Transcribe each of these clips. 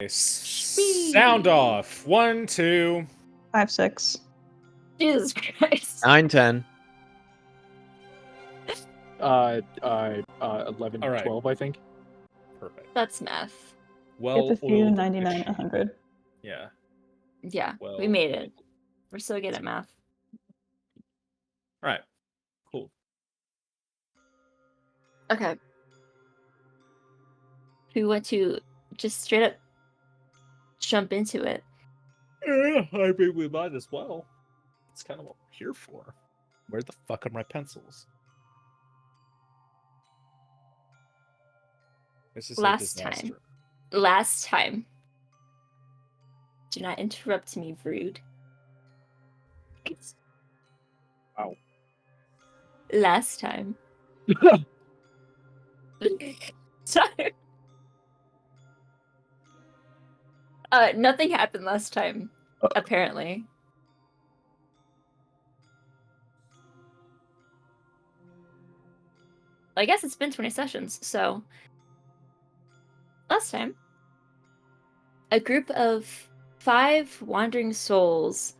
Sound off. 1, 2, 5, 6. Jesus Christ. 9, 10. 11, All right. 12, I think. Perfect. That's math. Well, Get the few 99, 100. Yeah. Yeah, Well, we made it. We're so good at math. All right. Cool. Okay. We want to just straight up jump into it. Yeah, I mean, we might as well. It's kind of what we're here for. Where the fuck are my pencils? This is Last a disaster. Last time. Do not interrupt me, rude. Wow. Last time. Sorry. Nothing happened last time, apparently. I guess it's been 20 sessions, so... Last time, a group of 5 wandering souls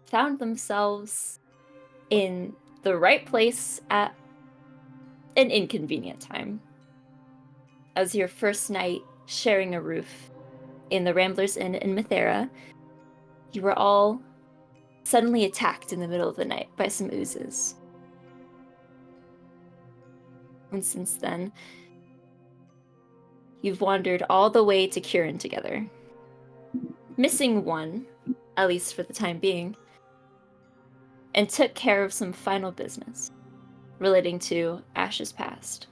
found themselves in the right place at an inconvenient time. As your first night sharing a roof in the Ramblers Inn in Thyra, you were all suddenly attacked in the middle of the night by some oozes. And since then, you've wandered all the way to Kirin together. Missing one, at least for the time being, and took care of some final business relating to Ashe's past.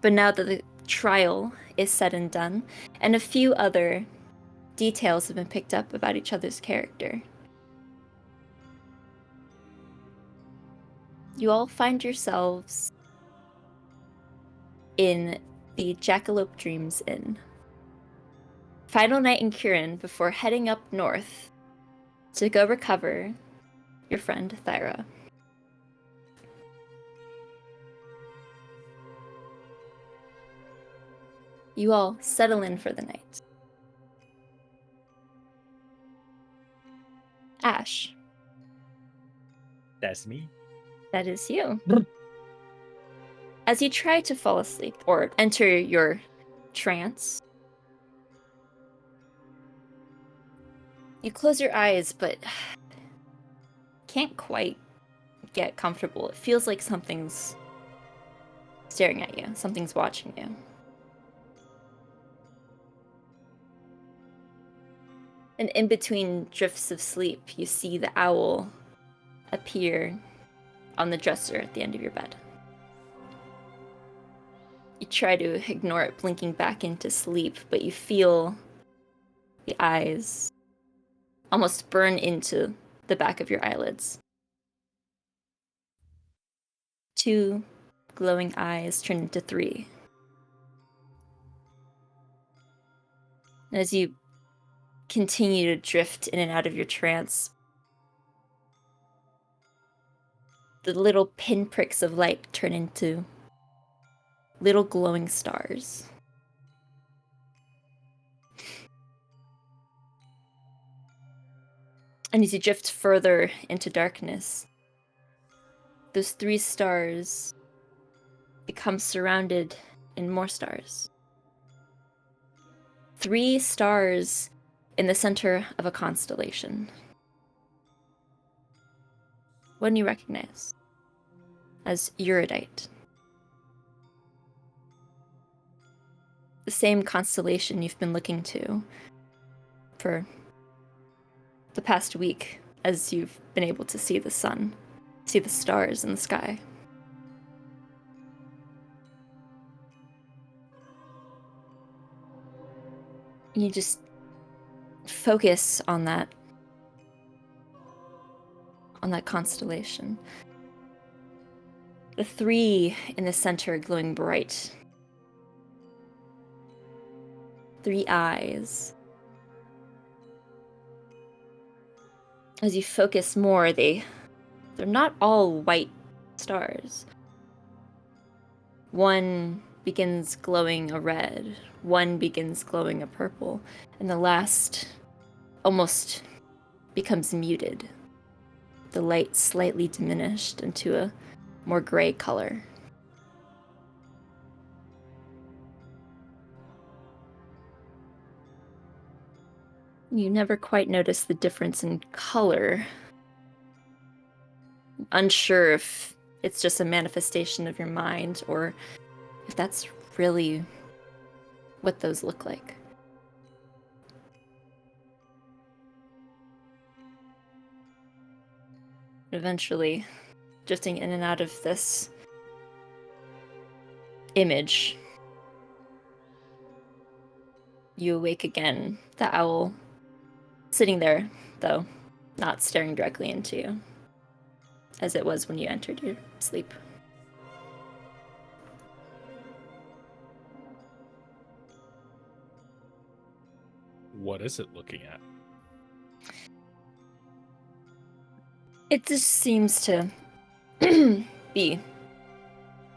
But now that the trial is said and done, and a few other details have been picked up about each other's character, you all find yourselves in the Jackalope Dreams Inn. Final night in Kirin before heading up north to go recover your friend Thyra. You all settle in for the night. Ashe. That's me. That is you. As you try to fall asleep or enter your trance, you close your eyes, but can't quite get comfortable. It feels like something's staring at you, something's watching you. And in between drifts of sleep, you see the owl appear on the dresser at the end of your bed. You try to ignore it blinking back into sleep, but you feel the eyes almost burn into the back of your eyelids. 2 glowing eyes turn into 3. And as you continue to drift in and out of your trance, the little pinpricks of light turn into little glowing stars. And as you drift further into darkness, those 3 stars become surrounded in more stars. 3 stars in the center of a constellation. One you recognize as Eurydice. The same constellation you've been looking to for the past week as you've been able to see the sun, see the stars in the sky. You just focus on that constellation. The 3 in the center glowing bright. 3 eyes. As you focus more, they're not all white stars. One begins glowing a red, one begins glowing a purple, and the last almost becomes muted. The light slightly diminished into a more gray color. You never quite notice the difference in color. Unsure if it's just a manifestation of your mind or if that's really what those look like. Eventually, drifting in and out of this image, you awake again, the owl sitting there, though, not staring directly into you, as it was when you entered your sleep. What is it looking at? It just seems to be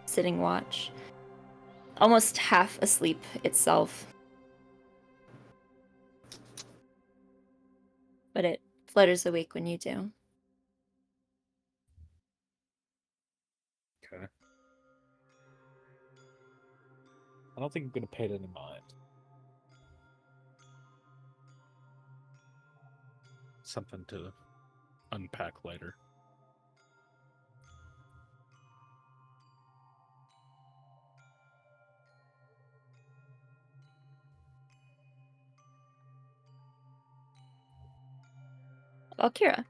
sitting watch, almost half asleep itself. But it flutters awake when you do. Okay. I don't think I'm going to pay it any mind. Something to unpack later. Valkyra.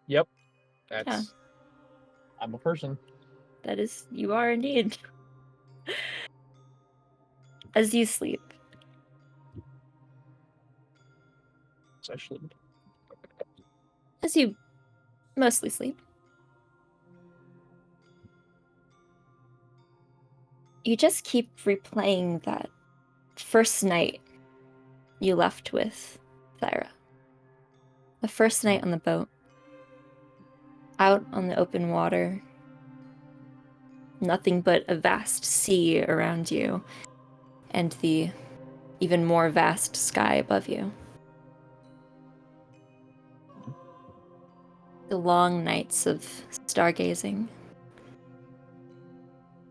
Yep. That's. I'm a person. That is, you are indeed. As you sleep, Especially. as you mostly sleep, you just keep replaying that first night you left with Thyra. The first night on the boat, out on the open water, nothing but a vast sea around you, and the even more vast sky above you. The long nights of stargazing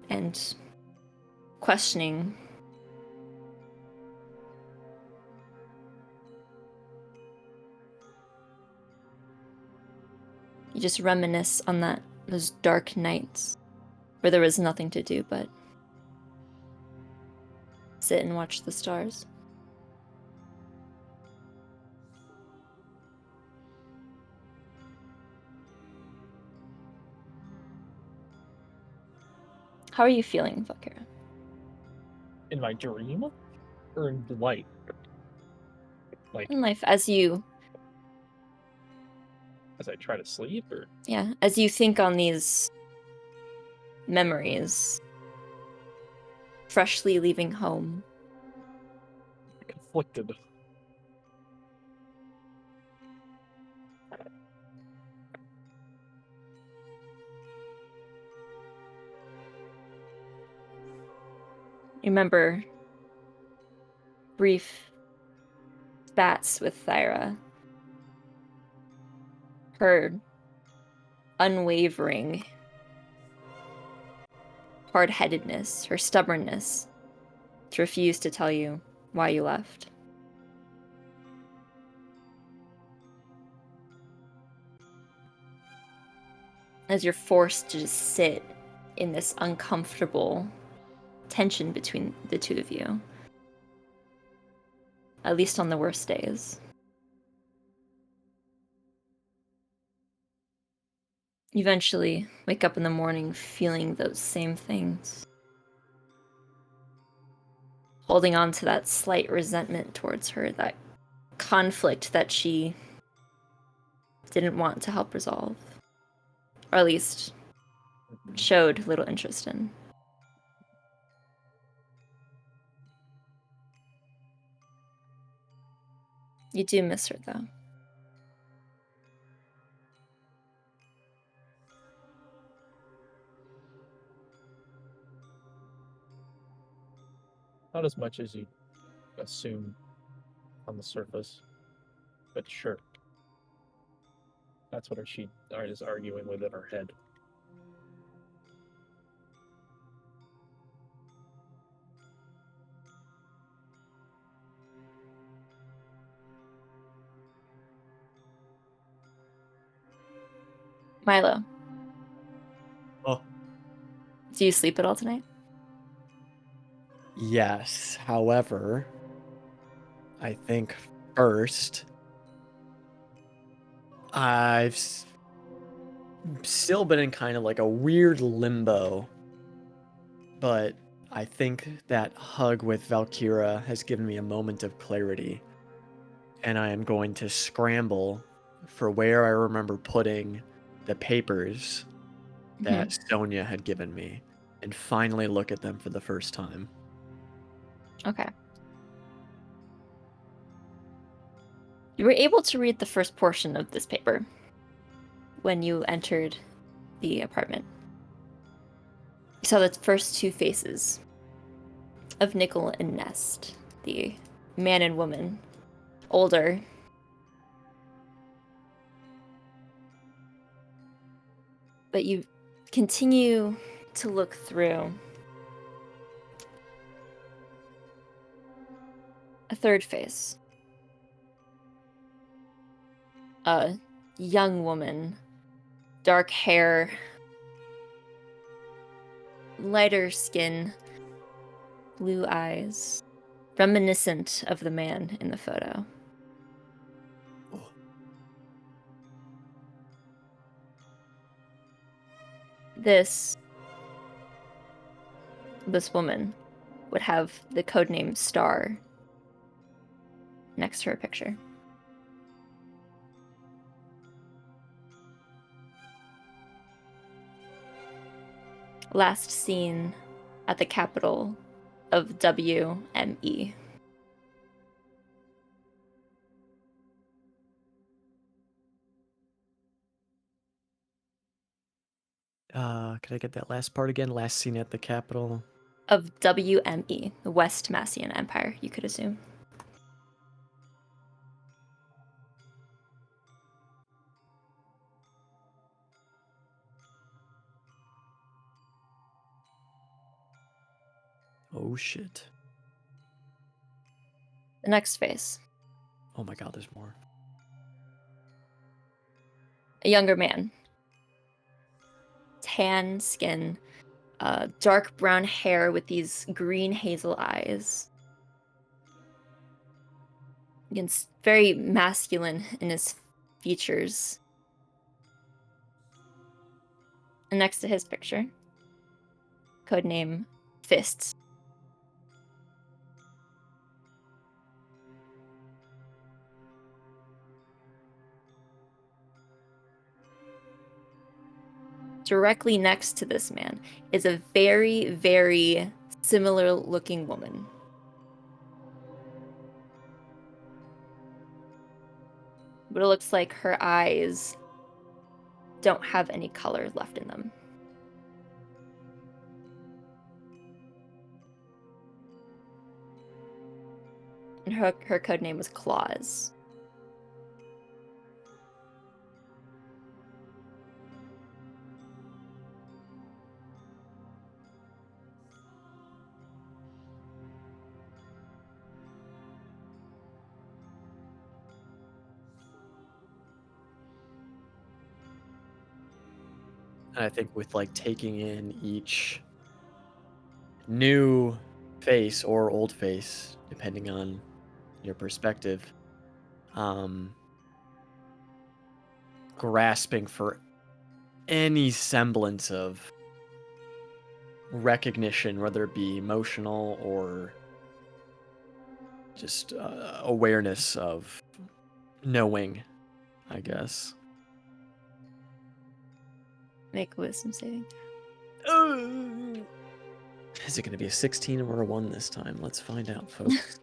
and questioning. You just reminisce on those dark nights where there was nothing to do but sit and watch the stars. How are you feeling, Valkyra? In my dream? Or in the light? Like, In life, as you as I try to sleep? Or. as you think on these memories, freshly leaving home, Conflicted. you remember brief spats with Thyra. Her unwavering hard-headedness, her stubbornness to refuse to tell you why you left. As you're forced to just sit in this uncomfortable tension between the two of you. At least on the worst days. You eventually wake up in the morning feeling those same things. Holding on to that slight resentment towards her, that conflict that she didn't want to help resolve. Or at least showed little interest in. You do miss her, though. Not as much as you assume on the surface, but sure. That's what she is arguing with in her head. Milo, Oh. do you sleep at all tonight? Yes. However, I think first, still been in kind of like a weird limbo, but I think that hug with Valkyra has given me a moment of clarity, and I am going to scramble for where I remember putting the papers that Sonia had given me and finally look at them for the first time. Okay. You were able to read the first portion of this paper when you entered the apartment. You saw the first two faces of Nickel and Nest, the man and woman, older. But you continue to look through a third face. A young woman, dark hair, lighter skin, blue eyes, reminiscent of the man in the photo. This woman would have the codename Star next to her picture. Last seen at the capital of WME. Could I get that last part again? Last seen at the capital. Of WME, the West Massian Empire, you could assume. Oh shit. The next face, Oh my god, there's more. a younger man. Tan skin, dark brown hair with these green hazel eyes. It's very masculine in his features. And next to his picture, codename Fists. Directly next to this man is a very, very similar looking woman. But it looks like her eyes don't have any color left in them. And her codename was Claws. And I think with like taking in each new face or old face, depending on your perspective, grasping for any semblance of recognition, whether it be emotional or just awareness of knowing, I guess. Make a wisdom saving. Is it going to be a 16 or a 1 this time? Let's find out, folks.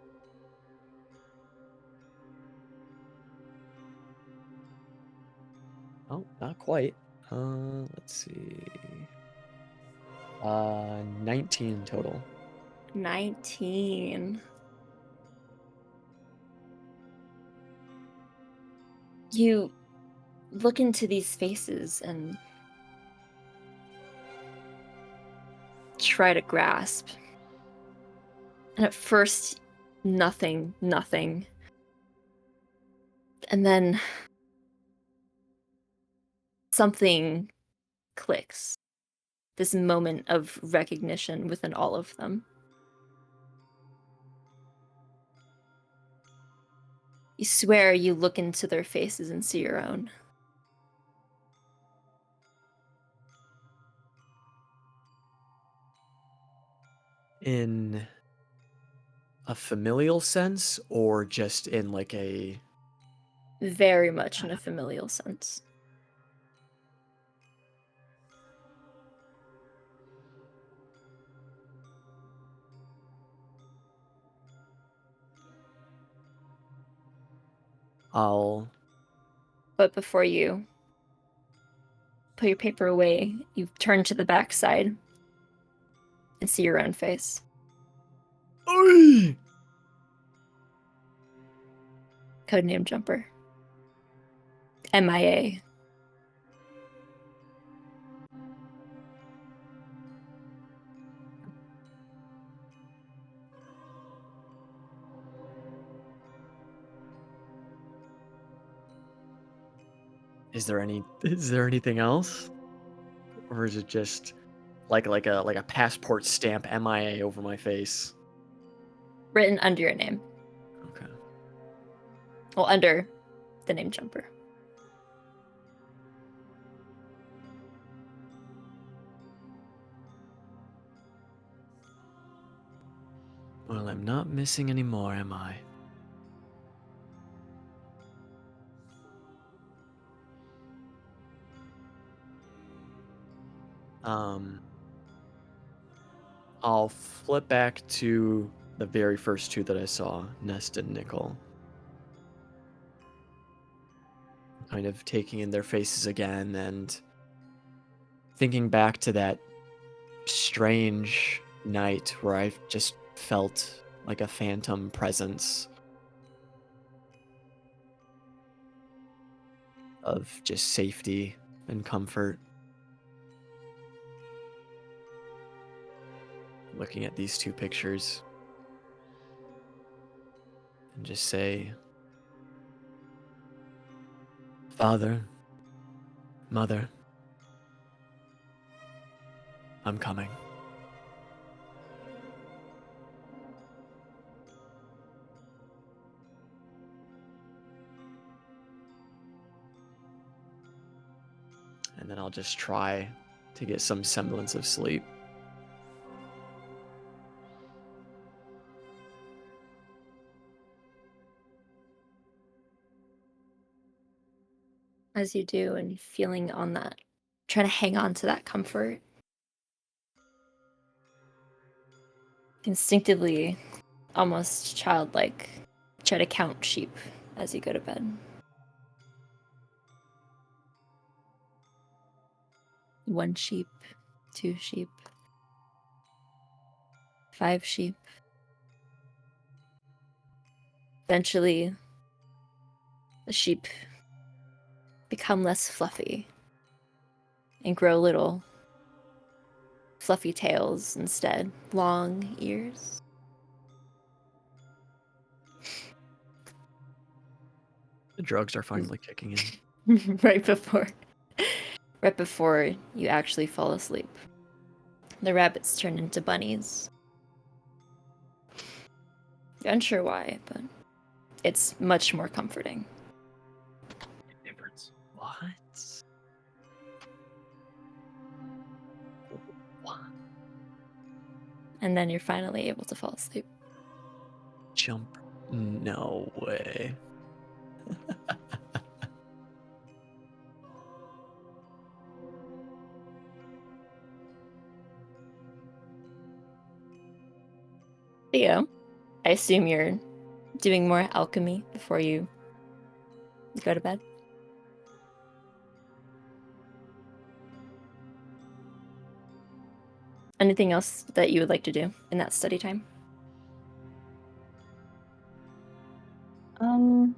Oh, not quite. Let's see. 19 total. 19. You look into these faces and try to grasp. And at first, nothing. And then something clicks. This moment of recognition within all of them. You swear you look into their faces and see your own. In a familial sense, or just in like a... Very much in a familial sense. But before you put your paper away, you turn to the backside and see your own face. Oi! Codename Jumper. MIA. Is there anything else? Or is it just like a passport stamp MIA over my face? Written under your name. Okay. Well, under the name Jumper. Well, I'm not missing any more, am I? I'll flip back to the very first two that I saw, Nest and Nickel. Kind of taking in their faces again and thinking back to that strange night where I just felt like a phantom presence of just safety and comfort. Looking at these two pictures and just say, Father, Mother, I'm coming. And then I'll just try to get some semblance of sleep. As you do, and feeling on that, trying to hang on to that comfort. Instinctively, almost childlike, try to count sheep as you go to bed. 1 sheep, 2 sheep, 5 sheep. Eventually, the sheep become less fluffy and grow little fluffy tails instead, long ears. The drugs are finally kicking in. right before you actually fall asleep. The rabbits turn into bunnies. You're unsure why, but it's much more comforting. Difference. What? What? And then you're finally able to fall asleep. Jump? No way. Theo, I assume you're doing more alchemy before you go to bed? Anything else that you would like to do in that study time? I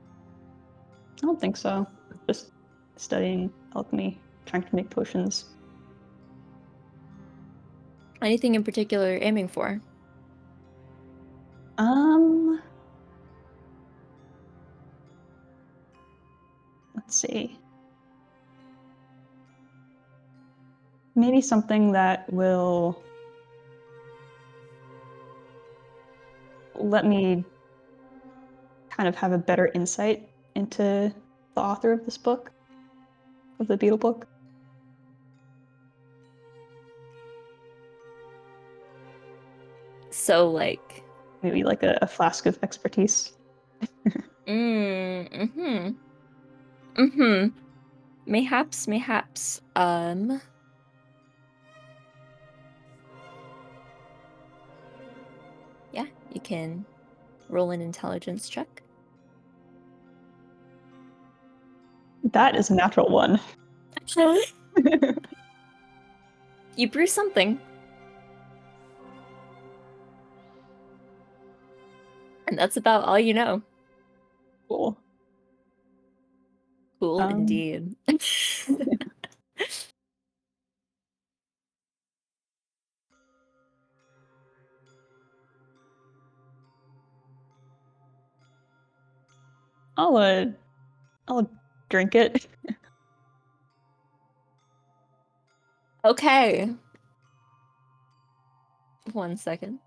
don't think so. Just studying alchemy, trying to make potions. Anything in particular you're aiming for? Let's see. Maybe something that will let me kind of have a better insight into the author of this book, of the Beetle book. So, like... Maybe like a flask of expertise. Mm-hmm. Mayhaps. Yeah, you can roll an intelligence check. That is a natural one. You brew something. And that's about all you know. Cool. Cool indeed. I'll drink it. Okay. 1 second.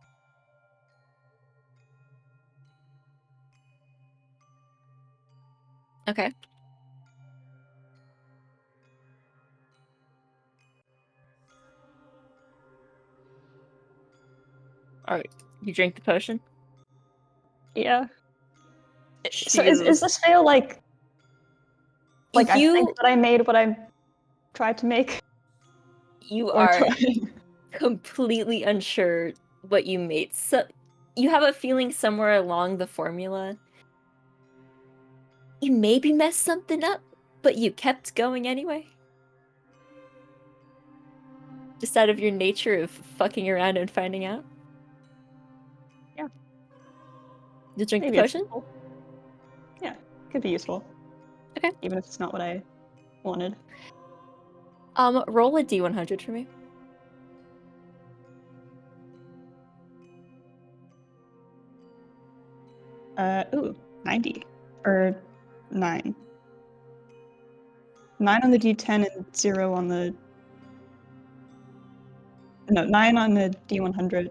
Okay. Alright. You drink the potion? Yeah. So is this fail like I think that I made what I tried to make? You Or are completely unsure what you made. So you have a feeling somewhere along the formula you maybe messed something up, but you kept going anyway. Just out of your nature of fucking around and finding out. Yeah. You drink Maybe the it's potion? useful. Yeah, could be useful. Okay. Even if it's not what I wanted. Roll a D100 for me. Ooh, 90. Or 9. 9 on the D10 and 0 on the... No, 9 on the D100.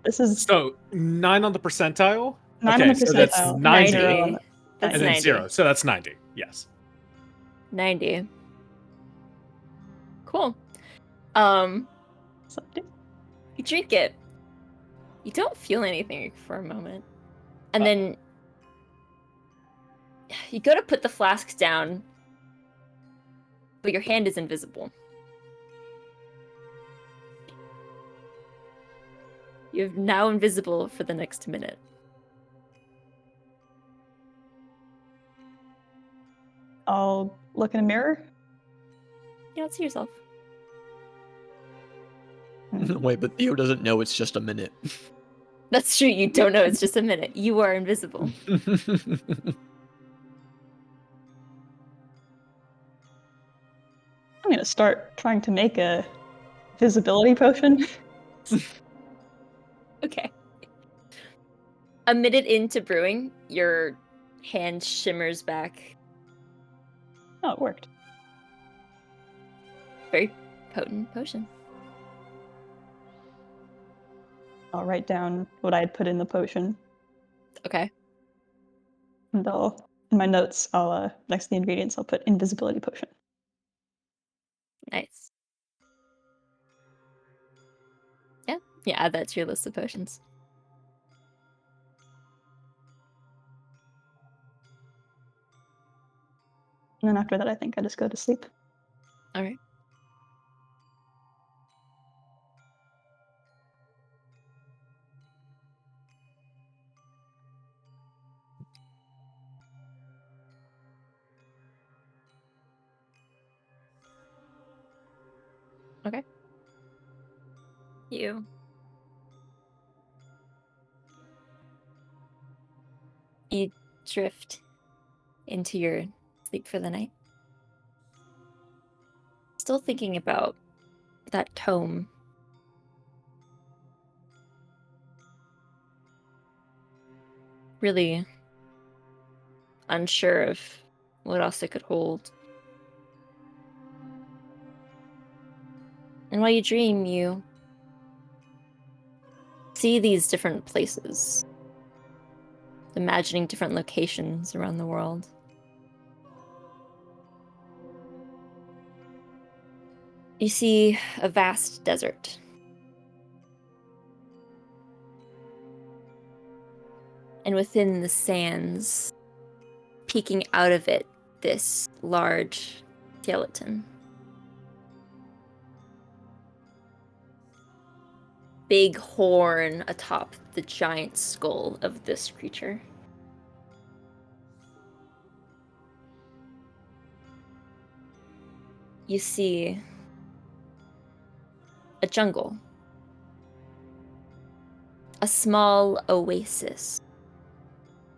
This is... So 9 on the percentile? 9 Okay, on the so that's percentile. 90. 0 on the... That's And then 90. 0. So that's 90. Yes. 90. Cool. Something. You drink it. You don't feel anything for a moment. And then you go to put the flask down, but your hand is invisible. You're now invisible for the next minute. I'll look in a mirror. Yeah, see yourself. Wait, but Theo doesn't know it's just a minute. That's true, you don't know it's just a minute. You are invisible. I'm gonna start trying to make a visibility potion. Okay. A minute into brewing, your hand shimmers back. Oh, it worked. Very potent potion. I'll write down what I had put in the potion. Okay. And in my notes, next to the ingredients, I'll put invisibility potion. Nice. Yeah, add that to your list of potions. And then after that, I think I just go to sleep. Alright. Okay. You drift into your sleep for the night. Still thinking about that tome. Really unsure of what else it could hold. And while you dream, you see these different places, imagining different locations around the world. You see a vast desert. And within the sands, peeking out of it, this large skeleton. Big horn atop the giant skull of this creature. You see a jungle. A small oasis.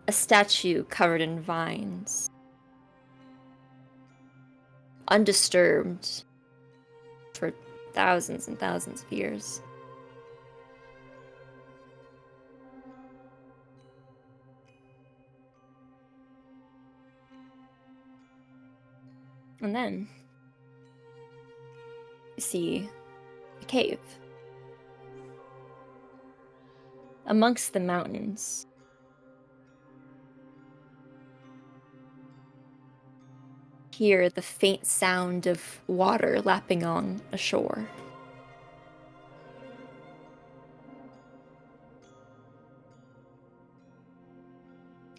A statue covered in vines. Undisturbed for thousands and thousands of years. And then you see a cave. Amongst the mountains. Hear the faint sound of water lapping on a shore.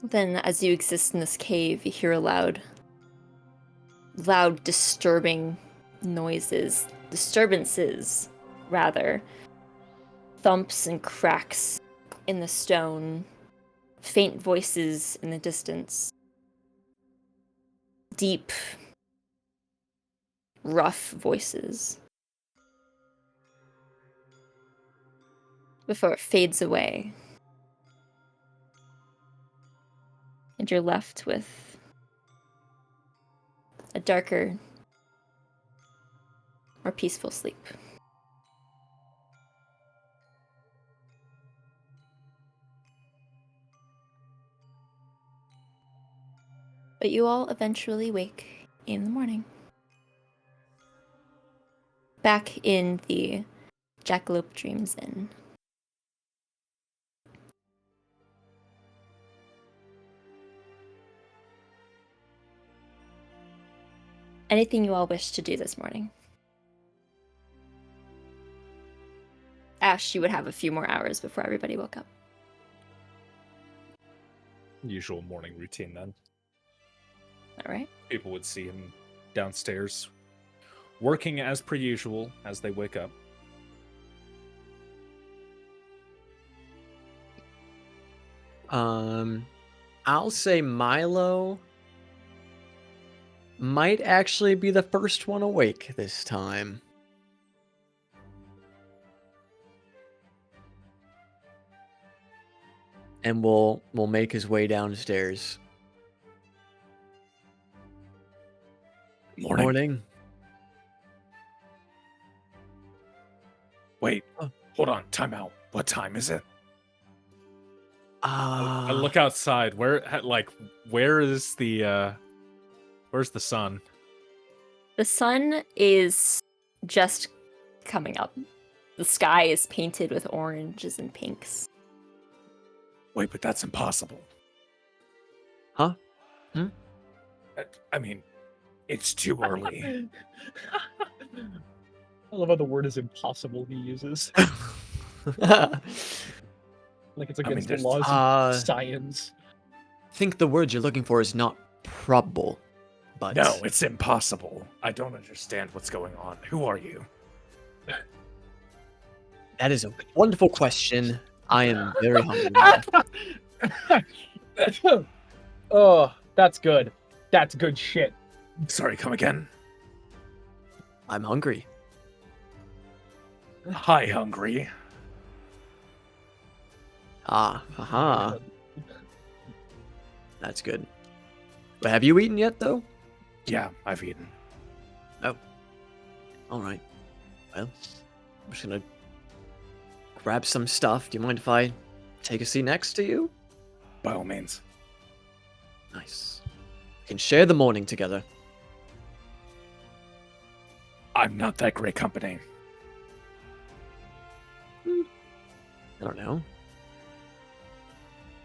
Then, as you exist in this cave, you hear loud, disturbing disturbances, rather. Thumps and cracks in the stone, faint voices in the distance. Deep, rough voices. Before it fades away. And you're left with a darker, more peaceful sleep. But you all eventually wake in the morning. Back in the Jackalope Dreams Inn. Anything you all wish to do this morning? Ashe, you would have a few more hours before everybody woke up. Usual morning routine then. All right. People would see him downstairs, working as per usual as they wake up. I'll say Milo might actually be the first one awake this time. And will make his way downstairs. Morning. Wait, hold on, time out. What time is it? I I look outside. Where is the where's the sun? The sun is just coming up. The sky is painted with oranges and pinks. Wait, but that's impossible. Huh? I mean, it's too early. I love how the word is impossible he uses. Like it's against the laws of science. I think the word you're looking for is not probable, but... No, it's impossible. I don't understand what's going on. Who are you? That is a wonderful question. I am very hungry now. Oh, that's good. That's good shit. Sorry, come again? I'm hungry. Hi, hungry. Haha. That's good. But have you eaten yet, though? Yeah, I've eaten. All right. Well, I'm just gonna grab some stuff. Do you mind if I take a seat next to you? By all means. Nice. We can share the morning together. I'm not that great company. I don't know.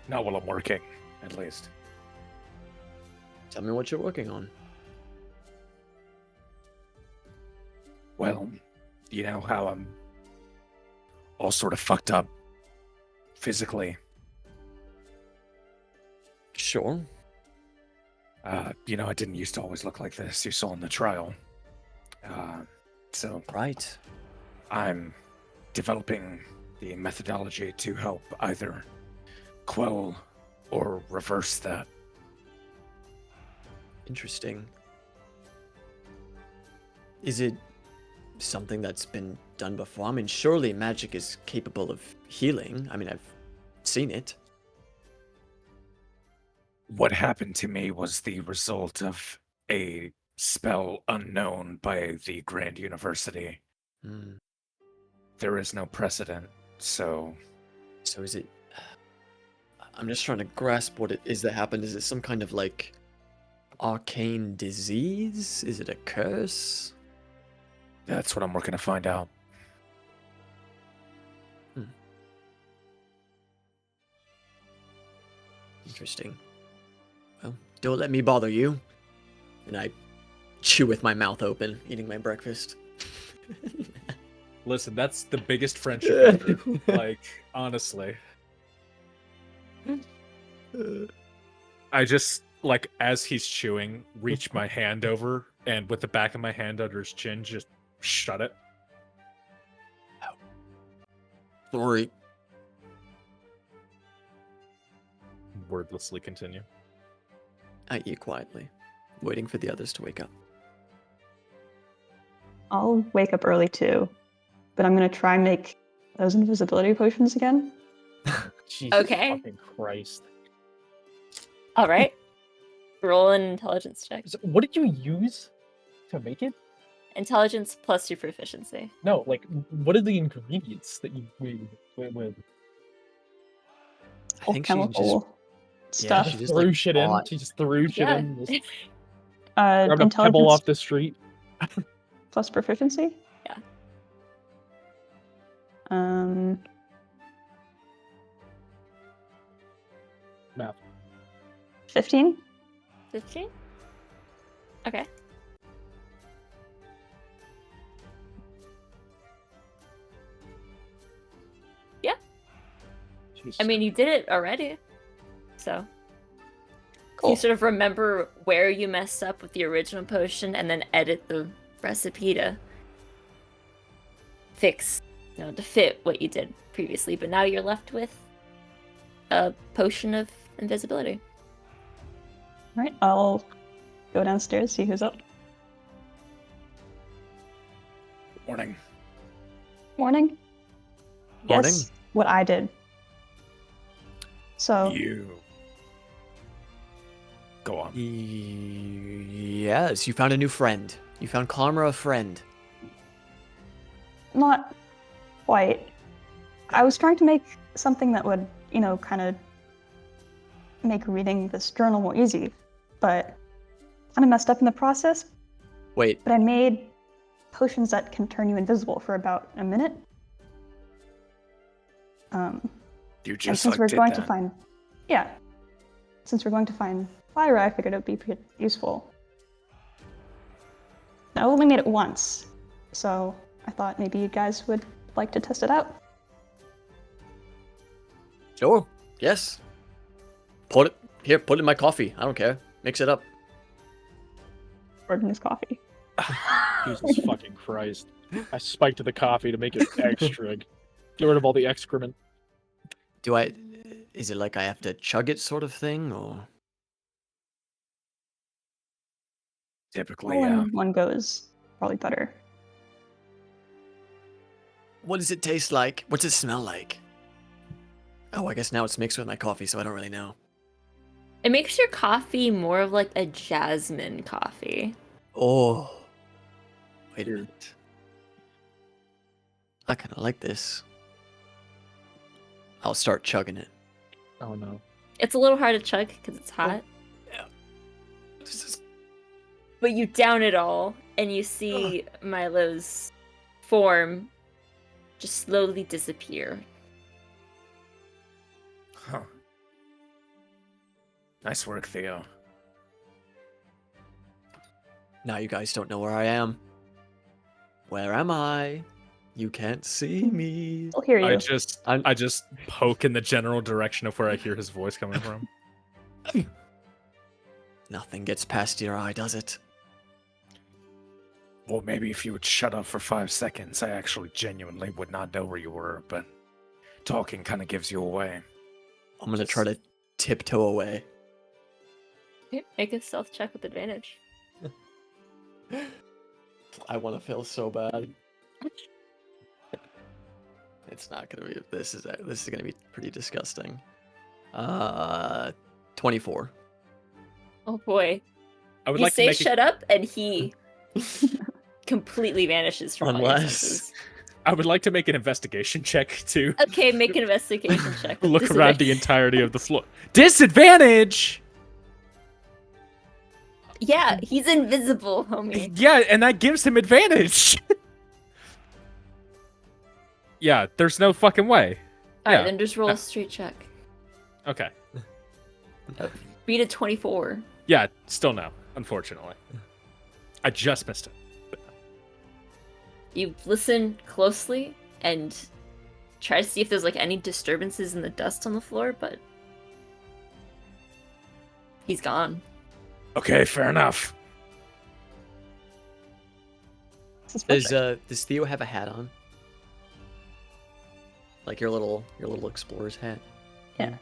Not while I'm working, at least. Tell me what you're working on. Well, you know how I'm all sort of fucked up physically. Sure. You know, I didn't used to always look like this. You saw in the trial. So Right. I'm developing the methodology to help either quell or reverse that. Interesting. Is it something that's been done before? I mean, surely magic is capable of healing. I mean, I've seen it. What happened to me was the result of a spell unknown by the Grand University. Hmm. There is no precedent, so So is it... I'm just trying to grasp what it is that happened. Is it some kind of, like, arcane disease? Is it a curse? that's what I'm working to find out. Interesting. Well, don't let me bother you. And I chew with my mouth open, eating my breakfast. Listen, that's the biggest friendship ever. Like, honestly. I just, like, as he's chewing, reach my hand over, and with the back of my hand under his chin, just shut it. Sorry. Wordlessly continue. I eat quietly, waiting for the others to wake up. I'll wake up early too, but I'm gonna try and make those invisibility potions again. Jesus Okay. fucking Christ. All right. Roll an intelligence check. So what did you use to make it? Intelligence plus your proficiency. No, like, what are the ingredients that you made with? I think she just... Chemical stuff. she just, threw like, shit bought- in. She just threw shit Yeah. in. Just grabbed a pebble Intelligence off the street. plus proficiency? Yeah. Math. 15? 15? Okay. Jesus. I mean, you did it already. So Cool. you sort of remember where you messed up with the original potion and then edit the recipe to fix, to fit what you did previously. But now you're left with a potion of invisibility. Alright, I'll go downstairs, see who's up. Morning. Morning. Morning. Guess what I did. So, You. Go on. Yes, you found a new friend. You found Karma a friend. not quite. I was trying to make something that would, kind of make reading this journal more easy, but kind of messed up in the process. Wait, But I made potions that can turn you invisible for about a minute. You And just since like we're did going that. to find, since we're going to find Thyra, I figured it would be pretty useful. I only made it once, so I thought maybe you guys would like to test it out. sure. Yes. Put it in my coffee. I don't care. Mix it up. Gordon is coffee. Jesus fucking Christ. I spiked the coffee to make it extra. Get rid of all the excrement. Is it like I have to chug it sort of thing, or? Typically, All yeah. in one go is probably better. What does it taste like? What's it smell like? Oh, I guess now it's mixed with my coffee, so I don't really know. It makes your coffee more of like a jasmine coffee. Oh. Wait a minute. I kind of like this. I'll start chugging it. Oh no. It's a little hard to chug because it's hot. Yeah. This is... But you down it all, and you see Milo's form just slowly disappear. Huh. Nice work, Theo. Now you guys don't know where I am. Where am I? You can't see me. I'll hear you. I just poke in the general direction of where I hear his voice coming from. Nothing gets past your eye, does it? Well, maybe if you would shut up for 5 seconds, I actually genuinely would not know where you were, but talking kind of gives you away. I'm gonna try to tiptoe away. Okay, make a stealth check with advantage. I want to feel so bad. It's not gonna be. This is gonna be pretty disgusting. 24. Oh boy. I would You like to say make shut up, and he completely vanishes from all your Unless- senses. I would like to make an investigation check to Okay, make an investigation check. with look around the disadvantage. entirety of the floor. Disadvantage. Yeah, he's invisible, homie. Yeah, and that gives him advantage. Yeah, there's no fucking way. Alright, Yeah. then just roll a straight check. Okay. Beat a 24. Yeah, still no, unfortunately. I just missed it. You listen closely and try to see if there's like any disturbances in the dust on the floor, but he's gone. Okay, fair enough. This is perfect. Does Theo have a hat on? Like your little explorer's hat? Yeah.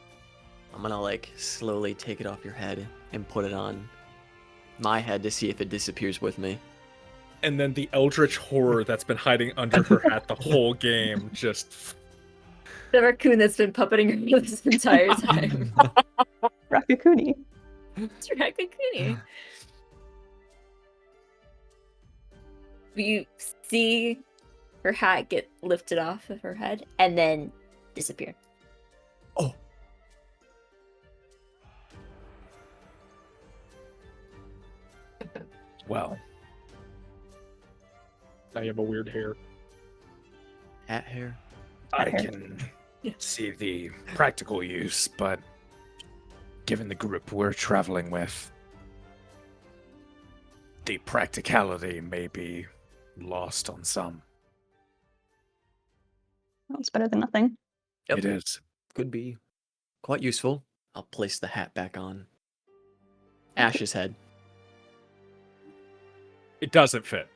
I'm gonna like slowly take it off your head and put it on my head to see if it disappears with me. And then the eldritch horror that's been hiding under her hat the whole game just... The raccoon that's been puppeting her this entire time. Rakakuni. It's Rakakuni. You see her hat get lifted off of her head and then disappear. Oh. Well, Now you have a weird hair. Hat hair? I Okay. can see the practical use, but given the group we're traveling with, the practicality may be lost on some. Well, it's better than nothing. Yep. It is. Could be quite useful. I'll place the hat back on Ashe's head. It doesn't fit.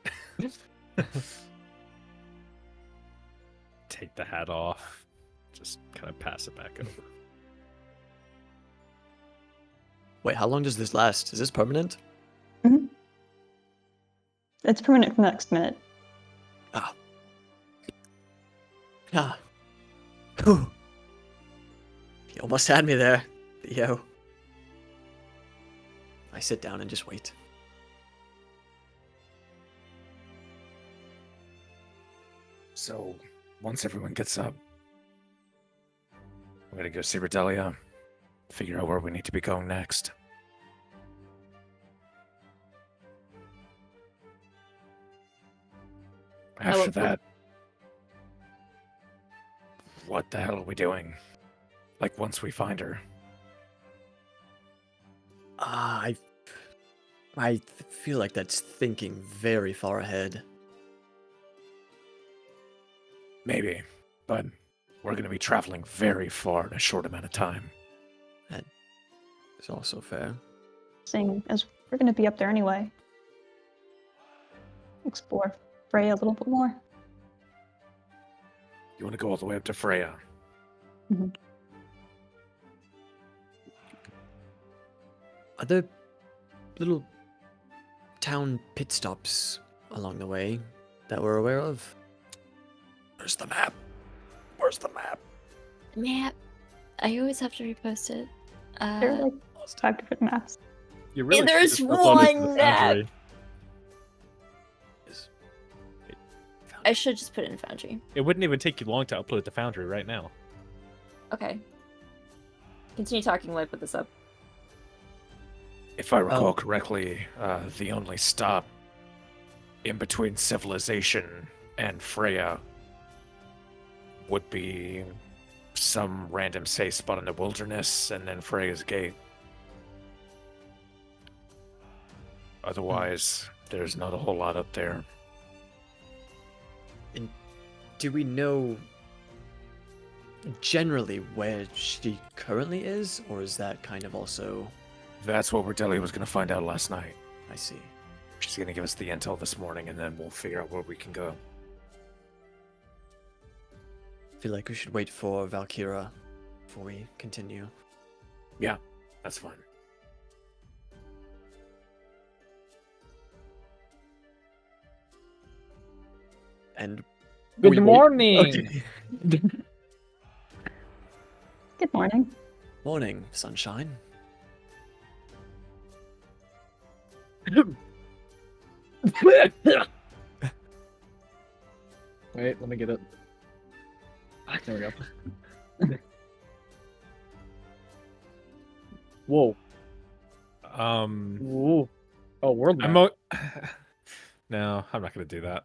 Take the hat off. Just kind of pass it back over. Wait, how long does this last? Is this permanent? It's permanent for the next minute. Ah. Whew. You almost had me there, Theo. I sit down and just wait. So, once everyone gets up, we're gonna go see Redelia, figure out where we need to be going next. After look- that, what the hell are we doing? Like, once we find her. I feel like that's thinking very far ahead. Maybe, but we're gonna be traveling very far in a short amount of time. It's also fair. Seeing as we're going to be up there anyway. Explore Freya a little bit more. You want to go all the way up to Freya? Are there little town pit stops along the way that we're aware of? Where's the map? Where's the map? Map. I always have to repost it. There are like 5 different maps. You really should there's just upload it to the one map. Foundry. I should just put it in Foundry. It wouldn't even take you long to upload to Foundry right now. Okay. Continue talking while I put this up. If I recall correctly, the only stop in between civilization and Freya would be some random safe spot in the wilderness and then Freya's gate. Otherwise, there's not a whole lot up there. And do we know generally where she currently is, or is that kind of also... That's what Rodelia was going to find out last night. I see. She's going to give us the intel this morning, and then we'll figure out where we can go. I feel like we should wait for Valkyra before we continue. Yeah, that's fine. And Good we wait- morning. Okay. Good morning. Morning, sunshine. Wait, let me get it. There we go. Whoa. Whoa. Oh, world map. No, I'm not going to do that.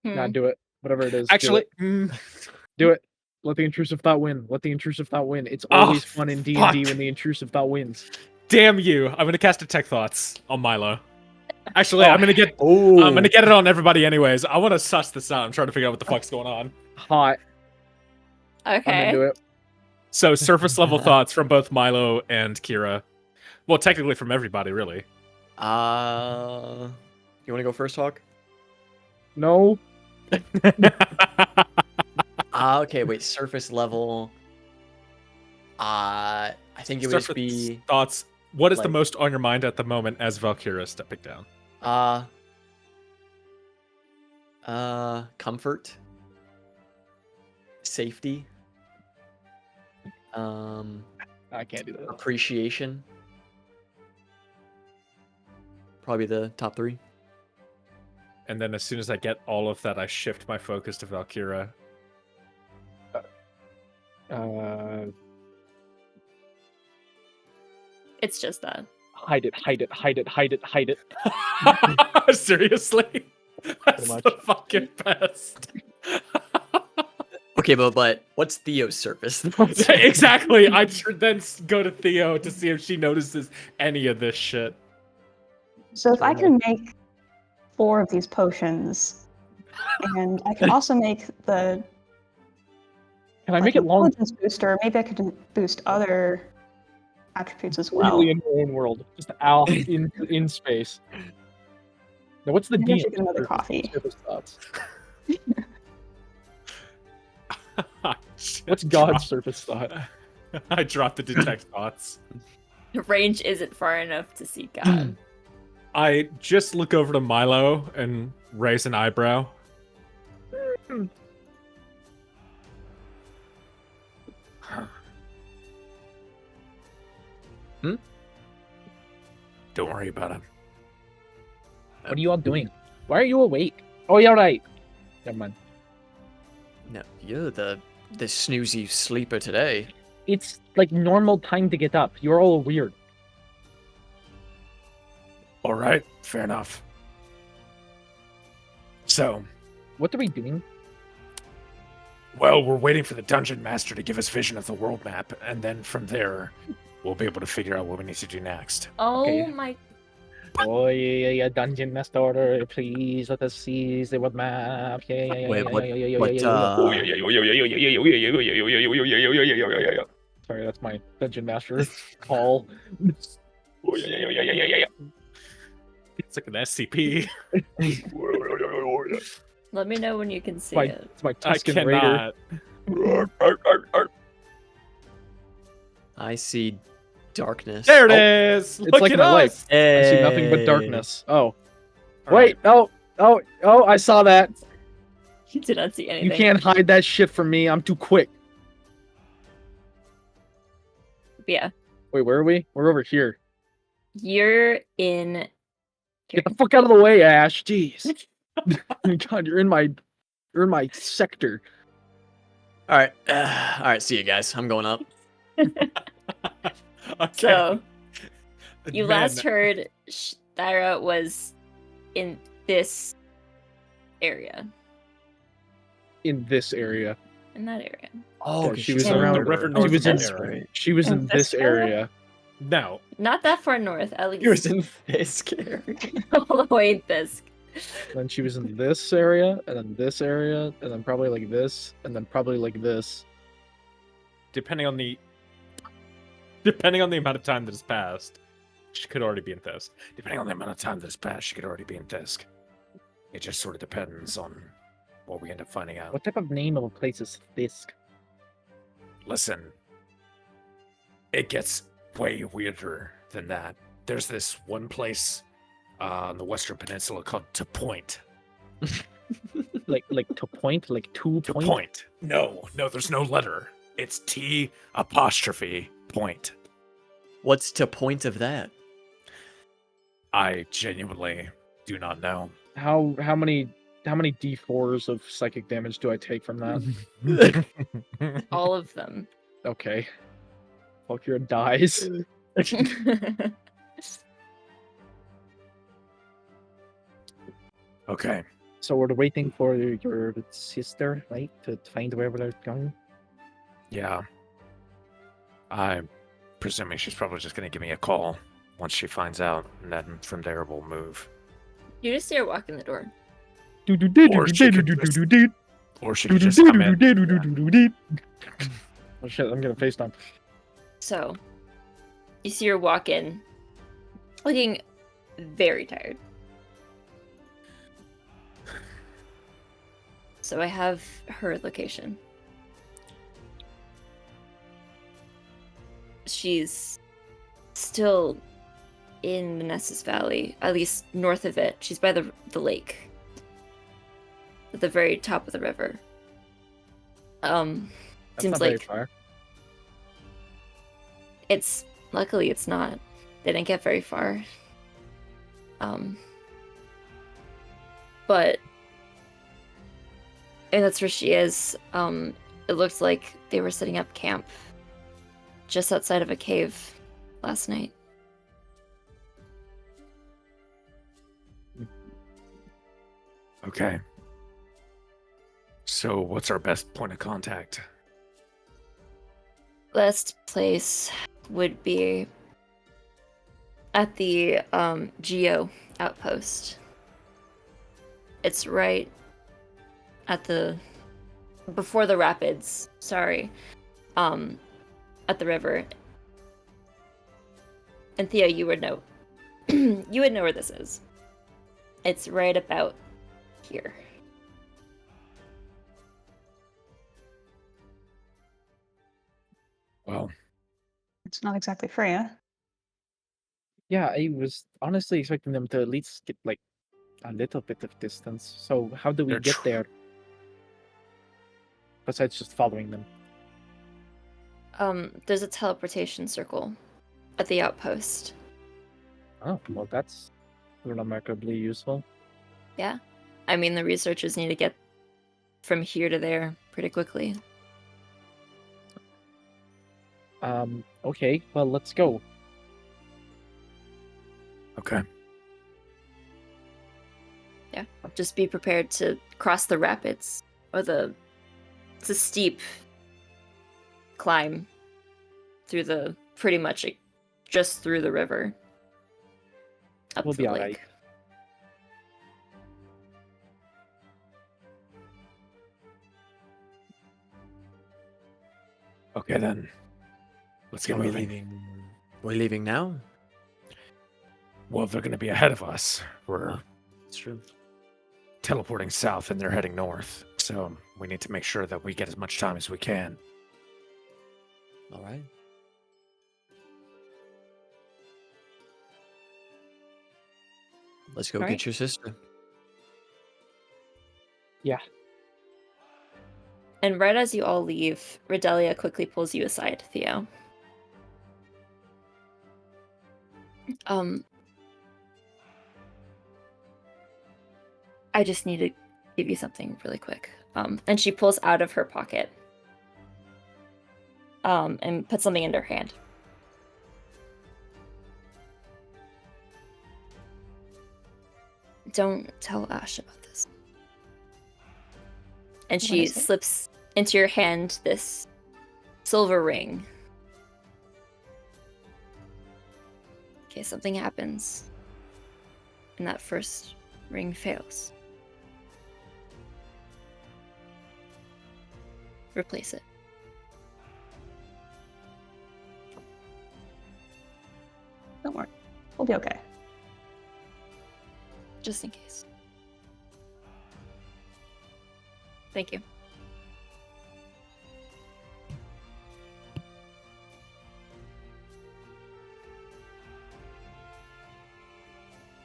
Nah, do it. Whatever it is. Actually, do it. Let the intrusive thought win. Let the intrusive thought win. It's Oh, always fun in D&D fuck. when the intrusive thought wins. damn you! I'm going to cast Detect Thoughts on Milo. Actually, I'm going to get Oh, I'm going to get it on everybody anyways. I want to suss this out. I'm trying to figure out what the fuck's going on. Hot. I'm Okay. into it. So, surface level thoughts from both Milo and Kira. Well, technically from everybody, really. you want to go first, Hawk? No. Okay, wait, surface level. I think it would just Surface be thoughts. What is the like- most on your mind at the moment as Valkyra is stepping down? comfort, safety, I can't do that. appreciation. Probably the top 3. And then as soon as I get all of that, I shift my focus to Valkyra. It's just that. Hide it, hide it, hide it, hide it, hide it. Seriously? That's much. the fucking best. Okay, but what's Theo's surface? Exactly. I should then go to Theo to see if she notices any of this shit. So if I can make 4 of these potions, and I can also make the Can I make it long? intelligence booster, maybe I could boost other attributes as well. Really in your own world, just out in space. Now, what's the Maybe I D? should get another coffee. Surface thoughts. What's God's surface thought? I dropped the detect thoughts. The range isn't far enough to see God. I just look over to Milo and raise an eyebrow. Don't worry about him. What are you all doing? Why are you awake? Oh, yeah, right. Never mind. No, you're the snoozy sleeper today. It's like normal time to get up. You're all weird. All right, fair enough. So, What are we doing? well, we're waiting for the dungeon master to give us vision of the world map, and then from there, we'll be able to figure out what we need to do next. Oh Okay. my. Oh, yeah, dungeon master order, please let us see the world map. Yeah. Wait, what? Sorry, that's my dungeon master call. It's like an SCP. Let me know when you can see My- it. It's my I Tuscan Raider. cannot. I see darkness. There it Oh, is. it's Look like at my us. life. I see nothing but Hey. darkness. Oh, All wait. right. Oh, I saw that. You did not see anything. You can't hide that shit from me. I'm too quick. Yeah. Wait, where are we? We're over here. You're in here. Get the fuck out of the way, Ashe. Jeez. God, you're in my sector. All right. See you guys. I'm going up. Okay. So you Man, last heard Thyra was in this area. In this area. In that area. Oh, Yeah, 'cause she was she's around the river She was in. north of there. She was In in this this area. No. Not that far north, at least. He was in this area. all the way in Fisk. Then she was in this area, and then this area, and then probably like this, and then probably like this. Depending on the amount of time that has passed, she could already be in Fisk. Depending on the amount of time that has passed, she could already be in Fisk. It just sort of depends on what we end up finding out. What type of name of a place is Fisk? Listen, it gets way weirder than that. There's this one place on the Western Peninsula called To Point. Like to point, like to To point. Point. No, there's no letter. It's T apostrophe point. What's to point of that? I genuinely do not know. How many d4s of psychic damage do I take from that? All of them. Okay. Valkyra dies. Okay. So we're waiting for your sister, right, to find wherever they're going. Yeah. I'm presuming she's probably just going to give me a call once she finds out, and then from there we'll move. You just see her walk in the door. Or she could just come in. Oh shit! I'm gonna FaceTime. So, you see her walk in, looking very tired. So I have her location. She's still in Nessus Valley, at least north of it. She's by the lake, at the very top of the river. That's Seems not very like far. it's luckily it's not. They didn't get very far. But and that's where she is. It looks like they were setting up camp just outside of a cave last night. Okay. So what's our best point of contact? Best place would be at the Geo outpost. It's right at the before the rapids. Sorry, at the river. And Theo, you would know. You would know where this is. It's right about here. Well, It's not exactly Freya. Yeah, I was honestly expecting them to at least get like a little bit of distance. So how do we They're get tr- there? Besides just following them. There's a teleportation circle at the outpost. Oh, well, that's remarkably useful. Yeah. I mean, the researchers need to get from here to there pretty quickly. Okay, well, let's go. okay. Yeah. Just be prepared to cross the rapids or it's a steep climb through the pretty much just through the river up We'll to be the all lake. right. Okay then. Let's get Are we moving. leaving? We're leaving now. Well, they're going to be ahead of us. We're Oh, it's true. teleporting south and they're heading north. So we need to make sure that we get as much time as we can. All right. Let's go All get right. your sister. Yeah. And right as you all leave, Redelia quickly pulls you aside, Theo. I just need to give you something really quick. And she pulls out of her pocket and puts something in her hand. Don't tell Ashe about this. And What she is it? slips into your hand this silver ring. In case something happens and that first ring fails. Replace it. Don't worry. We'll be okay. Just in case. Thank you.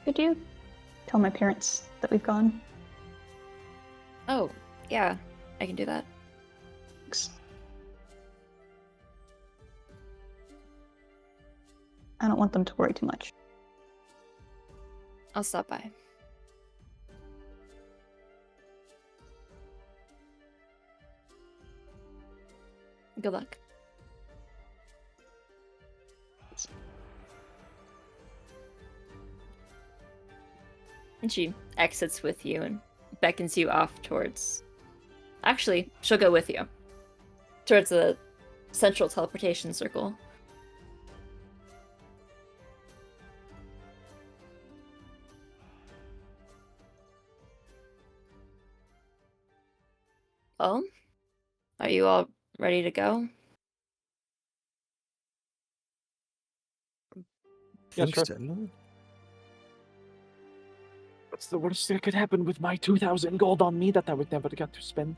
Could you tell my parents that we've gone? Oh, yeah, I can do that. Thanks. I don't want them to worry too much. I'll stop by. Good luck. And she exits with you and beckons you off towards... Actually, she'll go with you. Towards the central teleportation circle. Well, are you all ready to go? Yeah, Think sure. so. What's the worst that could happen with my 2,000 gold on me that I would never get to spend?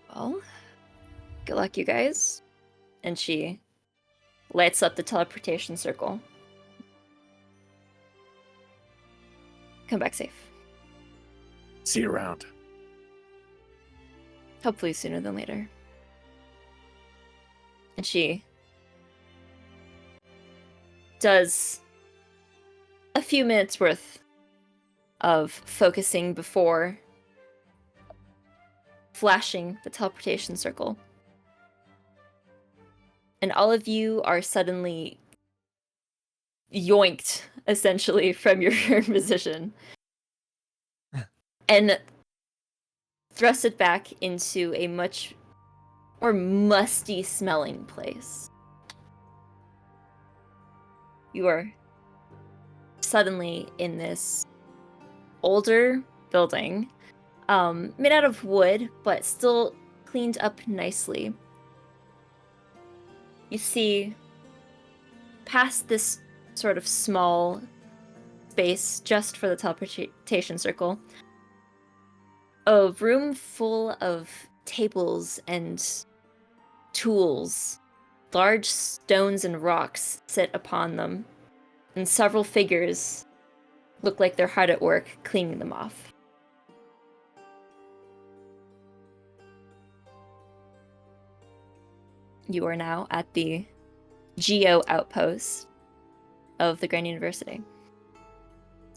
Well, good luck, you guys. And she lights up the teleportation circle. Come back safe. See you around. Hopefully sooner than later. And she does a few minutes worth of focusing before flashing the teleportation circle. And all of you are suddenly yoinked, essentially, from your position. And thrusted back into a much more musty smelling place. You are suddenly in this older building, made out of wood, but still cleaned up nicely. You see, past this sort of small space just for the teleportation circle, a room full of tables and tools. Large stones and rocks sit upon them, and several figures look like they're hard at work cleaning them off. You are now at the Geo outpost of the Grand University,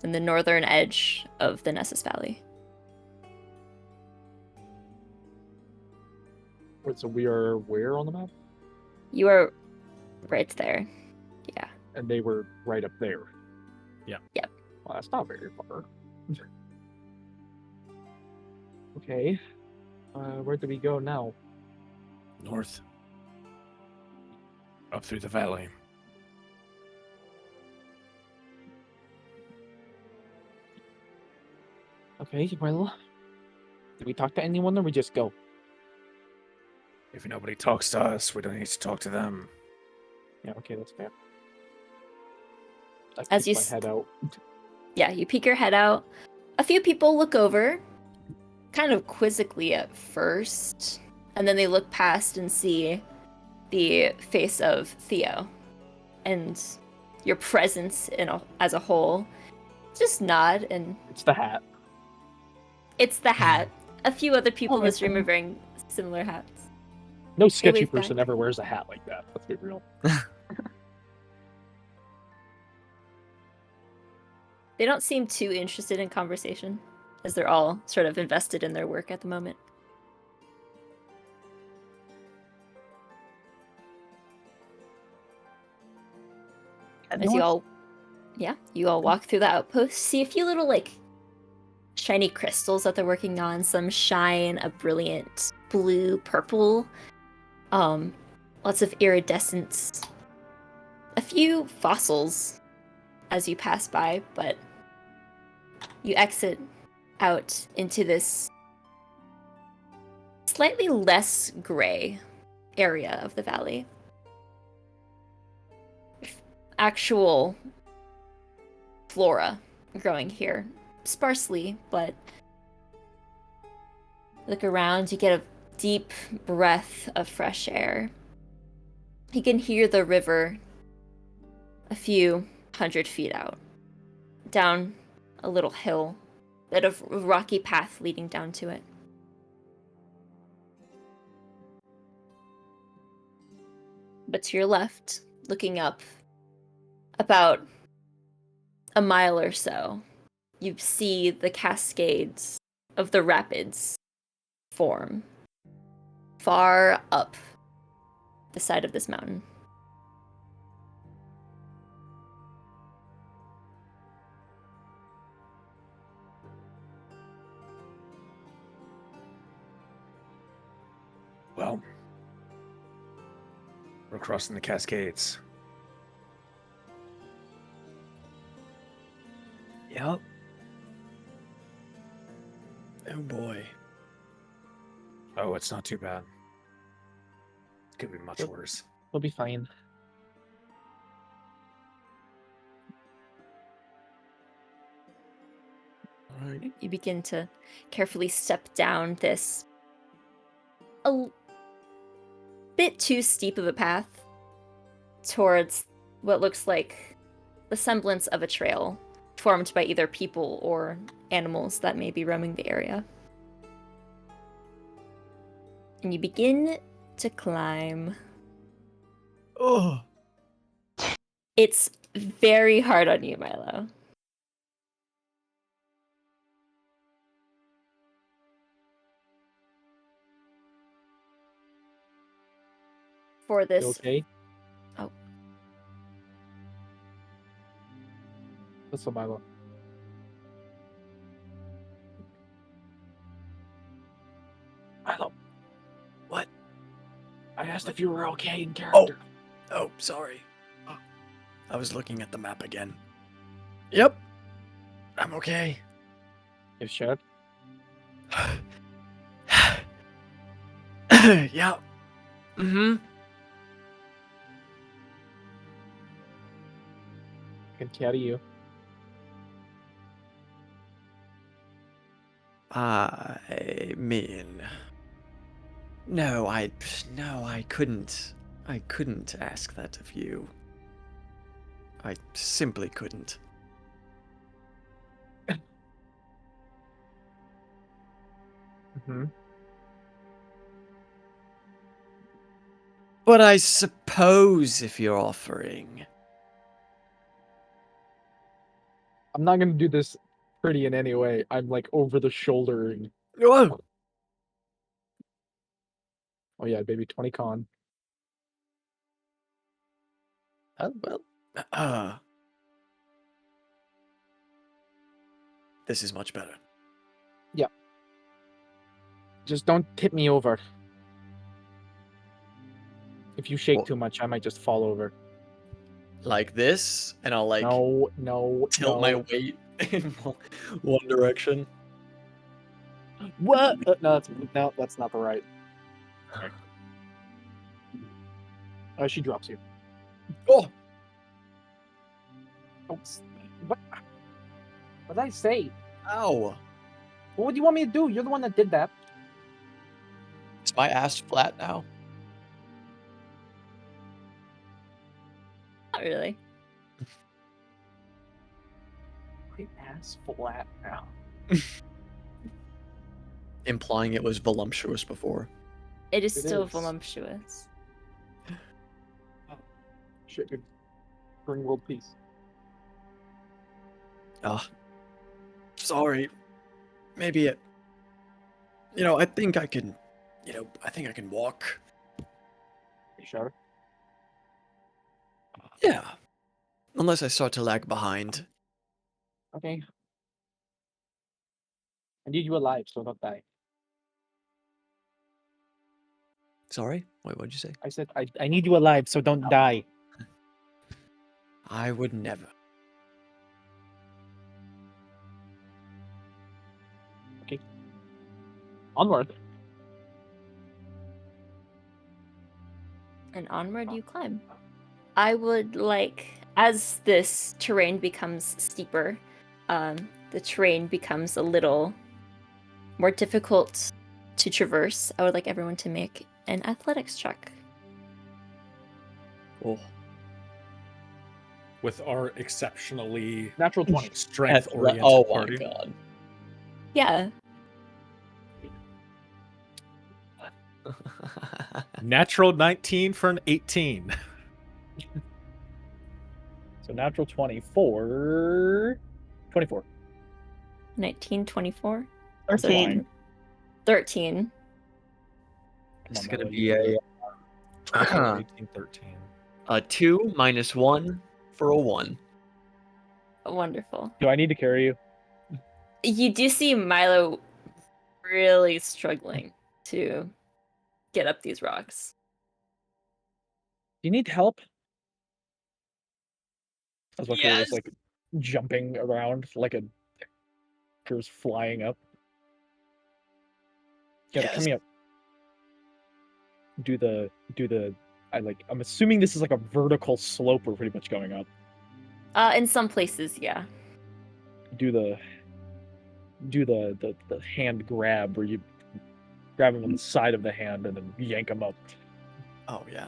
in the northern edge of the Nessus Valley. Wait, so we are where on the map? You are right there. Yeah. And they were right up there. Yeah. Yep. Well, that's not very far. Okay. Where do we go now? North. Up through the valley. Okay, well, do we talk to anyone or we just go? If nobody talks to us, we don't need to talk to them. Yeah, okay, that's fair. I As peek you my head out. Yeah, you peek your head out. A few people look over, kind of quizzically at first, and then they look past and see the face of Theo and your presence as a whole, just nod, and It's the hat. it's the hat. A few other people in this room are Listen. wearing similar hats. No sketchy wave person back. ever wears a hat like that. Let's be real. They don't seem too interested in conversation, as they're all sort of invested in their work at the moment. As you all walk through the outpost, see a few little like shiny crystals that they're working on. Some shine a brilliant blue, purple. Lots of iridescence. A few fossils as you pass by, but you exit out into this slightly less gray area of the valley. Actual flora growing here, sparsely, but look around, you get a deep breath of fresh air. You can hear the river a few 100 feet out, down a little hill, bit of rocky path leading down to it. But to your left, looking up, about a mile or so, you see the cascades of the rapids form far up the side of this mountain. Well, we're crossing the Cascades. Yep. Oh boy. Oh, it's not too bad. It could be much Yep. worse. We'll be fine. All right. You begin to carefully step down this a bit too steep of a path towards what looks like the semblance of a trail formed by either people or animals that may be roaming the area. And you begin to climb. Oh. It's very hard on you, Milo. For this, You okay? Oh. What's up, Milo? Milo, What? I asked if you were okay in character. Oh, sorry. I was looking at the map again. Yep. I'm okay. You sure? Yeah. Mm-hmm. I can carry you. I mean, no, I couldn't. I couldn't ask that of you. I simply couldn't. Mm-hmm. But I suppose if you're offering. I'm not gonna do this pretty in any way. I'm like over the shouldering. Whoa! Oh yeah, baby, 20 con. Oh, well. This is much better. Just don't tip me over. If you shake Well- too much, I might just fall over. Like this, and I'll like No, tilt no. my weight in one direction. What? No, that's not the right. She drops you. Oh! Oops. What? What did I say? Ow! What do you want me to do? You're the one that did that. Is my ass flat now? Not really. My ass flat now. Implying it was voluptuous before. It is It still is. voluptuous. Shit could bring world peace. Sorry. Maybe it. I think I can. I think I can walk. You sure? Yeah. Unless I start to lag behind. Okay. I need you alive, so don't die. Sorry? Wait, what'd you say? I said I need you alive, so don't die. I would never. Onward. And onward you climb. I would like, as this terrain becomes steeper, the terrain becomes a little more difficult to traverse. I would like everyone to make an athletics check. Oh. With our exceptionally Natural 20. strength-oriented Oh my party. god. Yeah. Natural 19 for an 18. So natural 24. 24. 19, 24, 13. 13. It's Come on, gonna Milo, be you can do a 24, 18, 13. 2 minus 1 for a 1. Wonderful. it. Do I need to carry you? You do see Milo really struggling to get up these rocks. Do you need help? As Valkyra Yes. is like jumping around like a Valkyra's flying up. Yeah, Yes. come here. Do the I'm assuming this is like a vertical slope we're pretty much going up. In some places, yeah. Do the hand grab where you grab him on the side of the hand and then yank him up. Oh yeah.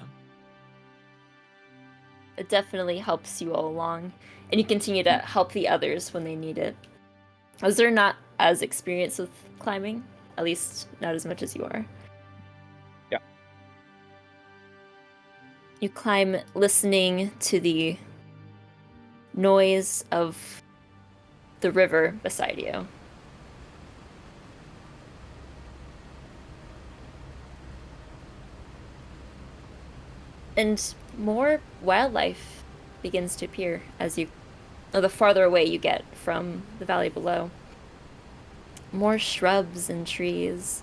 It definitely helps you all along, and you continue to help the others when they need it. As they're not as experienced with climbing, at least not as much as you are. Yeah. You climb listening to the noise of the river beside you. And more wildlife begins to appear the farther away you get from the valley below. More shrubs and trees.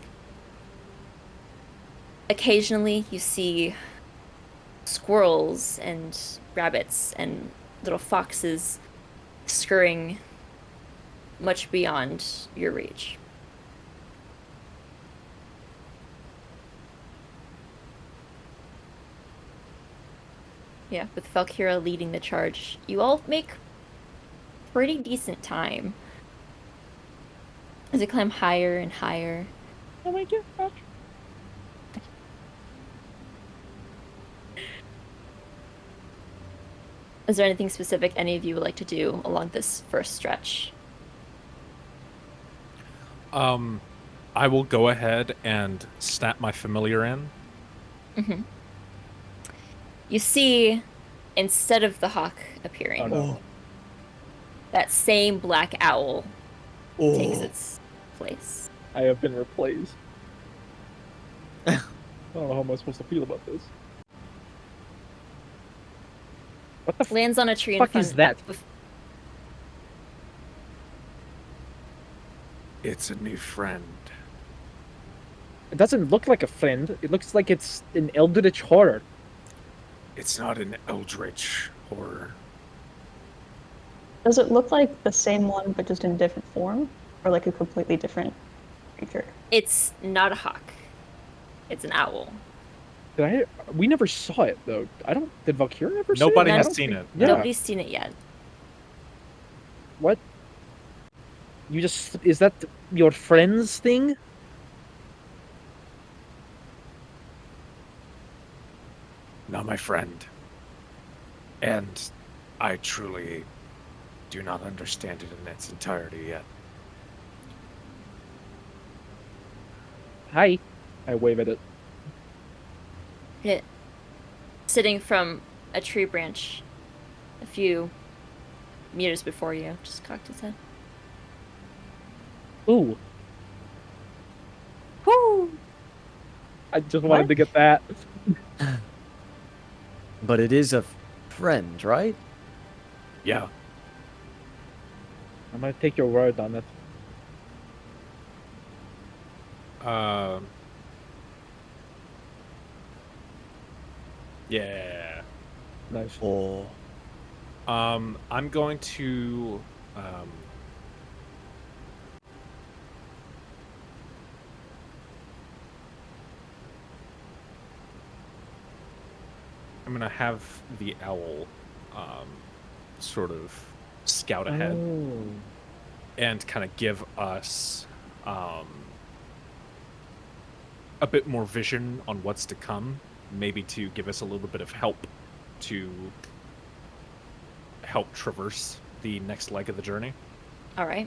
Occasionally you see squirrels and rabbits and little foxes scurrying much beyond your reach. Yeah, with Valkyra leading the charge, you all make pretty decent time as you climb higher and higher. Oh my god. Is there anything specific any of you would like to do along this first stretch? I will go ahead and snap my familiar in. Mm-hmm. You see, instead of the hawk appearing, Oh, no. that same black owl Oh. takes its place. I have been replaced. I don't know how I'm supposed to feel about this. What the Lands on a tree in fuck front. is that? It's a new friend. It doesn't look like a friend. It looks like it's an eldritch horror. It's not an eldritch horror. Does it look like the same one but just in a different form? Or like a completely different creature? It's not a hawk. It's an owl. We never saw it though. Did Valkyra ever see it? Nobody I has don't seen think- it. Yeah. Nobody's seen it yet. What? Is that your friend's thing? Not my friend. And I truly do not understand it in its entirety yet. Hi. I wave at it. It sitting from a tree branch a few meters before you, just cocked its head. Ooh. Woo! I just wanted to get that. But it is a friend, right? Yeah. I'm gonna take your word on it. Yeah. Nice. Or I'm going to I'm gonna have the owl sort of scout ahead Oh. and kind of give us a bit more vision on what's to come, maybe to give us a little bit of help to help traverse the next leg of the journey. All right.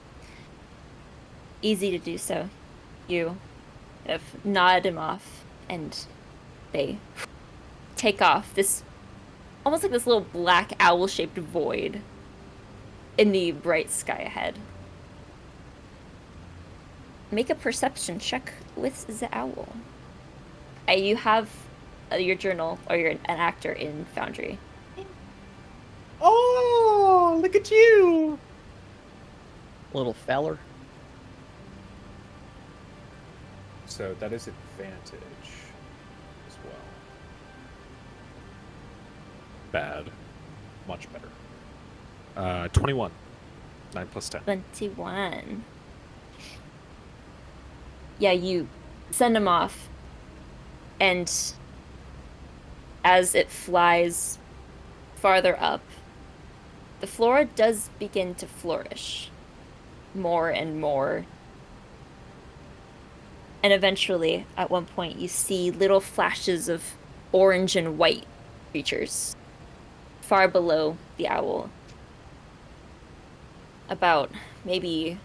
Easy to do so. You have nodded him off, and they take off this almost like this little black owl-shaped void in the bright sky ahead. Make a perception check with the owl. You have your journal, or you're an actor in Foundry. Oh, look at you! little feller. So that is advantage as well. Bad. Much better. 21. 9 plus 10. 21. Yeah, you send him off, and as it flies farther up, the flora does begin to flourish more and more. And eventually, at one point, you see little flashes of orange and white creatures far below the owl. About maybe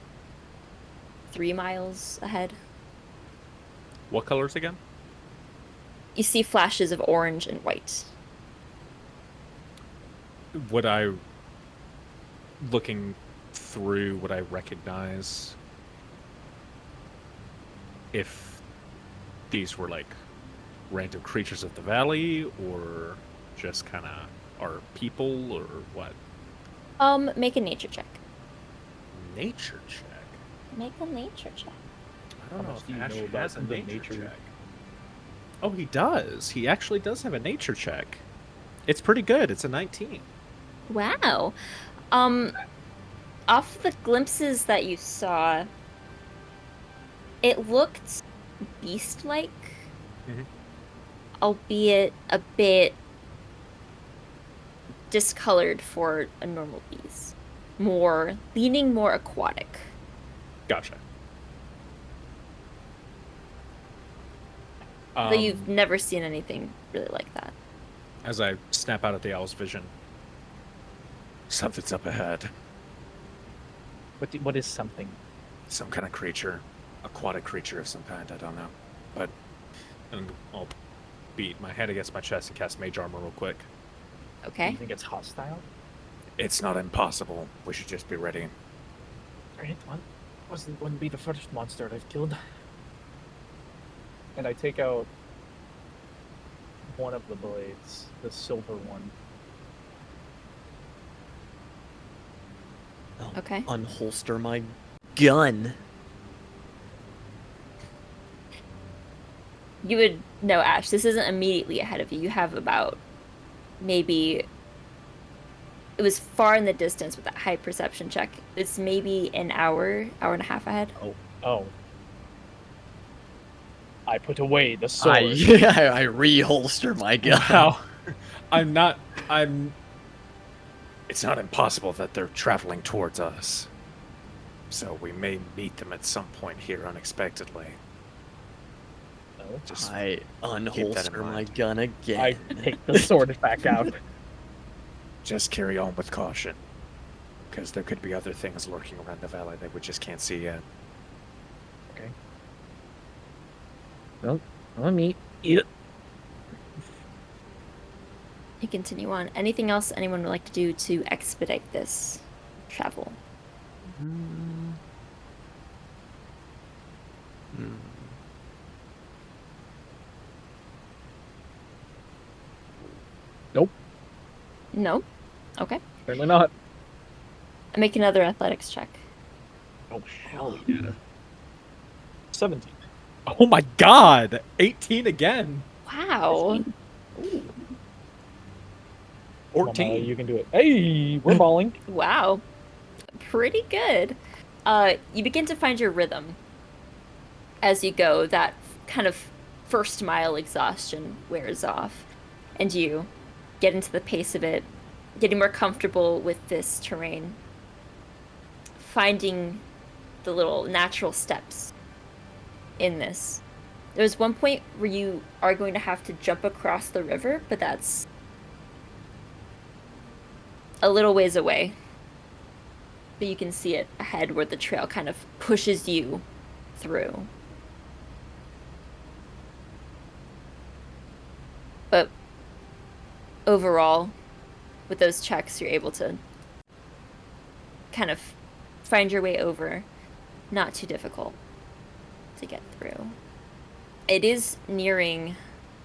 3 miles ahead. What colors again? You see flashes of orange and white. Would I, looking through, would I recognize if these were like random creatures of the valley, or just kind of are people, or what? Make a nature check. Nature check? Make a nature check. I don't How know much if do you Ashe know about has a the nature nature? check. Oh, he does. He actually does have a nature check. It's pretty good. It's a 19. Wow. Off the glimpses that you saw, it looked beast-like, Mhm. albeit a bit discolored for a normal beast. Leaning more aquatic. Gotcha. Though you've never seen anything really like that. As I snap out at the owl's vision, something's up ahead. What is something? Some kind of creature, aquatic creature of some kind. I don't know, but and I'll beat my head against my chest and cast Mage Armor real quick. Do Okay. you think it's hostile? It's not impossible. We should just be ready. Right, one wouldn't be the first monster I've killed. And I take out one of the blades, the silver one. I'll Okay. unholster my gun. You would know, Ashe, this isn't immediately ahead of you. You have about maybe... It was far in the distance with that high perception check. It's maybe an hour and a half ahead. Oh. I put away the sword. I reholster my gun. Wow. It's not impossible that they're traveling towards us. So we may meet them at some point here unexpectedly. No. Just I keep that in unholster my mind. gun again. I take the sword back out. Just carry on with caution. because there could be other things lurking around the valley that we just can't see yet. Okay. Well, let me eat it. You continue on. Anything else anyone would like to do to expedite this travel? Nope. No? Okay. Certainly not. Make another athletics check. Oh, hell yeah. 17. Oh my god! 18 again! Wow. 14. You can do it. Hey, we're balling. Wow. Pretty good. You begin to find your rhythm as you go. That kind of first mile exhaustion wears off, and you get into the pace of it, getting more comfortable with this terrain, finding the little natural steps in this. There's one point where you are going to have to jump across the river, but that's a little ways away. But you can see it ahead where the trail kind of pushes you through. But overall, with those checks, you're able to kind of find your way over. Not too difficult to get through. It is nearing,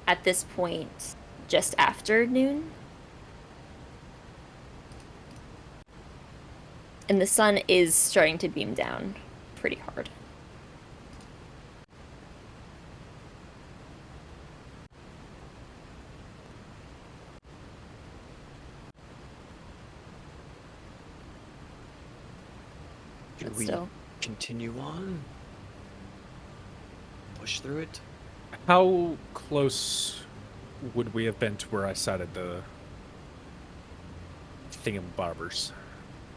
at this point, just after noon. And the sun is starting to beam down pretty hard. Should But we still, continue on? Push through it? How close would we have been to where I sighted the thingamabobbers?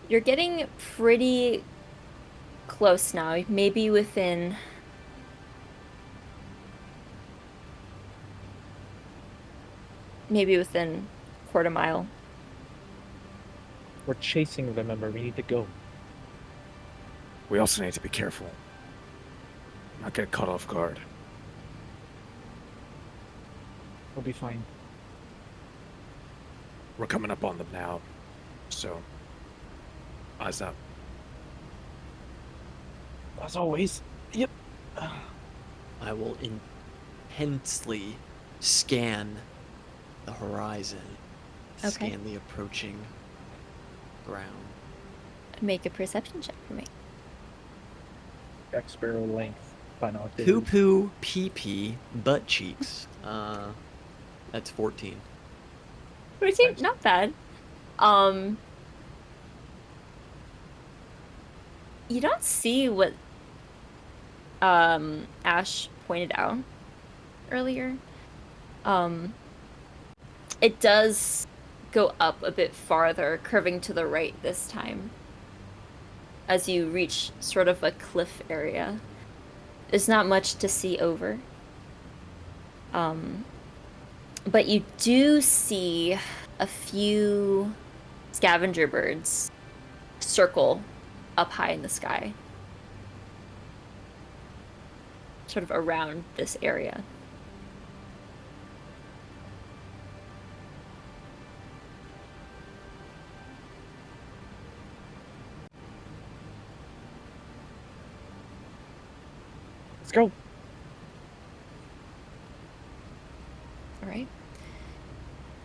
you're getting pretty close now. Maybe within quarter mile. We're chasing, remember. We need to go. We also need to be careful. Not get caught off guard. We'll be fine. We're coming up on them now, so eyes up. As always. Yep. I will intensely scan the horizon, Okay. scan the approaching ground. Make a perception check for me. Jack Sparrow length. Final Poo activity. poo pee pee butt cheeks. That's 14. Routine, not bad. You don't see what Ashe pointed out earlier. It does go up a bit farther, curving to the right this time. As you reach sort of a cliff area. There's not much to see over. But you do see a few scavenger birds circle up high in the sky. Sort of around this area. Let's go. All right.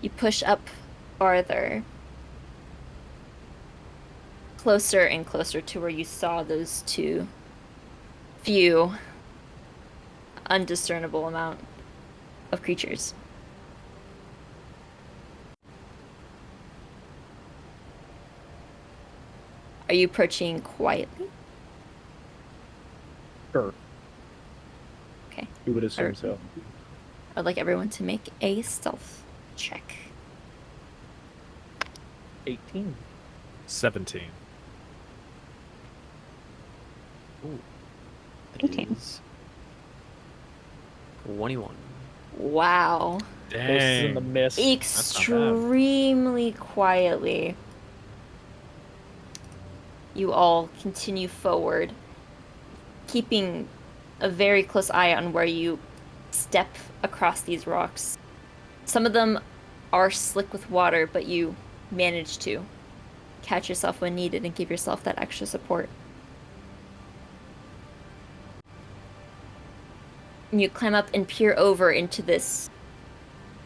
You push up farther. Closer and closer to where you saw those two few undiscernible amount of creatures. Are you approaching quietly? Sure. Okay. You would assume so. I'd like everyone to make a stealth check. 18. 17. Ooh. That 18. is 21. Wow. This is in the mist. Extremely quietly. you all continue forward, keeping a very close eye on where you step across these rocks. Some of them are slick with water, but you manage to catch yourself when needed and give yourself that extra support. And you climb up and peer over into this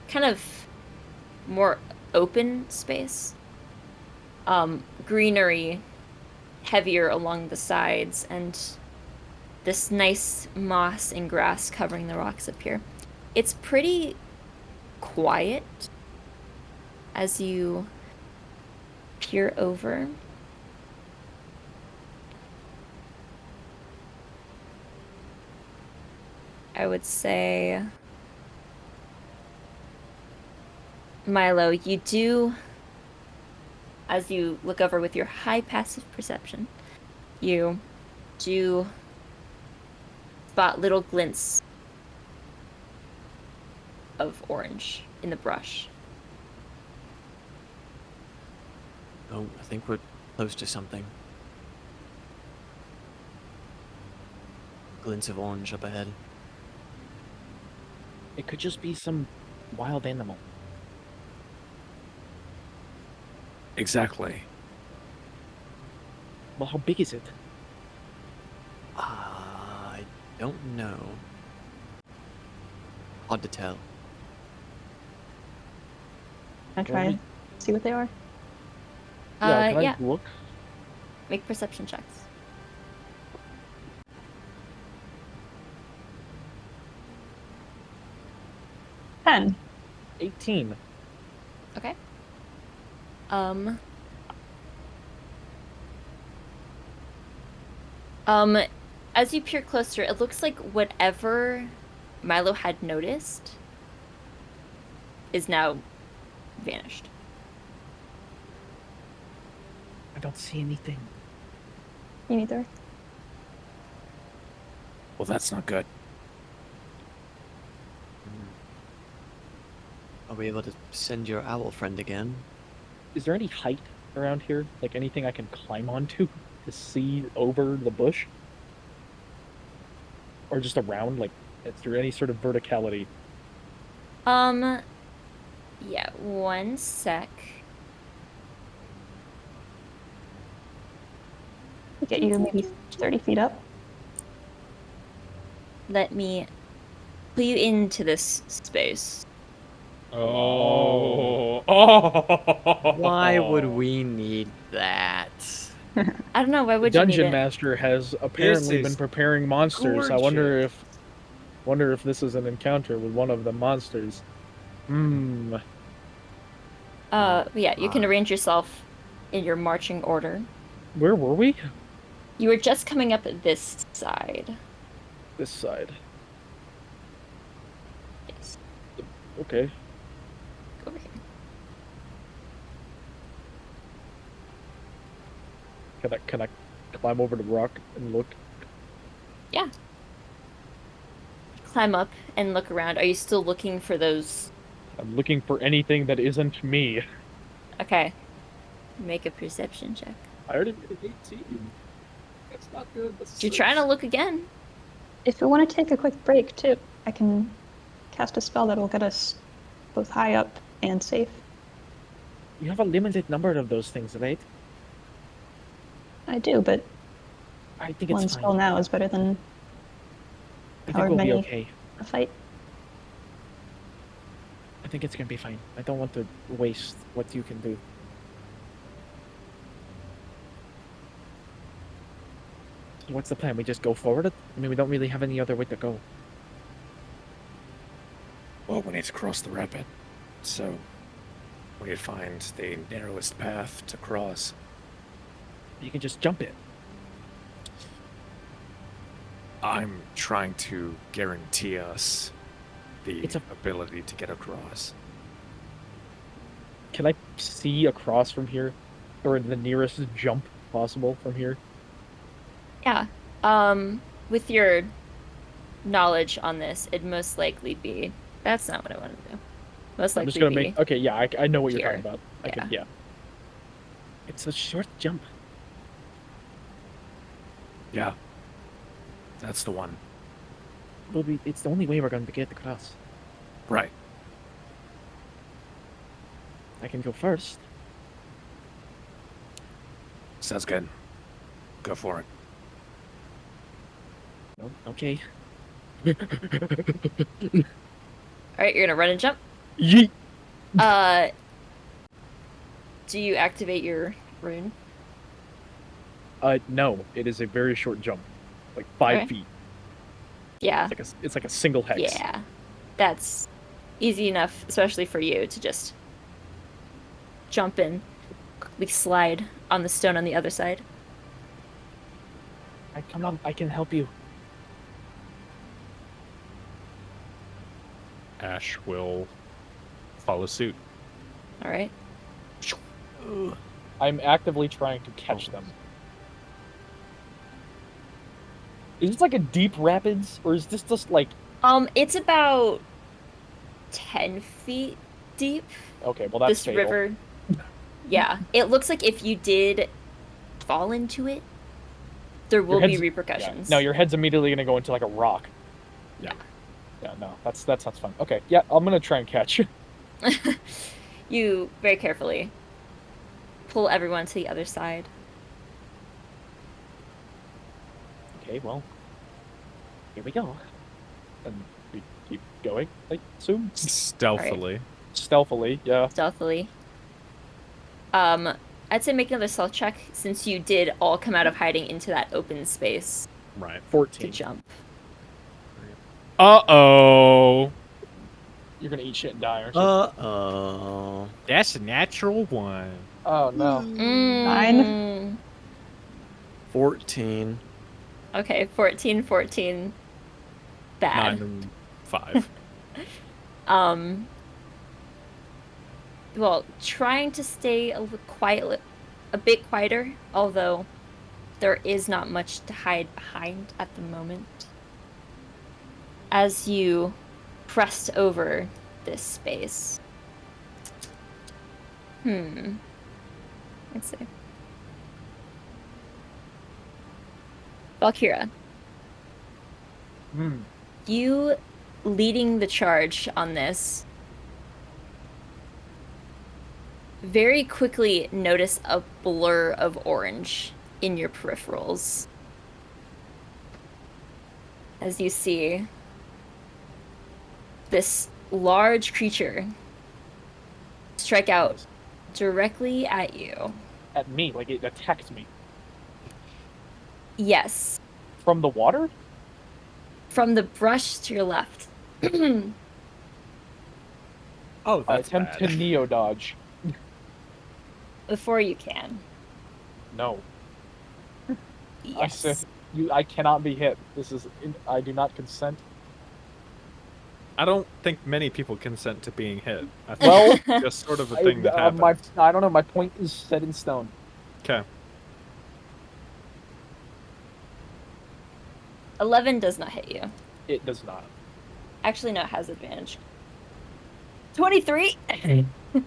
kind of more open space. Greenery heavier along the sides, and this nice moss and grass covering the rocks up here. It's pretty quiet as you peer over. I would say, Milo, you do, as you look over with your high passive perception, you do spot little glints of orange in the brush. Oh, I think we're close to something. Glints of orange up ahead. It could just be some wild animal. Exactly. Well, how big is it? I don't know. Hard to tell. Can I try and see what they are? Yeah, can Yeah. I look? Make perception checks. Ten. 18. Okay. As you peer closer, it looks like whatever Milo had noticed is now vanished. I don't see anything. Me neither. Well, that's not good. Are we able to send your owl friend again? Is there any height around here? Like anything I can climb onto to see over the bush? Or just around? Like, is there any sort of verticality? Yeah, one sec. Get you maybe 30 feet up. Let me pull you into this space. Oh. Why would we need that? I don't know, why The would you need dungeon it? master has apparently is been preparing monsters. I wonder gorgeous. if this is an encounter with one of the monsters. Hmm. Yeah, you can arrange yourself in your marching order. Where were we? You were just coming up this side. This side. Yes. Okay. Over here. Can I climb over the rock and look? Yeah. Climb up and look around. Are you still looking for those? I'm looking for anything that isn't me. Okay. Make a perception check. I already made an 18. That's not good. You're trying to look again. If we want to take a quick break, too, I can cast a spell that will get us both high up and safe. You have a limited number of those things, right? I do, but I think one it's spell fine. now is better than I think however we'll be many okay. a fight. I think it's gonna be fine. I don't want to waste what you can do. So what's the plan? We just go forward? I mean, we don't really have any other way to go. Well, we need to cross the rapid, so we need to find the narrowest path to cross. You can just jump it. I'm trying to guarantee us the It's a- ability to get across. Can I see across from here? Or the nearest jump possible from here? Yeah. With your knowledge on this, it'd most likely be. That's not what I want to do. Most I'm likely just gonna be. make... Okay, yeah, I know what you're here. talking about. I can, yeah. It's a short jump. Yeah. That's the one. It's the only way we're going to get across. Right. I can go first. Sounds good. Go for it. Oh, okay. All right, you're gonna run and jump. Yeet. Do you activate your rune? No, it is a very short jump, like 5 Okay. feet. Yeah. It's like a single hex. Yeah. That's easy enough, especially for you, to just jump in, quickly slide on the stone on the other side. Come on, I can help you. Ashe will follow suit. All right. I'm actively trying to catch them. Is this like a deep rapids, or is this just like... It's about 10 feet deep. Okay, well that's This fatal. river. Yeah, it looks like if you did fall into it, there will be head's- repercussions. Yeah. No, your head's immediately gonna go into like a rock. Yeah. Yeah, no, that sounds fun. Okay, yeah, I'm gonna try and catch. You very carefully pull everyone to the other side. Okay, well, here we go. And we keep going, I assume? Stealthily. Stealthily, yeah. Stealthily. I'd say make another stealth check since you did all come out of hiding into that open space Right. to 14. jump. Uh-oh. You're gonna eat shit and die, aren't you? Uh-oh. That's a natural one. Oh, no. 9. 14. Okay, 14, 14. Bad. 9 and 5. Well, trying to stay a bit quieter, although there is not much to hide behind at the moment. As you pressed over this space. Let's see. Valkyra, you leading the charge on this very quickly notice a blur of orange in your peripherals as you see this large creature strike out directly at you. At me, like it attacked me. Yes, From the water? from the brush to your left. Oh, I that's attempt bad. to neo dodge. Before you can. No. I Yes. said, I cannot be hit. I do not consent. I don't think many people consent to being hit. I think Well, it's just sort of a thing that happens. I don't know, my point is set in stone. Okay. 11 does not hit you. It does not. Actually, no, it has advantage. 23!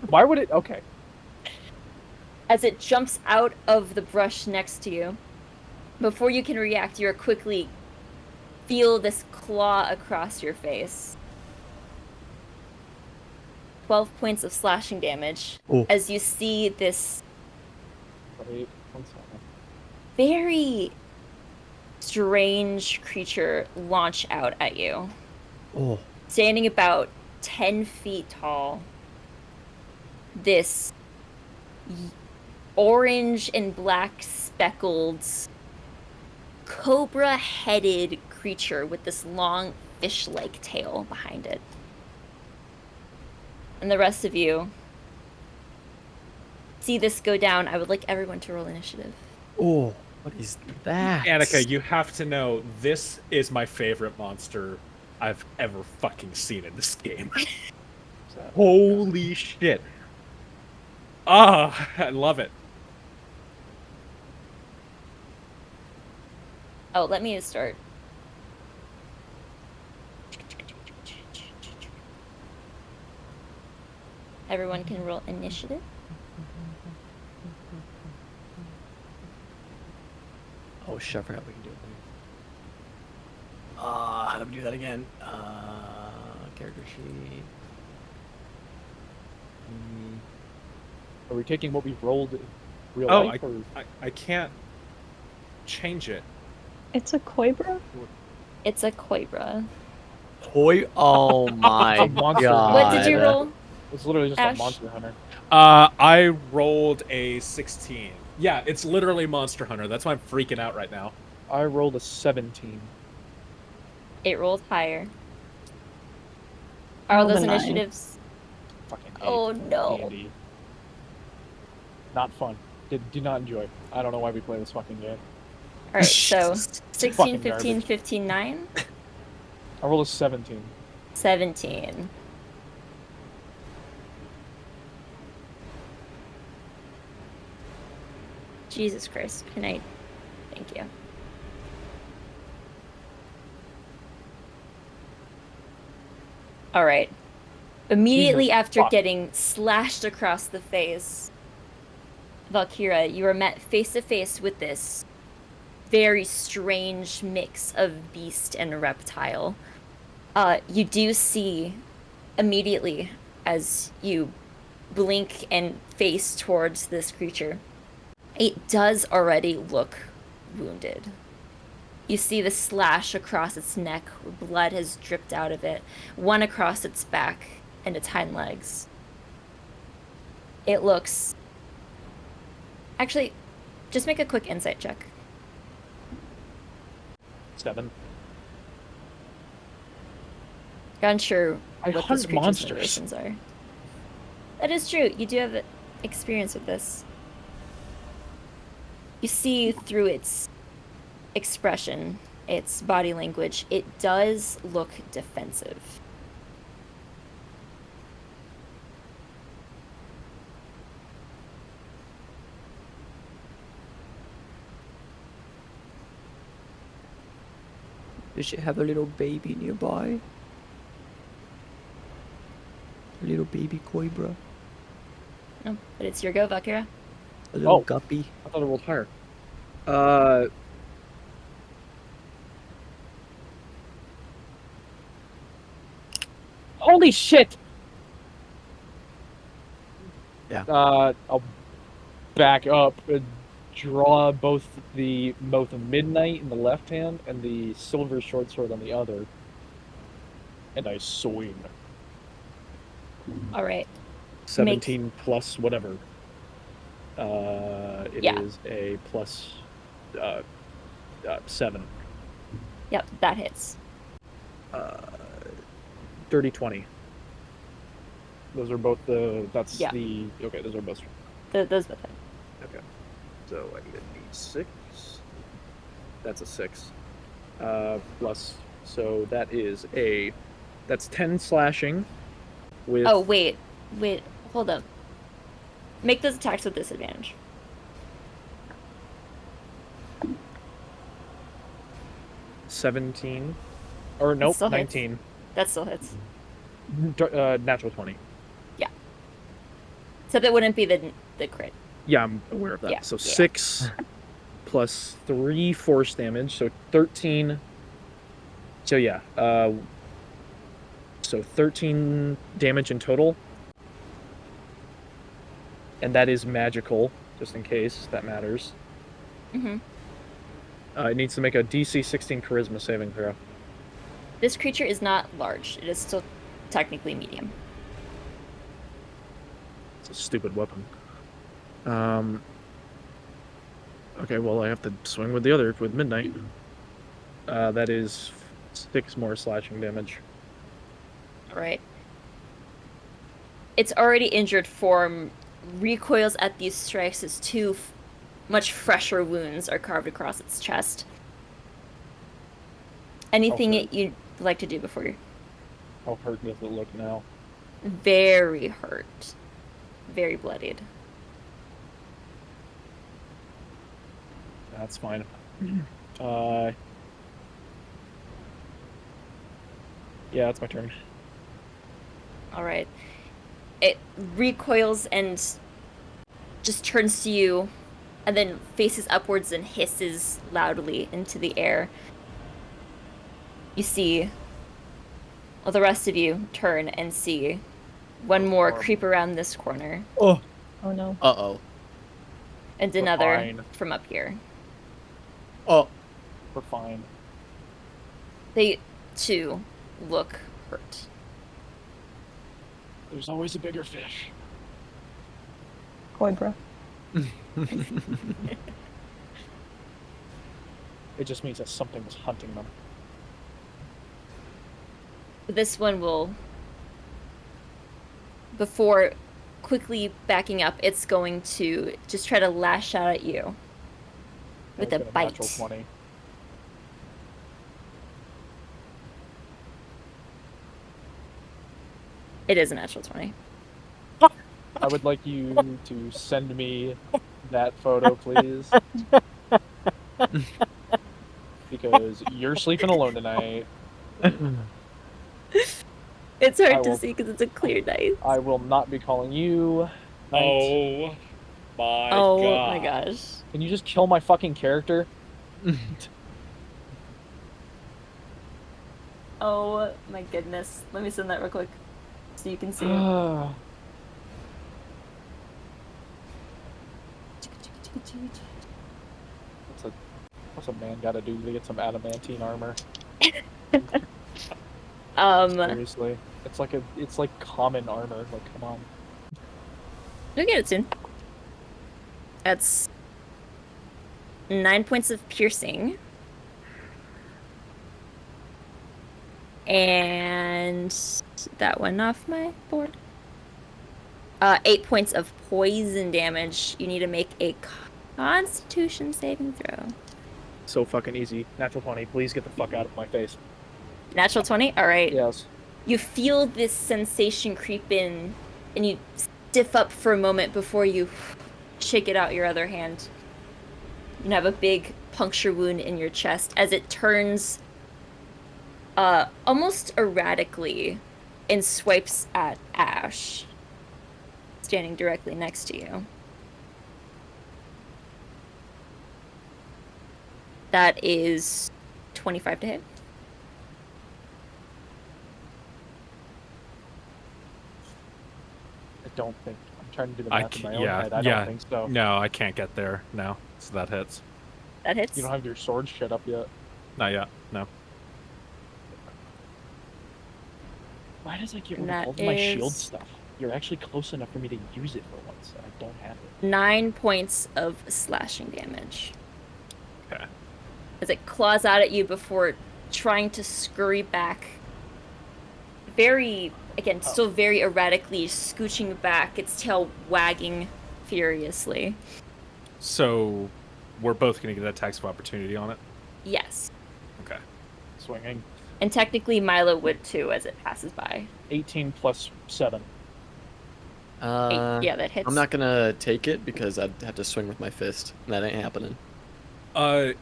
Why would it? Okay. As it jumps out of the brush next to you. Before you can react, you quickly feel this claw across your face. 12 points of slashing damage Oh. as you see this Wait, 1 second. very strange creature launch out at you. Oh. Standing about 10 feet tall. This orange and black speckled cobra-headed creature with this long fish-like tail behind it. And the rest of you see this go down. I would like everyone to roll initiative. Oh. What is that? Anneka, you have to know, this is my favorite monster I've ever fucking seen in this game. Holy shit. Ah, I love it. Oh, let me start. Everyone can roll initiative. Oh shit, I forgot we can do it. How do we do that again? Character sheet. Are we taking what we rolled in real Oh, life? Or... I can't change it. It's a Koibra? It's a Koibra. Toy. Oh my a monster. god. What did you roll? It's literally just Ashe? a monster hunter. I rolled a 16. Yeah, it's literally Monster Hunter. That's why I'm freaking out right now. I rolled a 17. It rolled higher. Are all Rolled a those 9. initiatives? Fucking hate Oh no. D&D. Not fun. Do not enjoy. I don't know why we play this fucking game. Alright, so 16, Fucking 15, garbage. 15, 9, I rolled a 17. 17. Jesus Christ. Can I? Thank you. Alright. Immediately Jesus after fuck. getting slashed across the face, Valkyra, you are met face to face with this very strange mix of beast and reptile. You do see immediately as you blink and face towards this creature, it does already look wounded. You see the slash across its neck, blood has dripped out of it, one across its back and its hind legs. It looks... Actually, just make a quick insight check. 7. You're unsure I what hunt this creature's monsters. motivations are. That is true. You do have experience with this. You see through its expression, its body language, it does look defensive. Does she have a little baby nearby? A little baby Koibra? No, but it's your go, Valkyra. A little Oh. guppy? I thought I rolled higher. Holy shit! Yeah. I'll back up and draw both Midnight in the left hand and the silver short sword on the other. And I swing. All right. 17 plus whatever. It Yeah. is a plus 7. Yep, that hits. 30, 20. Those are both the. That's Yeah. the. Okay, those are both. Those both hit. Okay. So I need a d6. That's a 6. Plus. So that is a. That's 10 slashing. With. Oh, wait. Hold up. Make those attacks with disadvantage. 17. Or nope, still hits. 19. That still hits. Natural 20. So that wouldn't be the crit. Yeah, I'm aware of that. Yeah, So yeah. 6 plus 3 force damage, so 13. So yeah, so 13 damage in total. And that is magical, just in case that matters. Mm-hmm. It needs to make a DC 16 charisma saving throw. This creature is not large. It is still technically medium. It's a stupid weapon. Okay, well I have to swing with the other, with Midnight. That is 6 more slashing damage. All right. Its already injured form recoils at these strikes as two much fresher wounds are carved across its chest. Anything Okay. you'd like to do before you? How hurt does it look now? Very hurt. Very bloodied. That's fine. Yeah, it's my turn. All right. It recoils and just turns to you and then faces upwards and hisses loudly into the air. You see, well, the rest of you turn and see one more creep around this corner, Oh. Oh no. Uh-oh. and We're another fine. from up here. Oh. We're fine. They, too, look hurt. There's always a bigger fish. Koi, bro. It just means that something was hunting them. This one will, before quickly backing up, it's going to just try to lash out at you with a It's bite. Natural 20. It is a natural 20. I would like you to send me that photo, please. Because you're sleeping alone tonight. It's I hard to will- see because it's a clear night. I will not be calling you. Night. Oh my Oh god. my gosh. Can you just kill my fucking character? Oh my goodness. Let me send that real quick so you can see it. What's a man gotta do to get some adamantine armor? Seriously. It's like common armor. Like, come on. You'll get it soon. That's 9 points of piercing. And that went off my board. 8 points of poison damage. You need to make a Constitution saving throw. So fucking easy. Natural 20. Please get the fuck out of my face. Natural 20? Alright. Yes. You feel this sensation creep in, and you stiff up for a moment before you shake it out your other hand. You have a big puncture wound in your chest as it turns almost erratically and swipes at Ashe, standing directly next to you. That is 25 to hit. I don't think. I'm trying to do the I math in my can't, own yeah, head. I yeah. don't think so. No, I can't get there. No, so that hits. That hits. You don't have your sword shit up yet. Not yet. No. Why does I get rid of That all of my shield is- stuff? You're actually close enough for me to use it for once, and I don't have it. 9 points of slashing damage. Okay. As it claws out at you before trying to scurry back. Very, again, still very erratically scooching back, its tail wagging furiously. So, we're both going to get attacks of opportunity on it? Yes. Okay. Swinging. And technically Milo would too as it passes by. 18 plus 7. Yeah, that hits. I'm not gonna take it because I'd have to swing with my fist, and that ain't happening. Are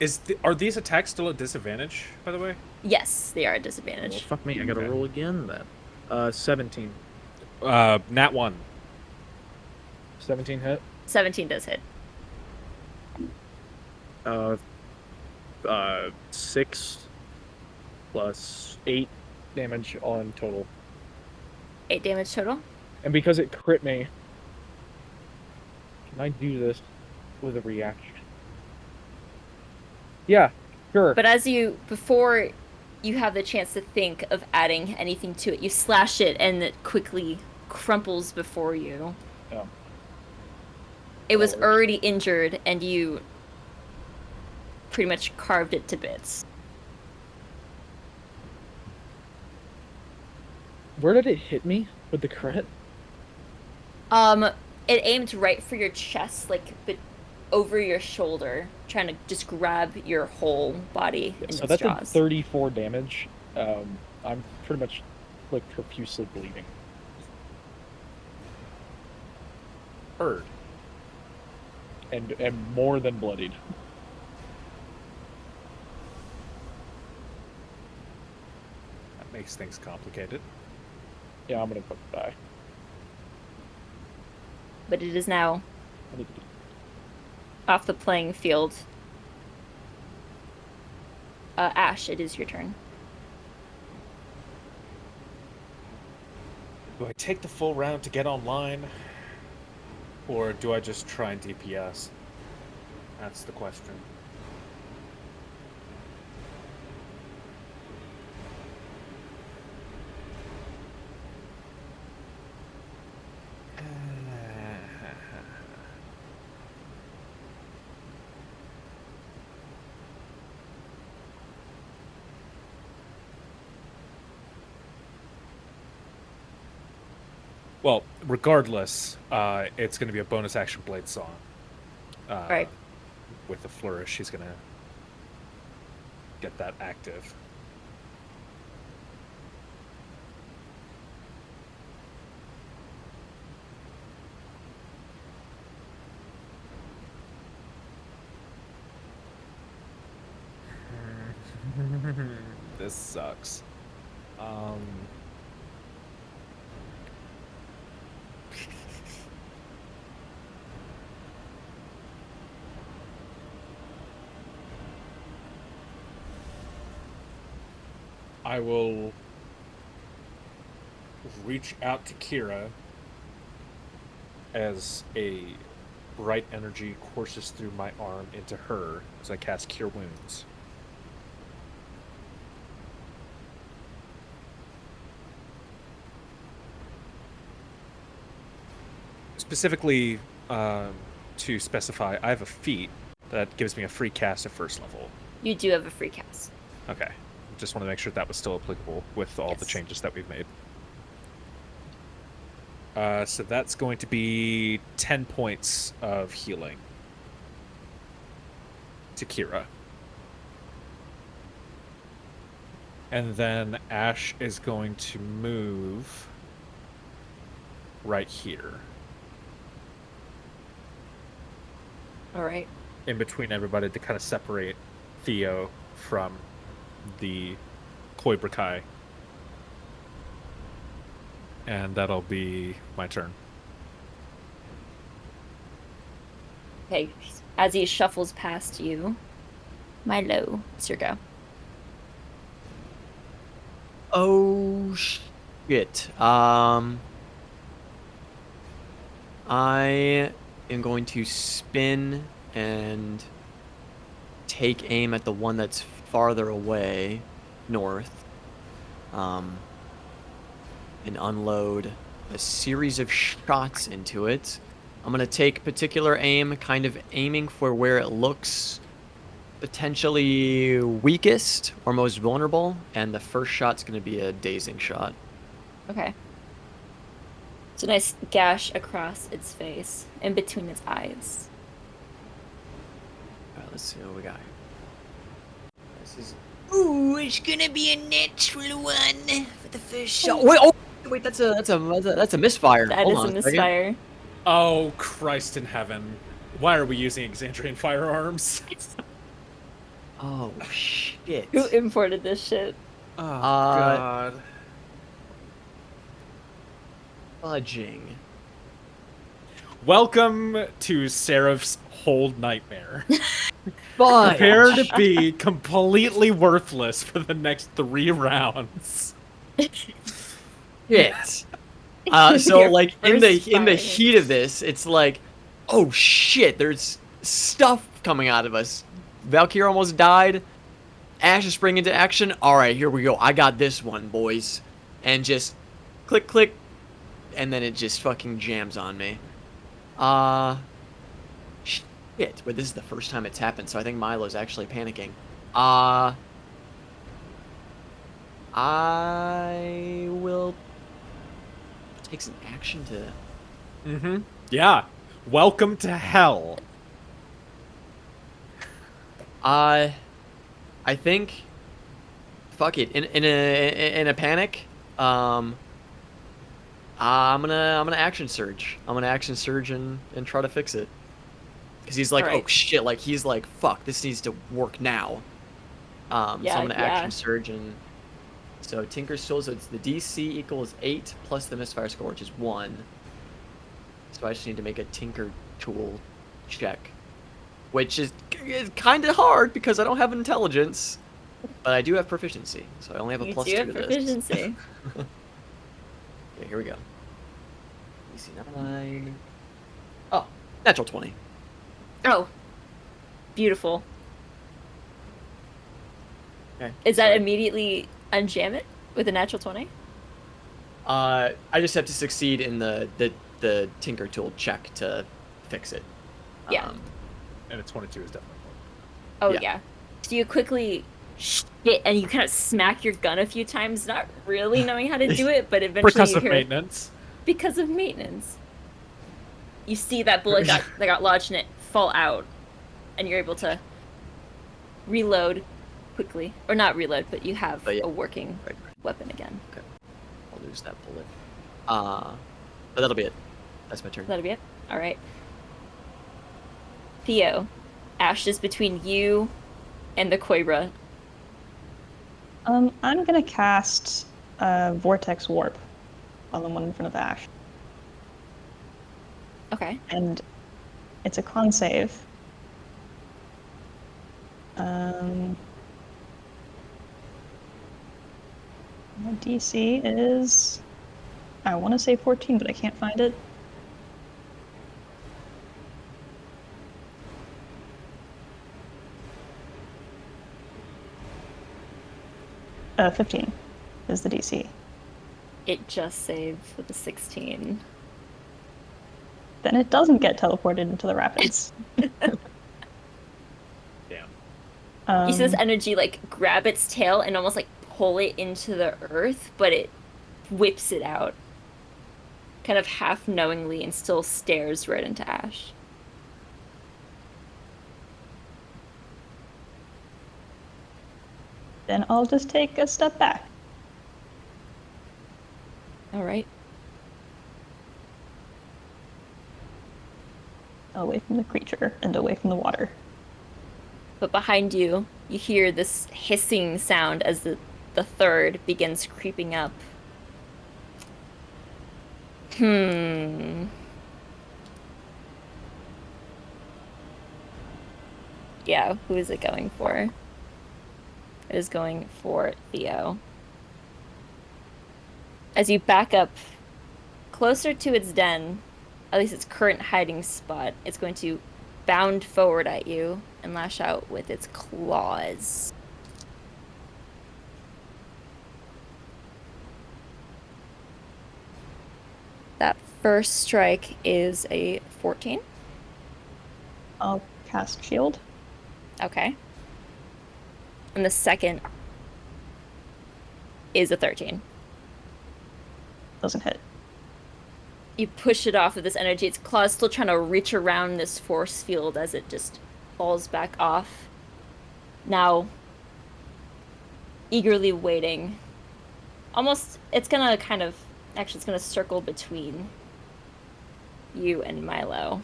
these attacks still at disadvantage, by the way? Yes, they are at Well, disadvantage. fuck me, I gotta Okay. roll again then. 17. Nat 1. 17 hit. 17 does hit. 6 plus 8 Damage on total. 8 damage total. And because it crit me, can I do this with a reaction? Yeah, sure. But before you have the chance to think of adding anything to it, you slash it and it quickly crumples before you. Oh. It was That works. already injured and you pretty much carved it to bits. Where did it hit me with the crit? It aimed right for your chest, like over your shoulder, trying to just grab your whole body in So its that did jaws. 34 damage. I'm pretty much like profusely bleeding. Heard. And more than bloodied. That makes things complicated. Yeah, I'm gonna fucking die. But it is now I need to do off the playing field. Ashe, it is your turn. Do I take the full round to get online? Or do I just try and DPS? That's the question. Well, regardless, it's going to be a bonus action blade song. Right. With the flourish, he's going to get that active. This sucks. I will reach out to Kira as a bright energy courses through my arm into her as I cast Cure Wounds. Specifically, to specify, I have a feat that gives me a free cast at first level. You do have a free cast. Okay. Just want to make sure that was still applicable with all the changes that we've made. So that's going to be 10 points of healing to Kira. And then Ashe is going to move right here. All right. In between everybody to kind of separate Theo from the Koibrakai. And that'll be my turn. Okay. As he shuffles past you, Milo, it's your go. Oh shit. I am going to spin and take aim at the one that's farther away, north, and unload a series of shots into it. I'm going to take particular aim, kind of aiming for where it looks potentially weakest or most vulnerable, and the first shot's going to be a dazing shot. Okay. It's a nice gash across its face, in between its eyes. All right, let's see what we got here. This is... Ooh, it's gonna be a natural one for the first shot. Wait, that's a misfire. That Hold is on a second. misfire. Oh, Christ in heaven. Why are we using Exandrian firearms? Oh shit. Who imported this shit? Oh, God. Fudging. Welcome to Seraph's Hold Nightmare. Fudge. Prepare to be completely worthless for the next 3 rounds. Shit. So Your like in the first fire. heat of this, it's like, oh shit, there's stuff coming out of us. Valkyra almost died. Ashe is springing into action. All right, here we go. I got this one, boys. And just click, click, and then it just fucking jams on me. Shit. But this is the first time it's happened, so I think Milo's actually panicking. I will take some action to... Mm-hmm. Yeah. Welcome to hell. I think, fuck it. In a panic, I'm gonna action surge. I'm gonna action surge and try to fix it. Cause he's like, Alright. oh shit, like he's like, fuck, this needs to work now. So I'm gonna action surge and so Tinker's Soul. So it's the DC equals 8 plus the misfire score, which is 1. So I just need to make a Tinker Tool check. which is kind of hard because I don't have intelligence, but I do have proficiency, so I only have a You plus do 2 have to this. proficiency. Okay, here we go. DC 9. Oh, natural 20. Oh, beautiful. Okay. Is that so immediately unjam it with a natural 20? I just have to succeed in the Tinker Tool check to fix it. Yeah. And a 22 is definitely Oh, yeah. yeah. So you quickly hit and you kind of smack your gun a few times, not really knowing how to do it, but eventually Because you of hear maintenance. because of maintenance. You see that bullet that got lodged in it fall out, and you're able to reload quickly, or not reload, but you have But yeah. a working Right. weapon again. Okay. I'll lose that bullet. But that'll be it. That's my turn. That'll be it. All right. Theo, Ashe is between you and the Quabra. I'm gonna cast Vortex Warp on the one in front of Ashe. Okay. And it's a con save. My DC is, I want to say 14, but I can't find it. Uh, 15 is the DC. It just saved with a 16. Then it doesn't get teleported into the rapids. Damn. You see this energy like grab its tail and almost like pull it into the earth, but it whips it out. Kind of half knowingly and still stares right into Ashe. Then I'll just take a step back. All right. Away from the creature and away from the water. But behind you, you hear this hissing sound as the third begins creeping up. Yeah, who is it going for? It is going for Theo. As you back up closer to its den, at least its current hiding spot, it's going to bound forward at you and lash out with its claws. That first strike is a 14. I'll cast Shield. Okay. And the second is a 13. Doesn't hit. You push it off of this energy. Its claws still trying to reach around this force field as it just falls back off. Now, eagerly waiting. Almost, it's gonna kind of, actually it's gonna circle between you and Milo.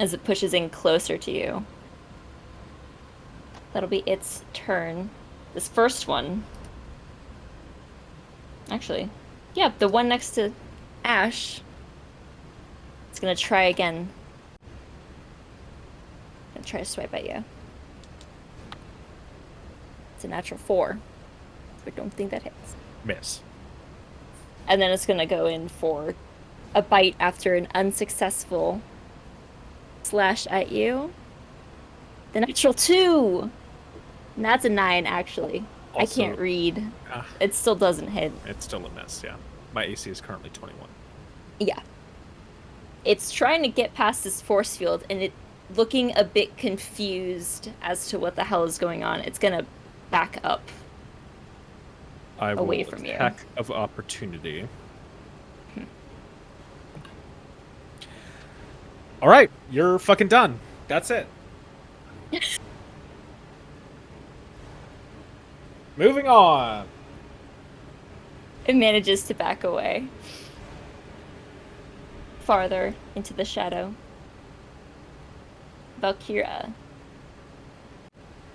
As it pushes in closer to you. That'll be its turn. This first one. Actually, yeah, the one next to Ashe. It's gonna try again. Gonna try to swipe at you. It's a natural 4. I don't think that hits. Miss. And then it's gonna go in for a bite after an unsuccessful slash at you. The natural 2! And that's a 9, actually. I Also- can't read. Ah. It still doesn't hit. It's still a miss, yeah. My AC is currently 21. Yeah. It's trying to get past this force field, and it looking a bit confused as to what the hell is going on. It's gonna back up. I will Away from you. attack of opportunity. All right, you're fucking done. That's it. Moving on. It manages to back away. Farther into the shadow. Valkyra.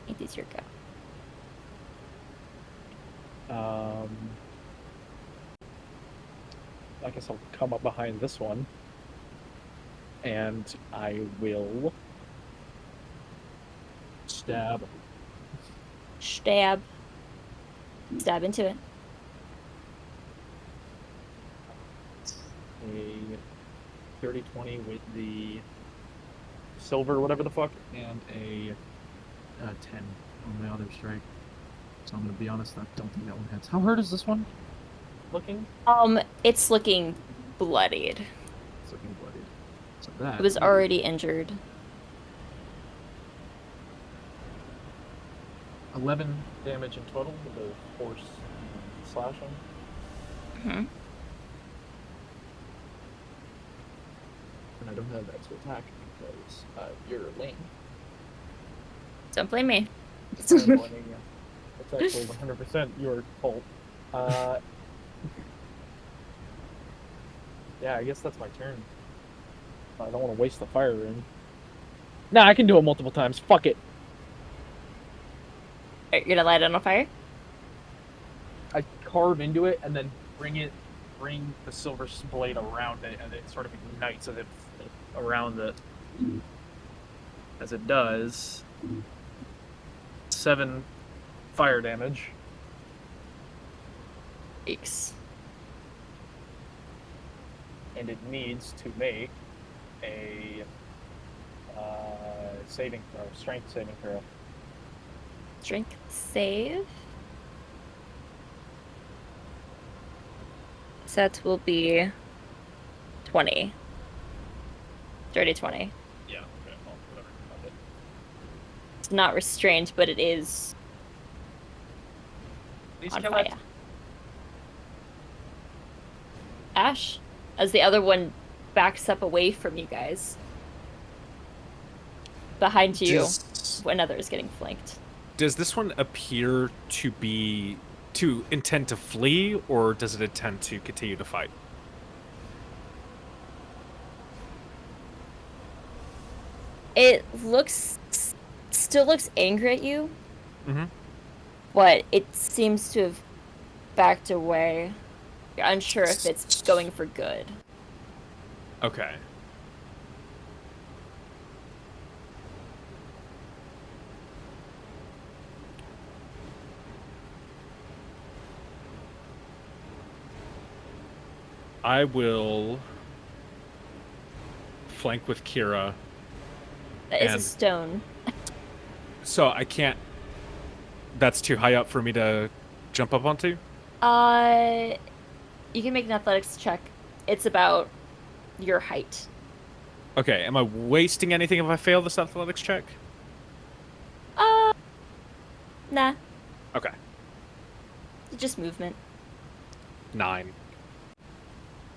It is your go. I guess I'll come up behind this one. And I will Stab. Stab. Stab into it. A 30-20 with the silver, whatever the fuck, and a 10 on my other strike. So I'm gonna be honest, I don't think that one hits. How hurt is this one looking? It's looking bloodied. It's looking bloodied. So that It was is already injured. 11 damage in total with the force and slashing. Hmm. And I don't have that to attack because you're lame. Don't blame me. It's actually 100% your fault. Yeah, I guess that's my turn. I don't want to waste the fire ring. Nah, I can do it multiple times. Fuck it. You're gonna light it on fire? I carve into it and then bring the silver blade around it, and it sort of ignites as it around it. As it does, 7 fire damage. Yikes. And it needs to make a strength saving throw. Strength save. So that will be 20. Dirty 20. Yeah, okay, well, whatever. It's not restrained, but it is Please on kill fire. it. Ashe, as the other one backs up away from you guys. Behind you, when another is getting flanked. Does this one appear to intend to flee, or does it intend to continue to fight? It still looks angry at you, Mm-hmm. but it seems to have backed away. You're unsure if it's going for good. Okay. I will flank with Kira. That is a And- stone. So I can't... That's too high up for me to jump up onto? You can make an athletics check. It's about your height. Okay, am I wasting anything if I fail this athletics check? Nah, Okay. just movement. 9.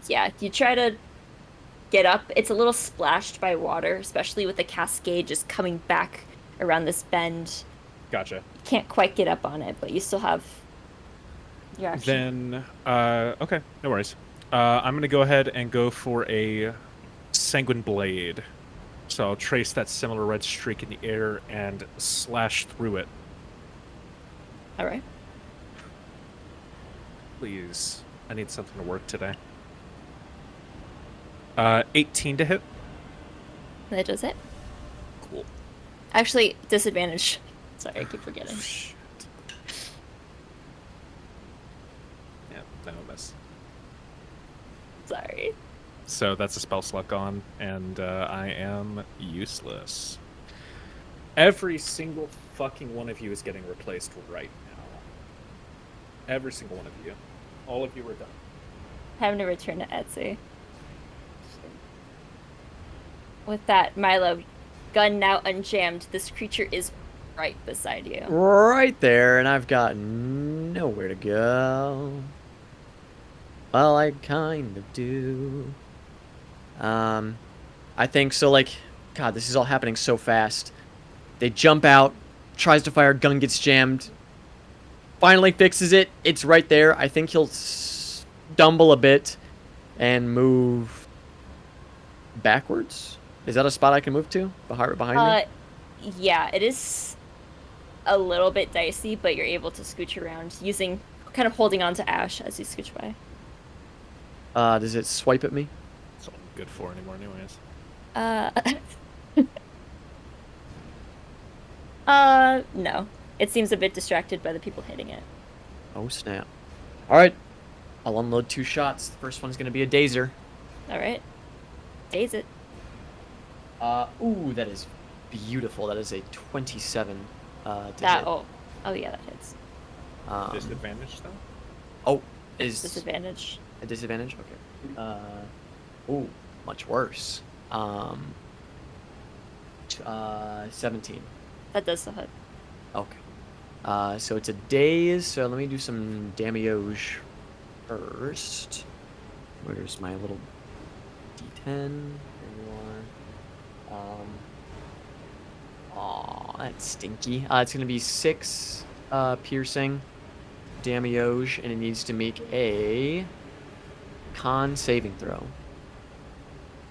Yeah, you try to get up. It's a little splashed by water, especially with the cascade just coming back around this bend. Gotcha. You can't quite get up on it, but you still have your action. Then, okay, no worries. I'm going to go ahead and go for a Sanguine Blade. So I'll trace that similar red streak in the air and slash through it. All right. Please. I need something to work today. 18 to hit. That does it. Cool. Actually, disadvantage. Sorry, I keep forgetting. Shit. Yeah, no miss. Sorry. So that's a spell slot gone, and I am useless. Every single fucking one of you is getting replaced right now. Every single one of you. All of you are done. Having to return to Etsy. With that, Milo, gun now unjammed. This creature is right beside you. Right there, and I've got nowhere to go. Well, I kind of do. I think so, like, God, this is all happening so fast. They jump out, tries to fire, gun gets jammed, finally fixes it. It's right there. I think he'll stumble a bit and move backwards. Is that a spot I can move to? Behind me? Yeah, it is a little bit dicey, but you're able to scooch around using, kind of holding on to Ashe as you scooch by. Does it swipe at me? That's all I'm good for anymore anyways. No. It seems a bit distracted by the people hitting it. Oh snap! All right, I'll unload 2 shots. The first one's gonna be a dazer. All right. Daze it. Ooh, that is beautiful. That is a 27. To That. hit. Oh yeah, that hits. Disadvantage though. Oh, is Disadvantage. a disadvantage? Okay. Ooh, much worse. 17. That does still hit. Okay. So it's a daze. So let me do some damage first. Where's my little D10? There you are. Aw, that's stinky. It's gonna be 6 piercing damage, and it needs to make a con saving throw.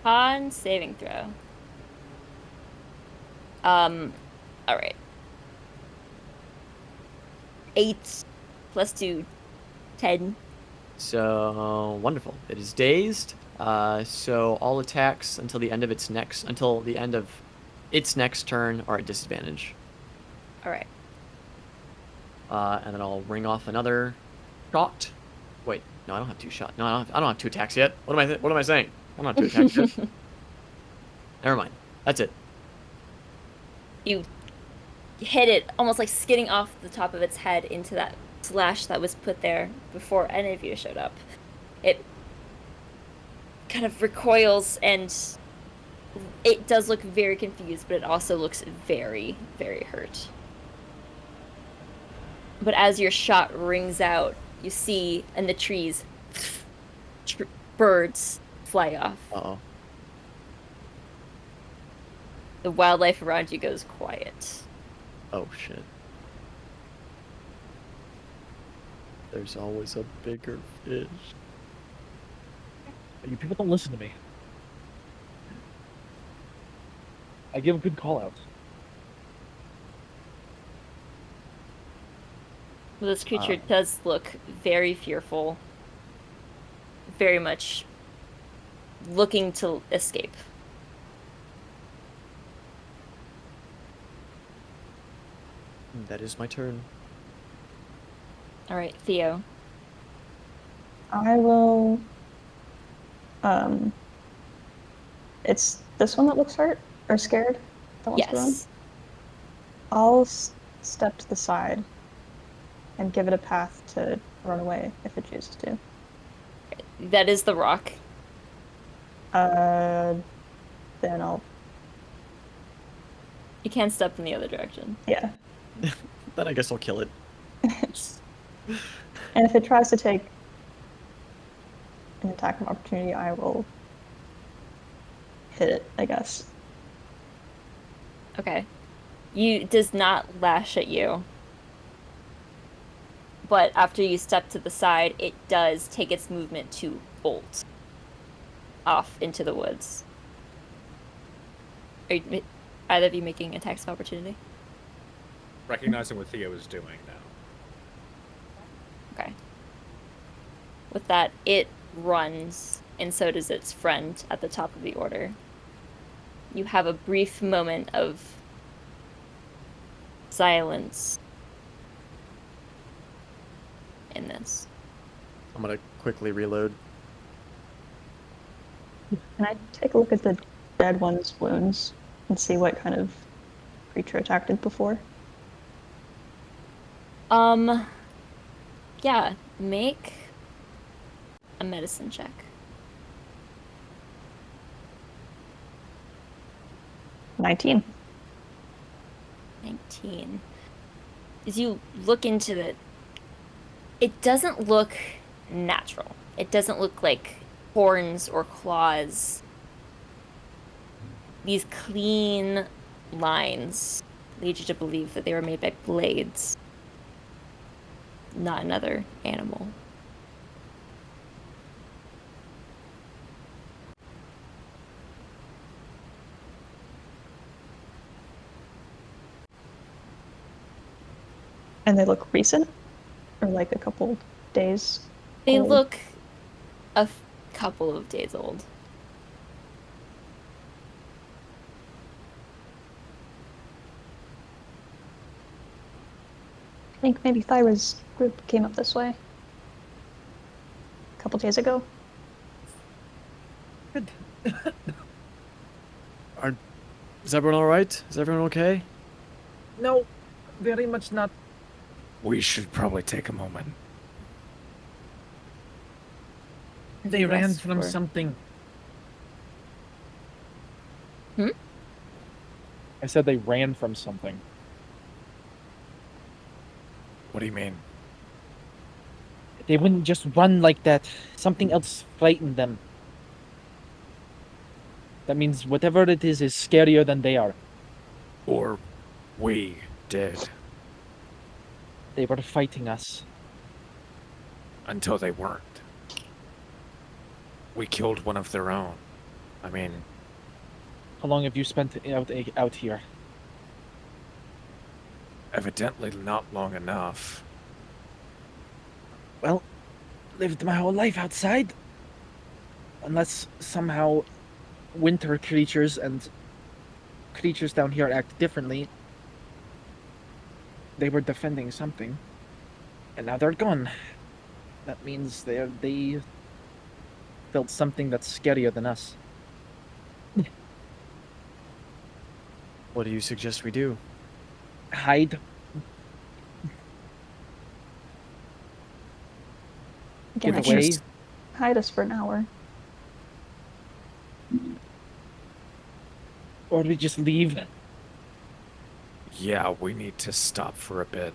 Con saving throw. All right. 8 plus 2, 10. So wonderful. It is dazed. So all attacks until the end of its next turn are at disadvantage. All right. And then I'll ring off another shot. Wait, no, I don't have 2 shots. No, I don't have 2 attacks yet. What am I saying? I don't have 2 attacks yet. Never mind. That's it. You hit it almost like skidding off the top of its head into that slash that was put there before any of you showed up. It kind of recoils, and it does look very confused, but it also looks very, very hurt. But as your shot rings out, you see in the trees birds fly off. Uh-oh. The wildlife around you goes quiet. Oh, shit. There's always a bigger fish. You people don't listen to me. I give good call-outs. Well, this creature does look very fearful, very much looking to escape. That is my turn. All right, Theo. I will. It's this one that looks hurt or scared. That wants to run. Yes. I'll step to the side and give it a path to run away if it chooses to. That is the rock. Then I'll. You can step in the other direction. Yeah. Then I guess I'll kill it. And if it tries to take an attack of opportunity, I will hit it, I guess. Okay. Does not lash at you. But after you step to the side, it does take its movement to bolt off into the woods. Are either of you making attacks of opportunity? Recognizing what Theo is doing now. Okay. With that, it runs, and so does its friend at the top of the order. You have a brief moment of silence in this. I'm gonna quickly reload. Can I take a look at the dead one's wounds and see what kind of creature attacked it before? Yeah, make a medicine check. 19. 19. As you look into it doesn't look natural. It doesn't look like horns or claws. These clean lines lead you to believe that they were made by blades, not another animal. And they look recent? Or like a couple days? They old? look a couple of days old. think maybe Thyra's group came up this way a couple days ago. Good. Is everyone all right? Is everyone okay? No, very much not. We should probably take a moment. They ran Rest from for- something. Hmm? I said they ran from something. What do you mean? They wouldn't just run like that. Something else frightened them. That means whatever it is scarier than they are. Or we did, They were fighting us. until they weren't. We killed one of their own. I mean, How long have you spent out here? evidently not long enough. Well, lived my whole life outside. Unless somehow winter creatures and creatures down here act differently. They were defending something. And now they're gone. That means they felt something that's scarier than us. What do you suggest we do? Hide. Again, Get I can away. just hide us for an hour. Or we just leave. Yeah, we need to stop for a bit.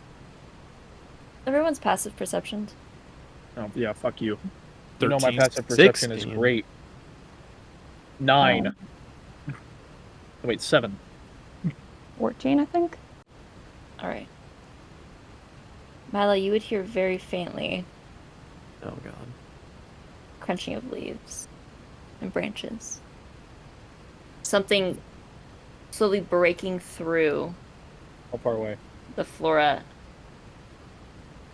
Everyone's passive perceptions. Oh, yeah, fuck you. You know my 13. passive perception is 16. great. 9. Wait, 7. 14, I think. All right. Milo, you would hear very faintly Oh god. crunching of leaves and branches. Something slowly breaking through How far away? the flora.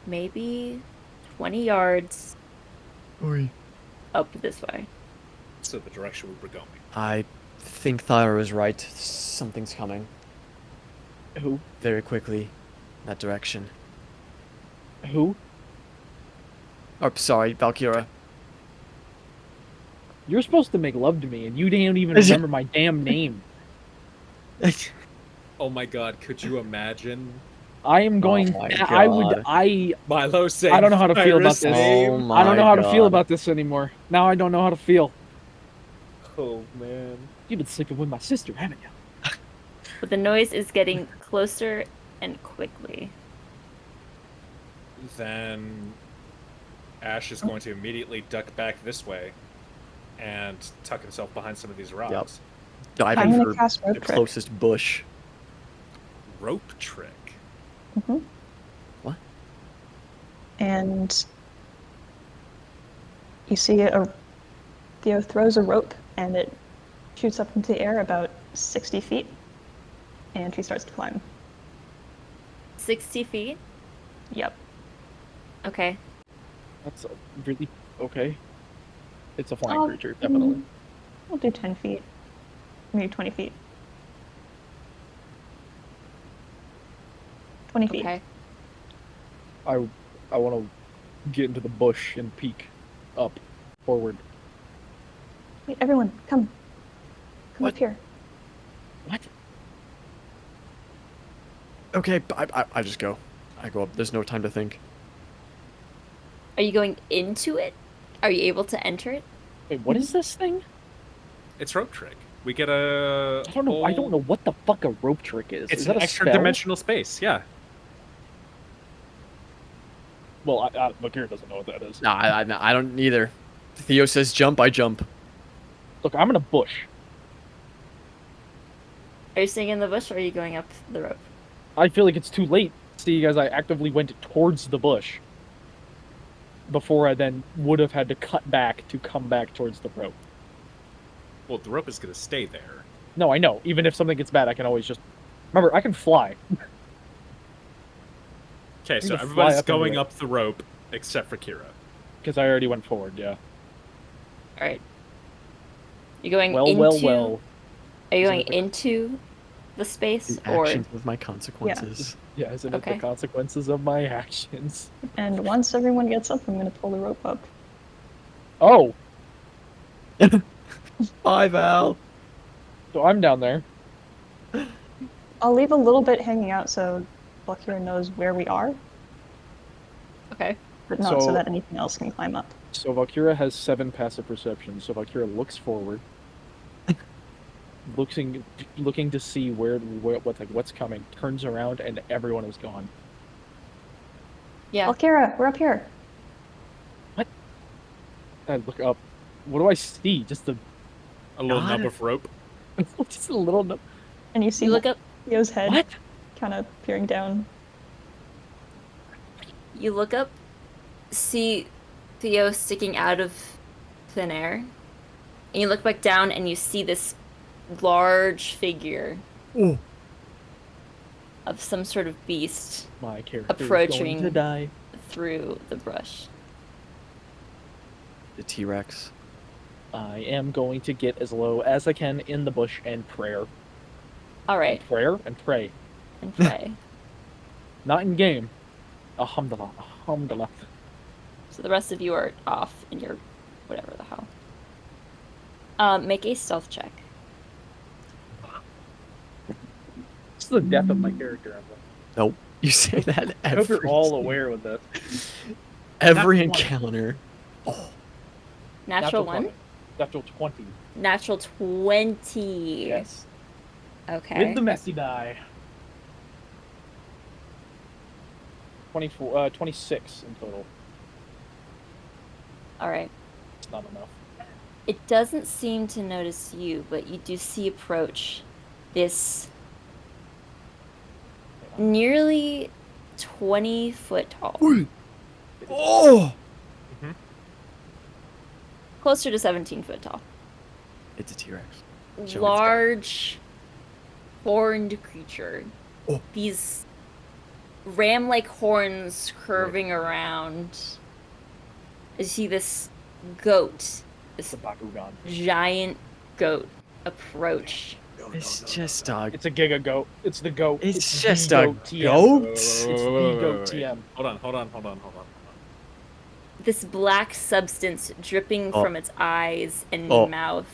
Maybe 20 yards up this way. So the direction we were going. I think Thyra is right. Something's coming. Who? Very quickly. That direction. Who? Oh, sorry, Valkyra. You're supposed to make love to me, and you didn't even remember my damn name. Oh my god, could you imagine I am going. my I would. God. Milo saying I don't know how to feel about Thyra's this. name? Oh my I don't know how to feel God. about this anymore. Now I don't know how to feel. Oh man. You've been sleeping with my sister, haven't you? But the noise is getting closer and quickly. Then Ashe is going to immediately duck back this way and tuck himself behind some of these rocks. Dive I'm in gonna for cast the rope trick. closest bush. Rope trick. Mm-hmm. What? And you see Theo throws a rope and it shoots up into the air about 60 feet, and she starts to climb. 60 feet? Yep. Okay. That's really okay. It's a flying Oh, creature, definitely. We'll do 10 feet. Maybe 20 feet. 20 feet. Okay. I want to get into the bush and peek up, forward. Wait, everyone, come. Come What? up here. What? Okay, I just go. I go up. There's no time to think. Are you going into it? Are you able to enter it? Wait, what is this thing? It's rope trick. We get a. I don't know. I don't know what the fuck a rope trick is. It's Is an that a extra spell? dimensional space. Yeah. Well, Valkyra doesn't know what that is. Nah, I don't either. Theo says jump, I jump. Look, I'm in a bush. Are you staying in the bush or are you going up the rope? I feel like it's too late, seeing as I actively went towards the bush before I then would have had to cut back to come back towards the rope. Well, the rope is going to stay there. No, I know. Even if something gets bad, I can always just... Remember, I can fly. Okay, so to fly everybody's up going anyway. up the rope except for Kira. Because I already went forward, yeah. Alright. You going Well, into... well, well. Are you Is going it- into the space, The or actions with my consequences. Yeah, isn't it Okay. the consequences of my actions? And once everyone gets up, I'm going to pull the rope up. Oh, Bye, Val. so I'm down there. I'll leave a little bit hanging out so Valkyra knows where we are, okay, but not so So- that anything else can climb up. So Valkyra has 7 passive perception. So Valkyra looks forward, looking to see what's coming. Turns around and everyone is gone. yeah. Valkyra, we're up here. I look up. What do I see? Just a little God. nub of rope. just a little. And you see You look up. Theo's head What? kind of peering down. You look up. See Theo sticking out of thin air, and you look back down, and you see this large figure Ooh. of some sort of beast My character is Approaching. going to die. through the brush. The T-Rex. I am going to get as low as I can in the bush and prayer. All right, Prayer and pray. and pray. Not in game. Alhamdulillah. Alhamdulillah. So the rest of you are off in your whatever the hell. Make a stealth check. This is the death of my character. Emily. Nope. You say that I hope every you're all aware with this. every That's one. encounter. Natural 1? 20. Natural 20. Natural 20. Yes. Okay. With the messy die. 26 in total. All right. It's not enough. It doesn't seem to notice you, but you do see approach this nearly 20 foot tall. Oh! Closer to 17 foot tall. It's a T-Rex. Show me its guy. Large horned creature. Oh. These ram-like horns curving around. You see this goat, It's a Bakugan. giant goat approach. It's just a. It's a Giga Goat. It's the goat. It's the just a goat TM. goat. It's the Wait, goat wait. TM. Hold on. This black substance dripping Oh. from its eyes and Oh. mouth,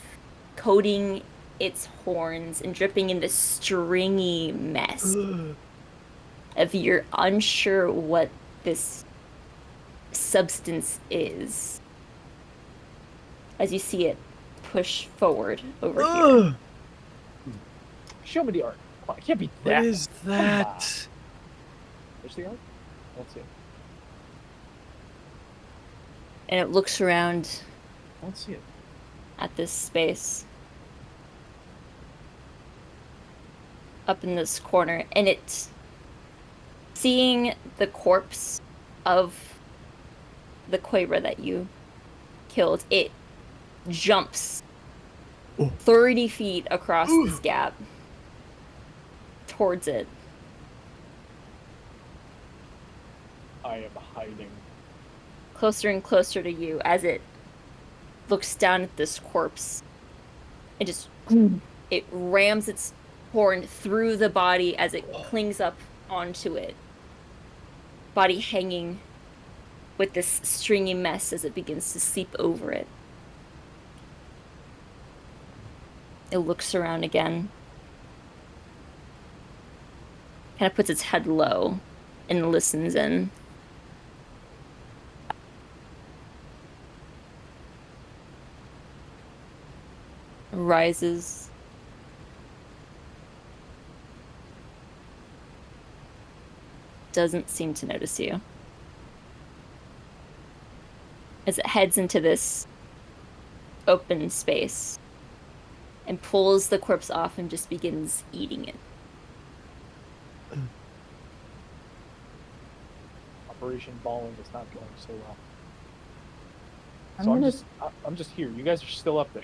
coating its horns and dripping in this stringy mess. If you're unsure what this substance is, as you see it push forward over here. Ugh, Show me the art. Come on, it can't be what that. is that? Where's the art? Let's see. And it looks around I don't see it. at this space up in this corner, and it's seeing the corpse of the Quabra that you killed. It jumps Oh. 30 feet across this gap towards it. I am hiding. Closer and closer to you as it looks down at this corpse. It just it rams its horn through the body as it clings up onto it. Body hanging with this stringy mess as it begins to seep over it. It looks around again. Kind of puts its head low and listens in. Rises. Doesn't seem to notice you. As it heads into this open space and pulls the corpse off and just begins eating it. Operation Balling is not going so well. I'm So gonna- I'm just here. You guys are still up there.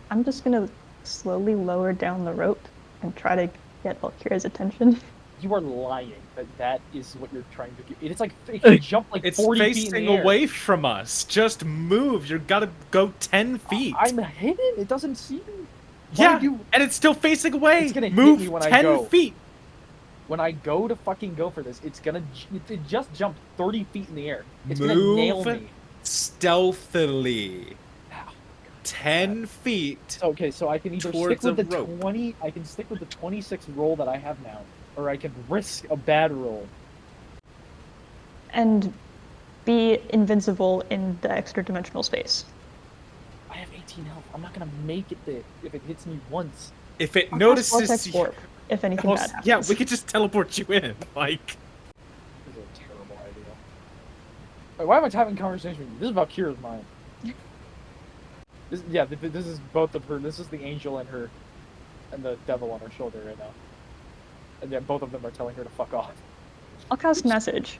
I'm just gonna slowly lower down the rope and try to get Valkyra's attention. You are lying. That is what you're trying to do. It's like it can jump like It's 40 feet in facing the air. away from us. Just move. You gotta go 10 feet. I'm hidden. It doesn't see me. Yeah, you- and it's still facing away. It's gonna hit Move me when I 10 go. feet. When I go to fucking go for this, it's gonna it just jumped 30 feet in the air. It's gonna Move nail me. stealthily. Ow. 10 feet. Okay, so I can either Towards stick with a the rope. 20. I can stick with the 26 roll that I have now, or I can risk a bad roll. And be invincible in the extra dimensional space. I have 18 health. I'm not gonna make it there if it hits me once. If it I'll cast notices Vortex you. Warp if anything bad happens. Yeah, we could just teleport you in. Like, This is a terrible idea. Wait, why am I having a conversation with you? This is Valkyra's mind. This is both of her. This is the angel and her, and the devil on her shoulder right now. And then both of them are telling her to fuck off. I'll cast Message.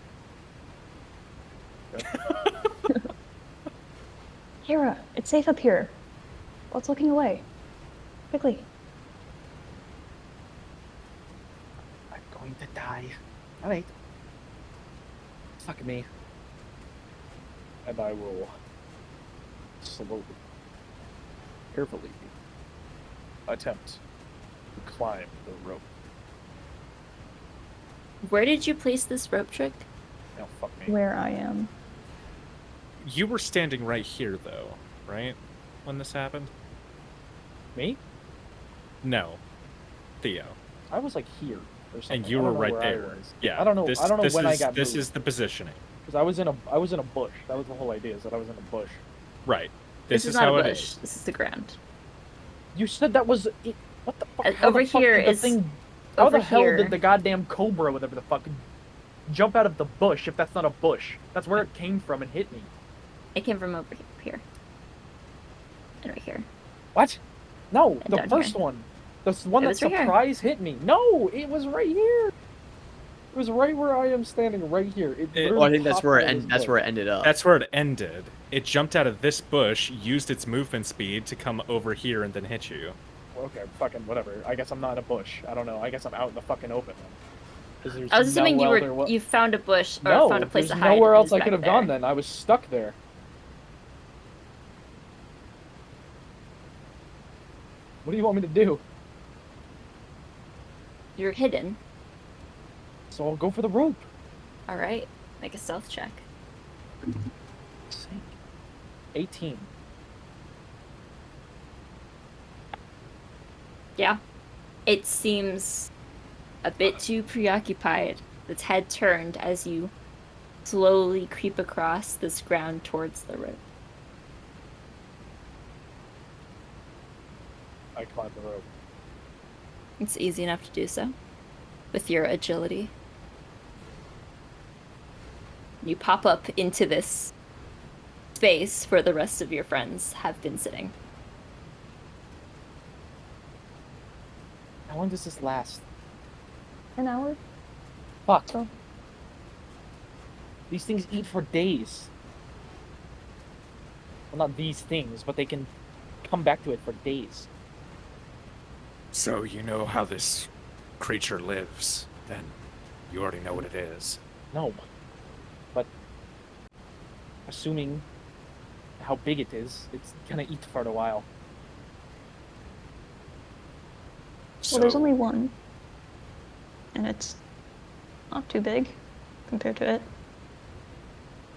Hera, it's safe up here. What's looking away? Quickly. I'm going to die. Alright. Fuck me. And I will slowly, carefully attempt to climb the rope. Where did you place this rope trick? Now fuck me. Where I am. you were standing right here, though, right? When this happened? Me? No. Theo. I was like here or something. And you I were don't know right where there. I was. Yeah. I don't know. I don't know when I got This moved. is the positioning. Because I was in a bush. That was the whole idea. Is that I was in a bush. Right. This This is is not how a it bush. is. This is the ground. You said that was it. What the fuck? How Over the fuck here did the is- thing. How over the hell here. did the goddamn cobra, whatever the fuck, jump out of the bush if that's not a bush? That's where it came from and hit me. It came from over here. And right here. What? No, And the down first here. one. The one It that was right here. surprise hit me. No, it was right here. It was right where I am standing, right here. It It- Well, I think that's where it that's ended up. That's where it ended. It jumped out of this bush, used its movement speed to come over here and then hit you. Okay, fucking whatever. I guess I'm not in a bush. I don't know. I guess I'm out in the fucking open. Then. 'Cause there's I was assuming no you other wa- you found a bush or No, found a place there's to hide. nowhere and else it's I back could have there. gone then. I was stuck there. What do you want me to do? You're hidden. So I'll go for the rope. All right. Make a stealth check. 18. Yeah. It seems a bit too preoccupied. Its head turned as you slowly creep across this ground towards the rope. I climbed the rope. It's easy enough to do so with your agility. You pop up into this space where the rest of your friends have been sitting. How long does this last? An hour? Fuck. So- These things eat for days. Well, not these things, but they can come back to it for days. So you know how this creature lives, then you already know what it is. No. But assuming how big it is, it's gonna eat for a while. So, Well, there's only one. And it's not too big compared to it.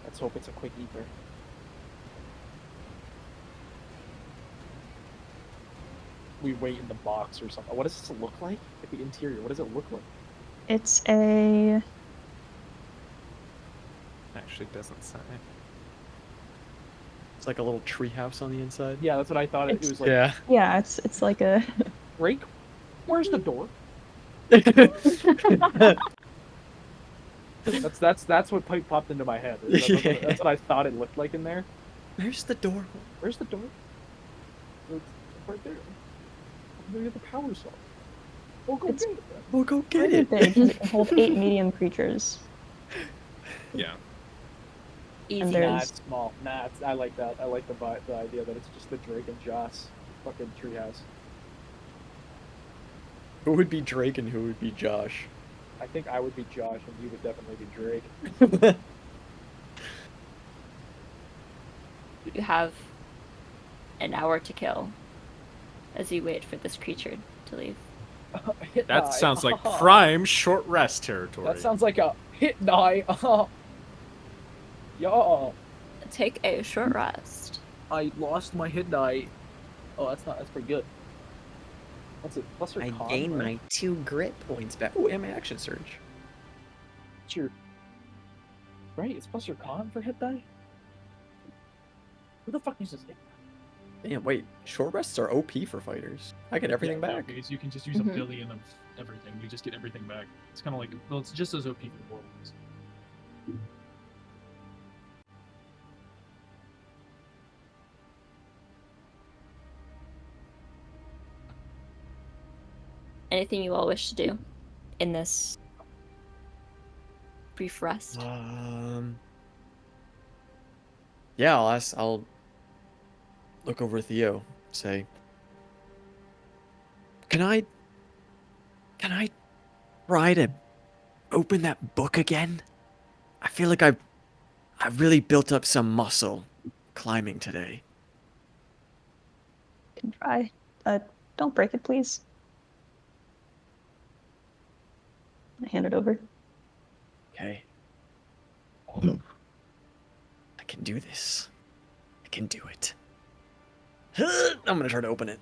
Let's hope it's a quick eater. We wait in the box or something. What does this look like? At the interior, what does it look like? It's a... Actually doesn't say. It's like a little treehouse on the inside. Yeah, that's what I thought. It It's- was like, Yeah. Yeah, it's like a... break? Where's the door? That's what popped into my head. That's what I thought it looked like in there. Where's the door? Where's the door? It's right there. There you have the power saw. Oh, go It's- get it. Then. We'll go get pretty it. big. It can hold 8 medium creatures. Yeah. Easy. And Nah, there's- it's small. Nah, I like that. I like the idea that it's just the Drake and Joss fucking treehouse. Who would be Drake and who would be Josh? I think I would be Josh and you would definitely be Drake. You have an hour to kill. as you wait for this creature to leave. Hit That die. sounds like prime short rest territory. That sounds like a hit die. Yo, Take a short rest. I lost my hit die. Oh, that's pretty good. What's it? Plus or I con? gain right? my 2 grit points back. Oh, and my action surge. It's your... Right, it's plus or con for hit die? Who the fuck uses hit die? Damn, wait. Short rests are OP for fighters. I get everything back. Nowadays, you can just use a billion of everything. You just get everything back. It's kind of like, well, it's just as OP for the warlocks. Anything you all wish to do in this brief rest? Yeah, I'll look over at Theo, say, Can I try to open that book again? I feel like I've really built up some muscle climbing today. Can try. Don't break it, please. I hand it over. Okay. I can do this. I can do it. I'm gonna try to open it.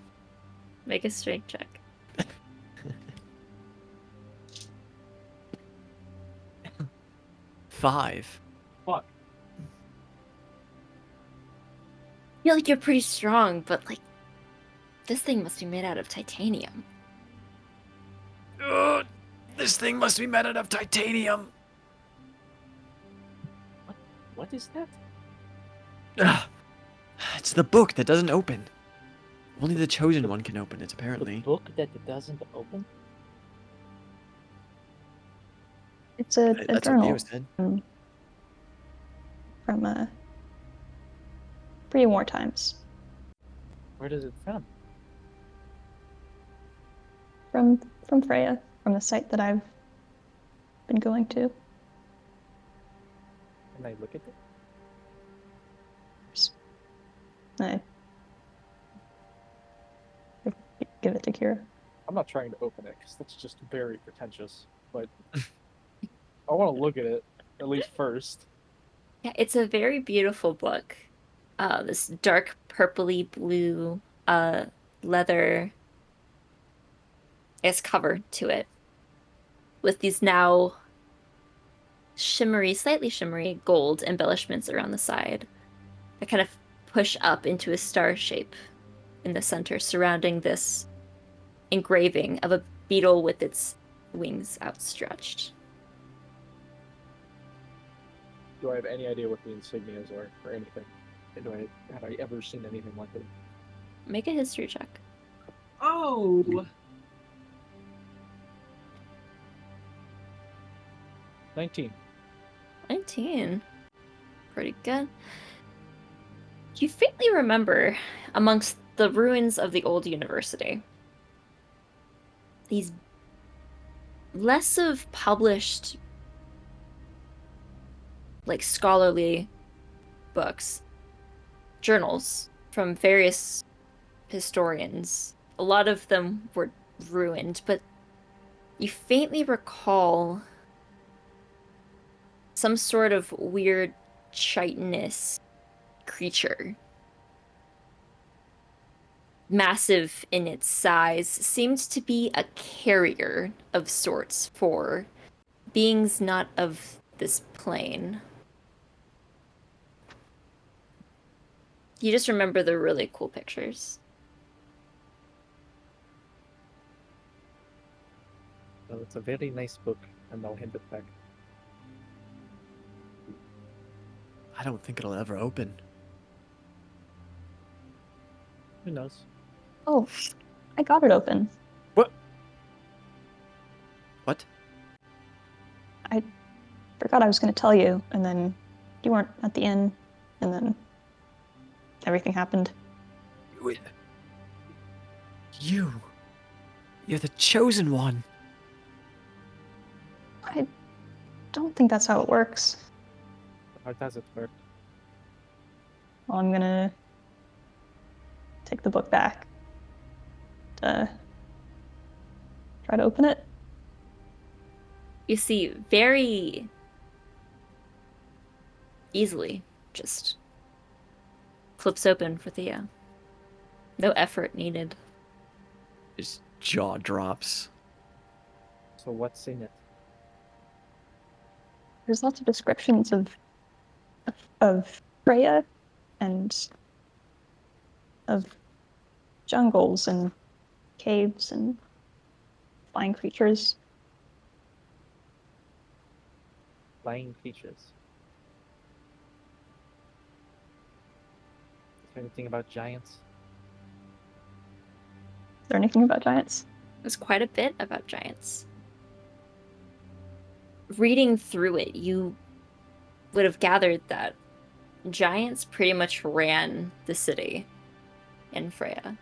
Make a strength check. 5. Fuck. I feel like you're pretty strong, but like, this thing must be made out of titanium. This thing must be made out of titanium. What is that? It's the book that doesn't open. Only the chosen one can open it, The apparently. book that it doesn't open? It's a That's what journal Theo said. from pre-war times. Where does it from? From Freya, from the site that I've been going to. Can I look at it? I give it to Kira. I'm not trying to open it because that's just very pretentious. But I want to look at it at least first. Yeah, it's a very beautiful book. This dark purpley blue leather is cover to it, with these now shimmery, slightly shimmery gold embellishments around the side that kind of push up into a star shape in the center, surrounding this engraving of a beetle with its wings outstretched. Do I have any idea what the insignias are or anything? Have I ever seen anything like it? Make a history check. Oh! 19. 19. Pretty good. You faintly remember, amongst the ruins of the old university, these less of published, like, scholarly books, journals from various historians. A lot of them were ruined, but you faintly recall some sort of weird chitinous creature, massive in its size, seemed to be a carrier of sorts for beings not of this plane. You just remember the really cool pictures. Well, it's a very nice book, and I'll hand it back. I don't think it'll ever open. Who knows? Oh, I got it open. What? I forgot I was going to tell you, and then you weren't at the inn, and then everything happened. Wait. You're the chosen one. I don't think that's how it works. How does it work? Well, I'm gonna take the book back. try to open it. You see, very easily, just flips open for Theo. No effort needed. His jaw drops. So what's in it? There's lots of descriptions of Freya and of jungles and caves and flying creatures. Flying creatures. Is there anything about giants? Is there anything about giants? There's quite a bit about giants. Reading through it, you would have gathered that giants pretty much ran the city in Freya.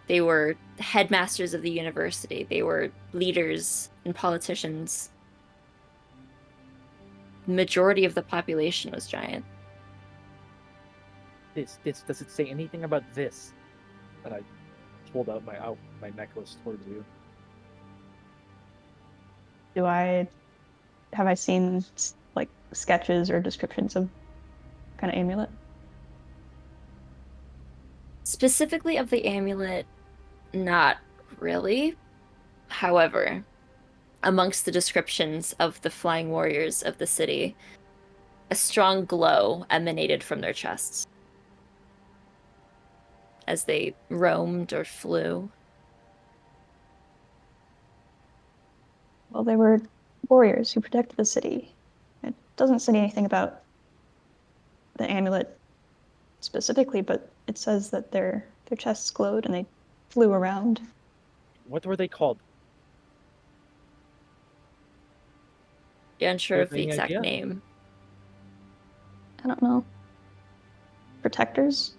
They were headmasters of the university. They were leaders and politicians. The majority of the population was giant. This, does it say anything about this? And I hold out my necklace towards you. Have I seen like sketches or descriptions of kind of amulet? Specifically of the amulet, not really. However, amongst the descriptions of the flying warriors of the city, a strong glow emanated from their chests as they roamed or flew. Well, they were warriors who protected the city. It doesn't say anything about the amulet specifically, but it says that their chests glowed and they flew around. What were they called? You're unsure Do you of have the any exact idea? name. I don't know. Protectors?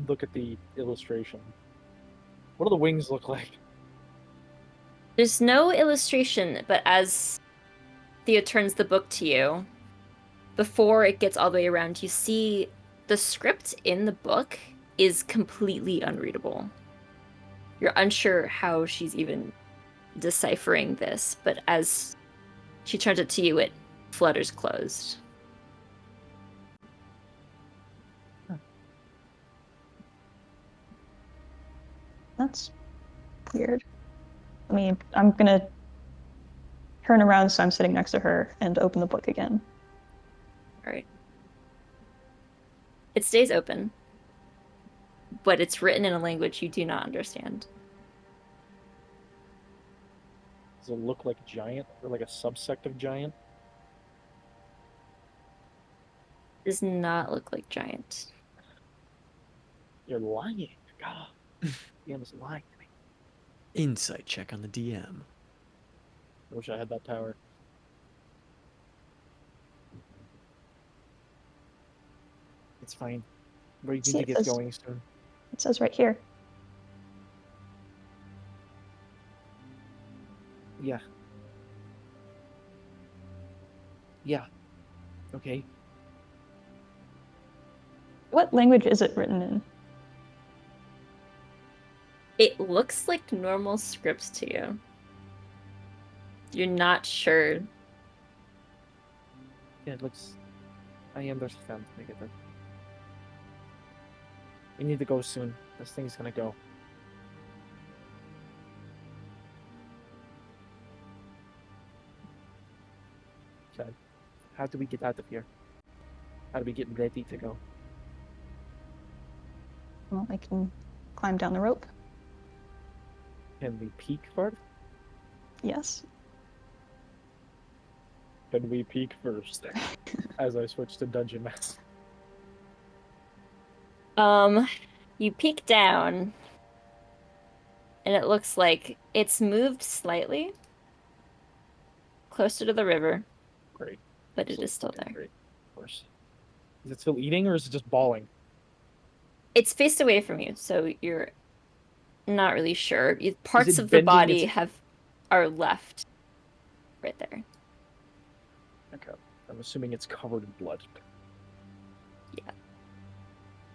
Look at the illustration. What do the wings look like? There's no illustration, but as Theo turns the book to you, before it gets all the way around, you see the script in the book is completely unreadable. You're unsure how she's even deciphering this, but as she turns it to you, it flutters closed. That's weird. I'm gonna turn around so I'm sitting next to her and open the book again. All right. It stays open, but it's written in a language you do not understand. Does it look like giant or like a subsect of giant? Does not look like giant. You're lying. God. DM is lying to me. Insight check on the DM. I wish I had that power. It's fine. We See, need to it get says- going soon. It says right here. Yeah. Yeah. Okay. What language is it written in? It looks like normal scripts to you. You're not sure. Yeah, it looks. I understand. I get that. We need to go soon. This thing's gonna go. Okay. How do we get out of here? How do we get ready to go? Well, I can climb down the rope. Can we peek first? Yes. Can we peek first? As I switch to Dungeon Master. You peek down, and it looks like it's moved slightly closer to the river, Great. but it is still there. Great. Of course. Is it still eating or is it just bawling? It's faced away from you, so you're not really sure. Parts it of the bending body its- are left right there. Okay. I'm assuming it's covered in blood. Yeah.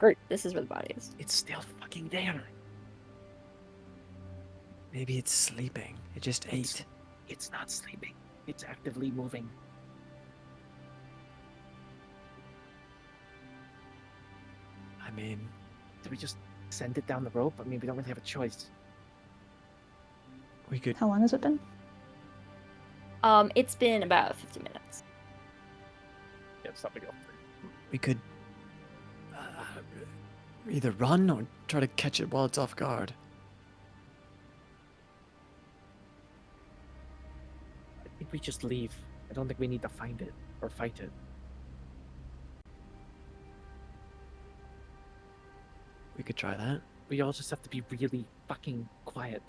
Great. This is where the body is. It's still fucking there. Maybe it's sleeping. It just ate. It's not sleeping. It's actively moving. I mean, Do we just send it down the rope? I mean, we don't really have a choice. we could. How long has it been? It's been about 50 minutes. Yeah, it's not big enough. We could either run or try to catch it while it's off guard. I think we just leave. I don't think we need to find it or fight it. We could try that. We all just have to be really fucking quiet.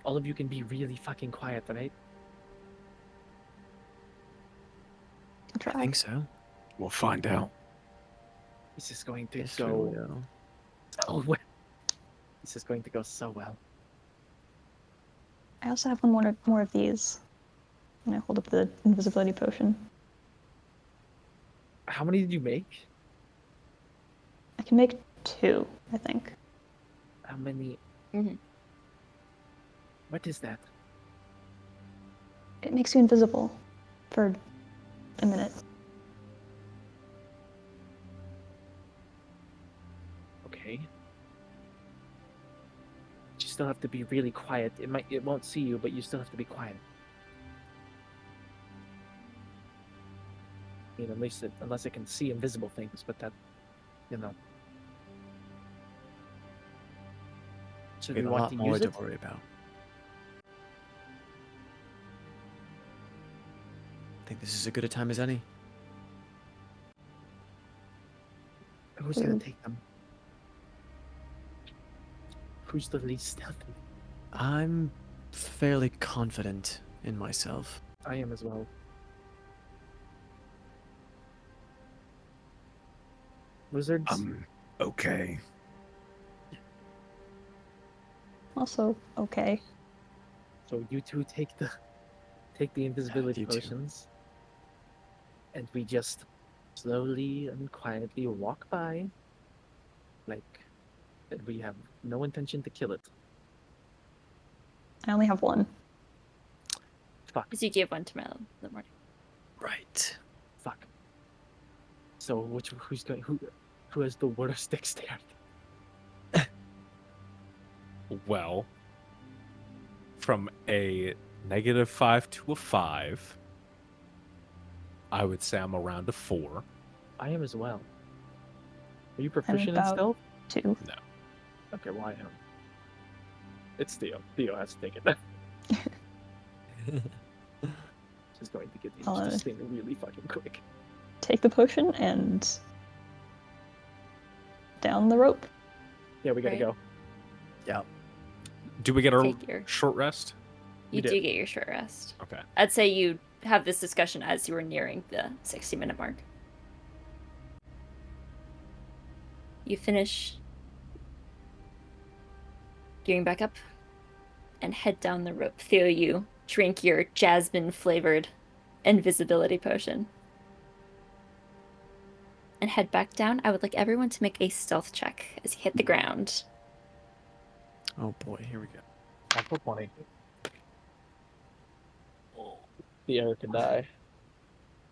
All of you can be really fucking quiet, right? I'll try. I think so. We'll find out. This is going to Yes, we go will. so well. This is going to go so well. I also have one more of these. And I hold up the invisibility potion. How many did you make? I can make 2, I think. How many? Mhm. What is that? It makes you invisible for a minute. Okay. You still have to be really quiet. It won't see you, but you still have to be quiet. I mean, unless it can see invisible things, but that, you know. So We do have you a want lot to more use to it? worry about. I think this is as good a time as any. Who's gonna Mm. take them? Who's the least stealthy? I'm fairly confident in myself. I am as well. Wizards? Okay. Also, okay. So you two take the invisibility you two. potions, and we just slowly and quietly walk by, like, and we have no intention to kill it. I only have 1. Fuck, Because you gave one to Milo in the morning. Right. fuck. So who has the worst dexterity? Well, from a -5 to a 5, I would say I'm around a 4. I am as well. Are you proficient in about- stealth? 2. Okay, well I am. It's Theo. Theo has to take it. Just going to get these I'll, this thing really fucking quick. Take the potion and down the rope. Yeah, we gotta Right. go. Yeah. Do we get a Take your- short rest? You did. do get your short rest. Okay. I'd say you have this discussion as you were nearing the 60-minute mark. You finish gearing back up and head down the rope. Theo, you drink your jasmine-flavored invisibility potion. And head back down. I would like everyone to make a stealth check as you hit the ground. Oh boy, here we go. Natural 20. The air can die.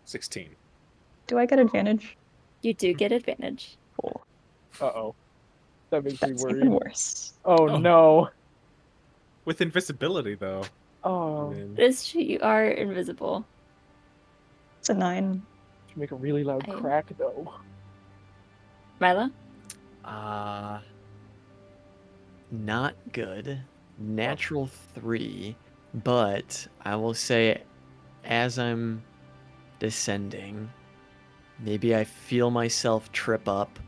16. Do I get advantage? You do get advantage. Cool. Uh-oh. That makes me That's worried. even worse. Oh, Oh. no. With invisibility, though. Oh. I mean, This you are invisible. It's a 9. Should make a really loud I- crack, though. Milo? Not good. Natural 3, but I will say as I'm descending, maybe I feel myself trip up,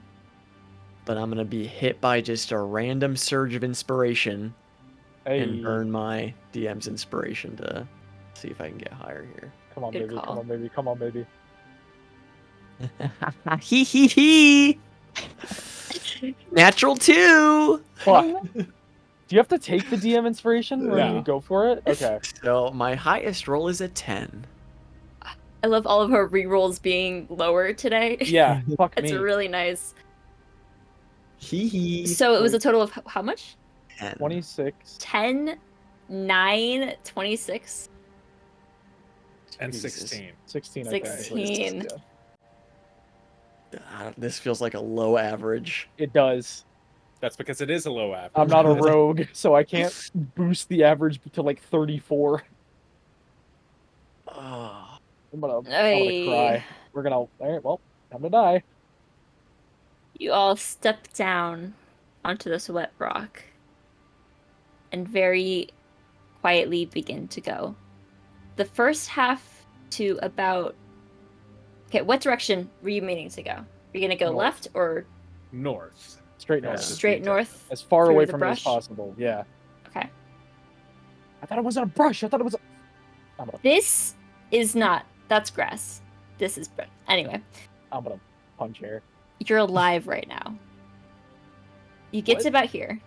but I'm gonna be hit by just a random surge of inspiration Hey. and burn my DM's inspiration to see if I can get higher here. Come on, Good baby. call. Come on, baby. Come on, baby. Hee hee hee! Natural 2! Fuck. Do you have to take the DM inspiration when Yeah. you go for it? Okay. So my highest roll is a 10. I love all of our rerolls being lower today. Yeah. Fuck It's me. really nice. Hee hee. So it was a total of how much? 10. 26. 10, 9, 26. And Jesus. 16. 16, I think. 16. Yeah. This feels like a low average. It does. That's because it is a low average. I'm not a rogue, so I can't boost the average to like 34. Oh, I'm gonna cry. We're gonna. All right, well, time to die. You all step down onto this wet rock and very quietly begin to go. The first half to about... Okay, what direction were you meaning to go? Are you going to go North. left or North. Straight Yeah. north. straight north? As far through away the from it as brush? possible. Yeah. Okay. I thought it wasn't a brush. I thought it was a... This is not... That's grass. This is... Anyway, I'm gonna punch air. you're alive right now. You get What? to about here.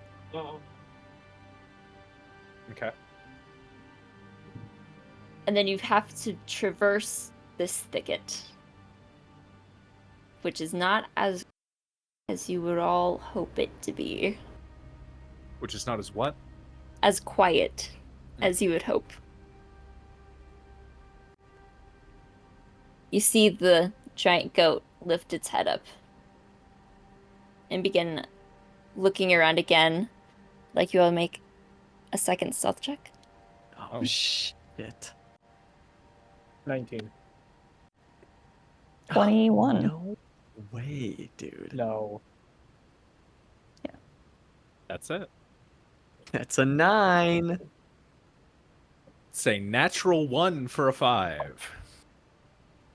Okay. And then you have to traverse this thicket, which is not as you would all hope it to be. Which is not as what? As quiet as you would hope. You see the giant goat lift its head up and begin looking around again, like you all make a second stealth check. oh shit. 19. 21. No way, dude. No. That's it. That's a 9. It's a natural 1 for a 5.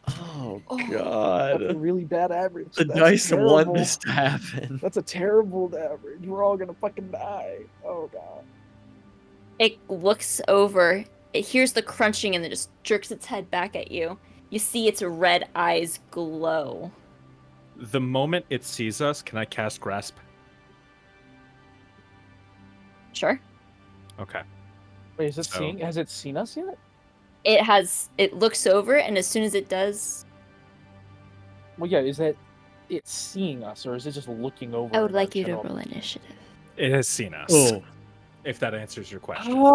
Oh Oh. god. That's a really bad average. The That's dice want terrible. this to happen. That's a terrible average. We're all gonna fucking die. Oh god. It looks over, it hears the crunching, and then just jerks its head back at you. You see its red eyes glow. The moment it sees us, can I cast Grasp? Sure. Okay. Wait, is it So- seeing? Has it seen us yet? It looks over, and as soon as it does, Well, yeah. Is that it seeing us, or is it just looking over? I would at like our you to general- roll initiative. It has seen us. Oh. If that answers your question. Punching!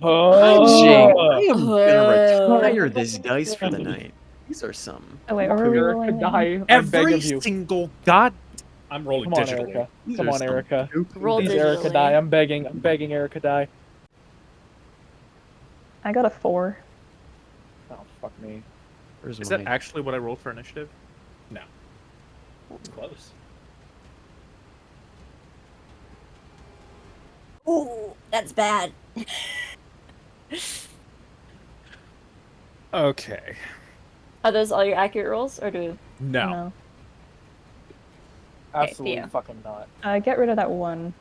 I am gonna Oh. retire this dice for the night. These are some. Oh wait, what were we Erica, rolling? again? die. I beg Every of you. single god. I'm rolling Come on, digitally. Erica. These Come are on, some Erica. poopy Roll Please, dice. Erica, digitally. die. I'm begging. I'm begging, Erica, die. I got a 4. Oh, fuck me. Where's Is mine? that actually what I rolled for initiative? No. It's close. Ooh, that's bad. Okay. Are those all your accurate rolls, or do No. Okay, Absolutely Theo. fucking not. Get rid of that 1.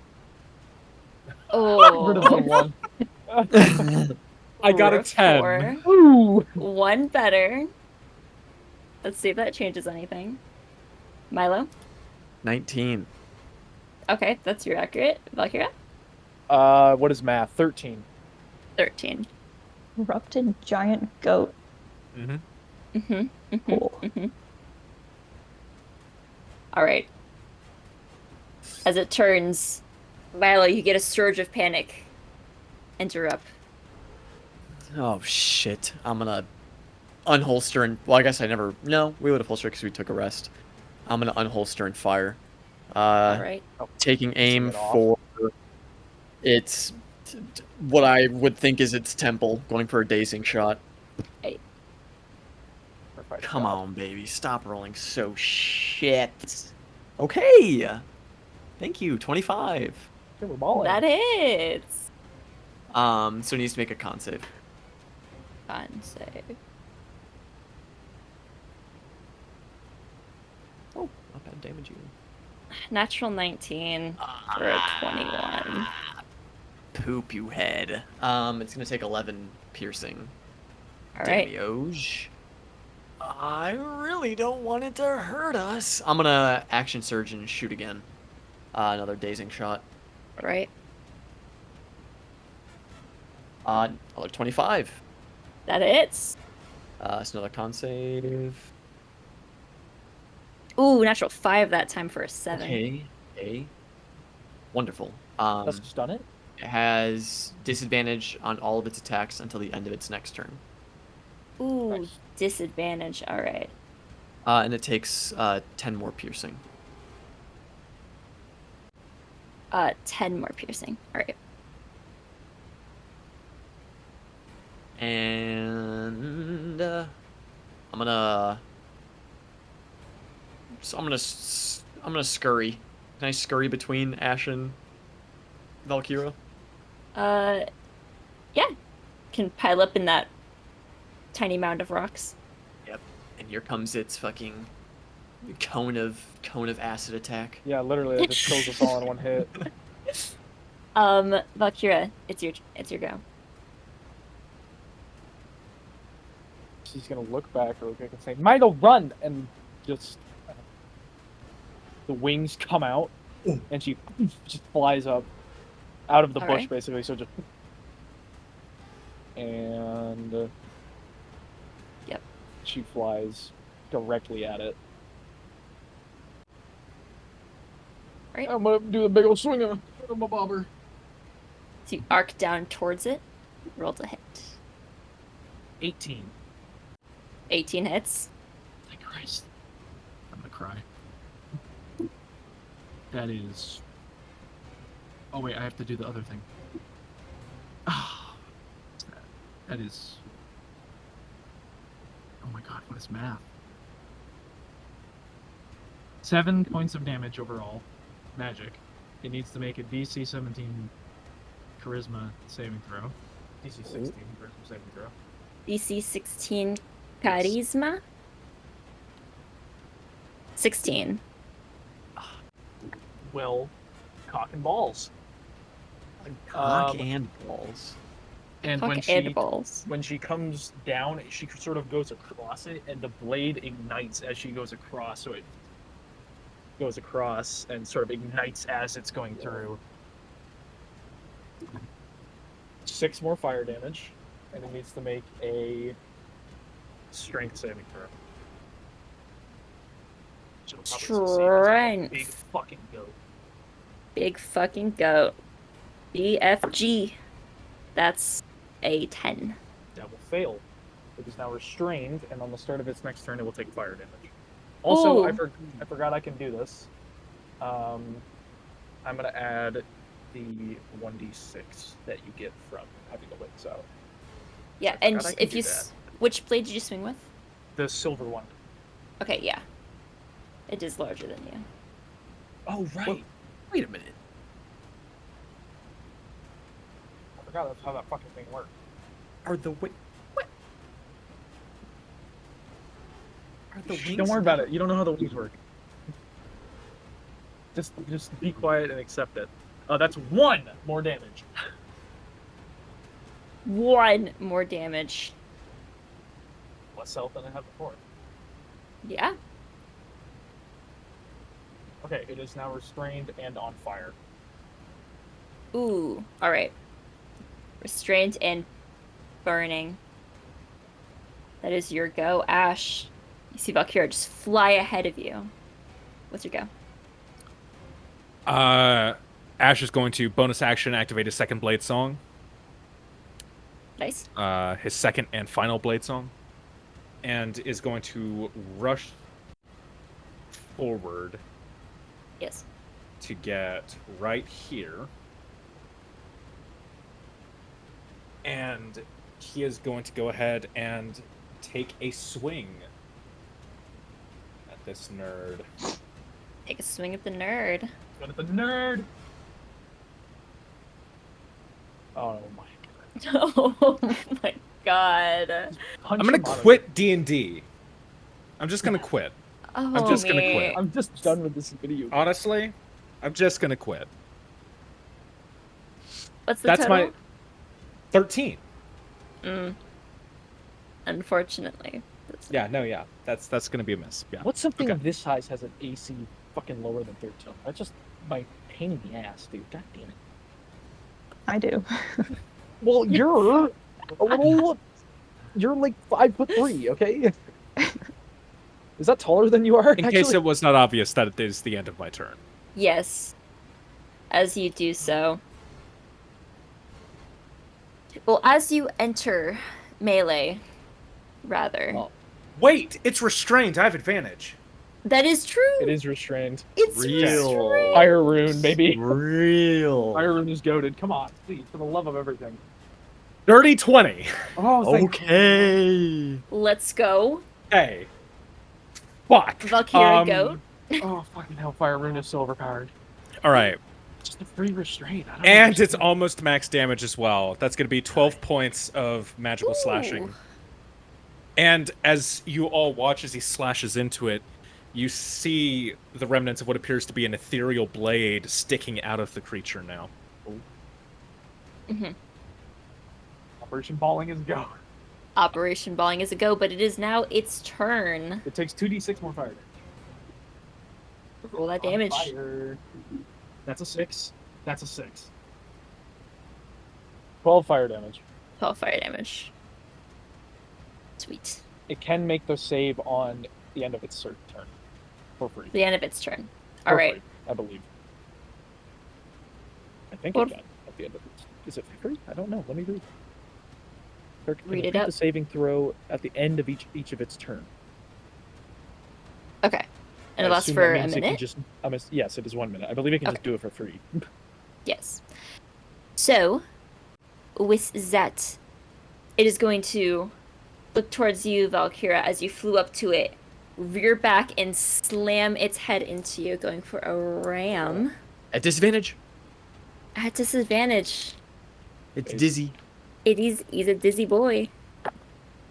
Oh, Rid of the one. I got a rough 10. four. Ooh. One better. Let's see if that changes anything. Milo? 19. Okay, that's your accurate. Valkyra? What is math? 13. 13. Erupted giant goat. Mm-hmm. Mm-hmm. Cool. Alright. As it turns, Milo, you get a surge of panic. Interrupt. Oh shit. I'm gonna unholster and. Well, I guess I never. No, we would have holstered because we took a rest. I'm gonna unholster and fire. Alright. Taking aim it off. for. It's what I would think is its temple, going for a dazing shot. Perfect. Come on, baby. Stop rolling so shit. Okay. Thank you. 25. We're balling. That hits. So it needs to make a con save. Con save. Oh, not bad damage you. Natural 19 for a 21. Poop you head. It's gonna take 11 piercing Alright. damage. I really don't want it to hurt us. I'm gonna action surge and shoot again. Another dazing shot. Alright. Another 25. That hits. It's another con save. Ooh, natural 5 that time for a 7. Okay. Wonderful. Let's stun it. It has disadvantage on all of its attacks until the end of its next turn. Ooh, Nice. disadvantage. All right. And it takes 10 more piercing. 10 more piercing. All right. And I'm gonna scurry. Can I scurry between Ashe and Valkyra? Yeah. Can pile up in that tiny mound of rocks. Yep. And here comes its fucking cone of acid attack. Yeah, literally, it just kills us all in one hit. Valkyra, it's your go. She's gonna look back real quick and say, "Milo, run!" And just the wings come out, and she just flies up out of the bush, Alright. basically. So just and Yep. she flies directly at it. Right. I'm gonna do the big old swing on my bobber. So you arc down towards it. Roll to hit. 18. 18 hits. Thank Christ. I'm gonna cry. That is. Oh wait, I have to do the other thing. Ah, what's that? That is. Oh my god, what is math? 7 points of damage overall. Magic. It needs to make a DC 17 Charisma saving throw. DC 16 Charisma saving throw. DC 16 charisma. 16. Well, cock and balls. Cock and balls. And Cock and balls. when she comes down, she sort of goes across it, and the blade ignites as she goes across. So it goes across and sort of ignites as it's going through. 6 more fire damage, and it needs to make a strength saving throw. So it'll probably succeed. Big Strength. fucking goat. Big fucking goat. BFG. That's a 10. That will fail. It is now restrained, and on the start of its next turn, it will take fire damage. Also, I Ooh. forgot I can do this. I'm gonna add the 1d6 that you get from having the wings out. Yeah, I and forgot I can if do you that. which blade did you swing with? The silver one. Okay, yeah. It is larger than you. Oh right. Wait a minute. I forgot that's how that fucking thing works. Are the what? Are the wings? Don't worry about it. You don't know how the wings work. Just be quiet and accept it. That's 1 more damage. 1 more damage. Less health than I had before. Yeah. Okay, it is now restrained and on fire. Ooh. All right. Restrained and burning. That is your go, Ashe. You see Valkyra just fly ahead of you. What's your go? Ashe is going to bonus action activate his second blade song. Nice. His second and final blade song. And is going to rush forward Yes. to get right here. And he is going to go ahead and take a swing at this nerd. Take a swing at the nerd. Go to the nerd. Oh my Oh my god. Punch I'm gonna him out of quit D&D. I'm just gonna quit. Oh, I'm just gonna me. quit. it. I'm just done with this video. Honestly, I'm just gonna quit. What's the That's total? my 13. Unfortunately. Yeah, no, yeah. That's gonna be a miss. Yeah. What's something Okay. of this size has an AC fucking lower than 13? That's just my pain in the ass, dude. God damn it. I do. Well, you're a little. You're like 5'3", okay? Is that taller than you are? In case it was not obvious that it is the end of my turn. Yes. As you do so. Well, as you enter melee, rather. Oh. Wait, it's restrained. I have advantage. That is true. It is restrained. It's Real. restrained. Fire rune, baby. Real. Fire rune is goaded. Come on, please, for the love of everything. Dirty 20. Oh, thank Okay. Let's go. Hey. Fuck. Valkyra goat. Oh, fucking hell, fire rune is so overpowered. All right. Just a free restraint. I don't And it's understand. almost max damage as well. That's going to be 12 points of magical slashing. Ooh. And as you all watch as he slashes into it, you see the remnants of what appears to be an ethereal blade sticking out of the creature now. Mm-hmm. Operation Balling is go. Operation Balling is a go, but it is now its turn. It takes 2d6 more fire. Roll that On damage. fire. That's a 6. That's a 6. 12 fire damage. 12 fire damage. Sweet. It can make the save on the end of its turn. For free. The end of its turn. For All right. free, I believe. I think What- it can at the end of it. Is it free? I don't know. Let me read. Read it Complete up. The saving throw at the end of each of its turn. Okay. And it I lasts assume for that a means it can minute? just, yes, it is 1 minute. I believe it can Okay. just do it for free. Yes. So, with that, it is going to look towards you, Valkyra, as you flew up to it, rear back, and slam its head into you, going for a ram. At disadvantage. At disadvantage. It's dizzy. He's a dizzy boy.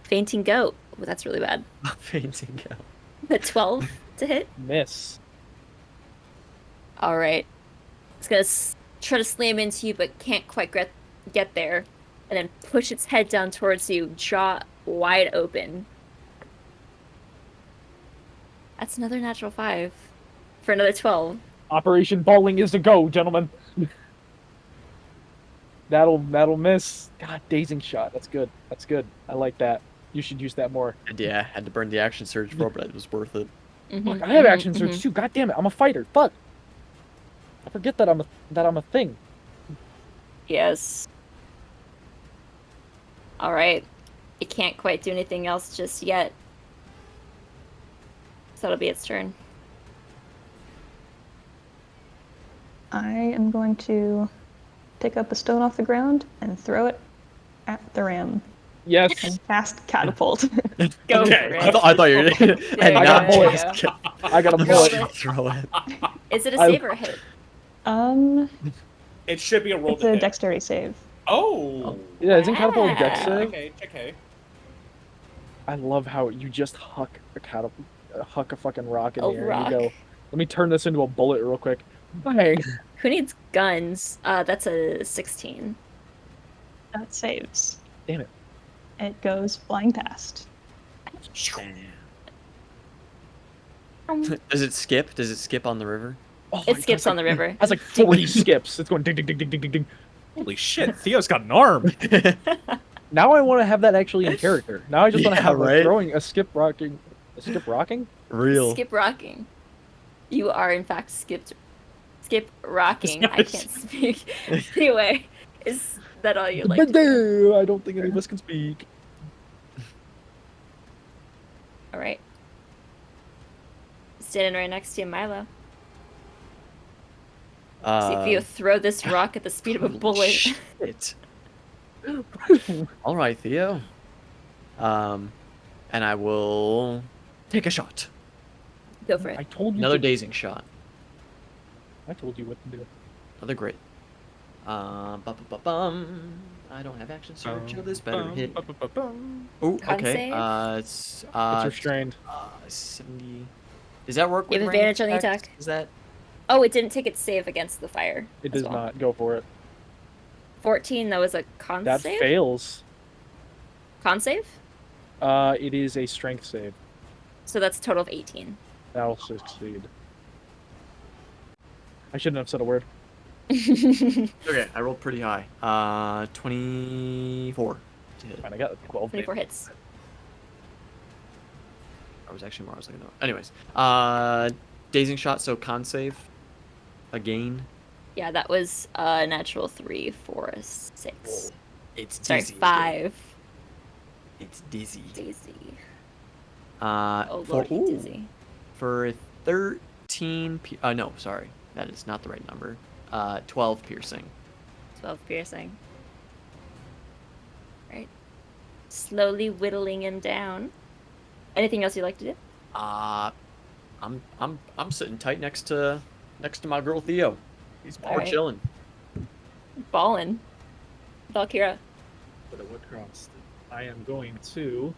Fainting goat. Oh, that's really bad. Fainting out. A 12 to hit. Miss. All right. It's gonna try to slam into you, but can't quite get there, and then push its head down towards you, jaw wide open. That's another natural 5 for another 12. Operation Bowling is a go, gentlemen. That'll miss. God, dazing shot. That's good. That's good. I like that. You should use that more. And yeah, had to burn the action surge for it, but it was worth it. Mhm, Fuck, I have mhm, action surge mhm. too. God damn it, I'm a fighter. Fuck. I forget that I'm a thing. Yes. All right. It can't quite do anything else just yet. So that'll be its turn. I am going to pick up a stone off the ground and throw it at the ram Yes. and cast catapult. Go Okay. for it. I thought you were There and you not go, there you just go. I got a Roll bullet. it. throw it. Is it a I- save or a hit? It should be a roll It's to a hit. dexterity save. Oh. Yeah, isn't catapult a dex Wow. save? Okay, okay. I love how you just huck a fucking rock in A the air rock. and you go, let me turn this into a bullet real quick. Bang. Who needs guns? That's a 16. That saves. Damn it. It goes flying past. Does it skip? Does it skip on the river? Oh, It skips on the river. That's like 40 skips. It's going ding ding ding ding ding ding ding. Holy shit, Theo's got an arm. Now I want to have that actually in character. Now I just want to Yeah, have right? throwing a skip rocking. Real. Skip rocking. You are in fact skip rocking. I can't speak. Anyway, is that all you like? to do? I don't think any of us can speak. All right. Standing right next to you, Milo. See if you throw this rock at the speed of a bullet. Shit. All right, Theo. And I will take a shot. Go for I it. told you. Another to- dazing shot. I told you what to do. Another great. Bum. I don't have action surge, so this better hit. Oh, Con okay. save? It's It's restrained. 70. Does that work You with have ranged advantage on the attacks? attack. Is that? Oh, it didn't take its save against the fire. It as does well. not. Go for it. 14, that was a con That save? fails. Con save? It is a strength save. So that's a total of 18. That'll succeed. I shouldn't have said a word. Okay, I rolled pretty high. 24 to hit. Fine, I got 12. 24 hits. Or was actually more. I was like, no. Anyways, dazing shot. So con save. Again. Yeah, that was natural 3 for a 6. It's Sorry, dizzy. 5. It's dizzy. Daisy. For, Oh lord, he's dizzy. for 13. No, sorry, that is not the right number. 12 piercing. 12 piercing. Right. Slowly whittling him down. Anything else you'd like to do? I'm sitting tight next to my girl Theo. We're Alright. chilling. Ballin'. Valkyra. With a wood cross. I am going to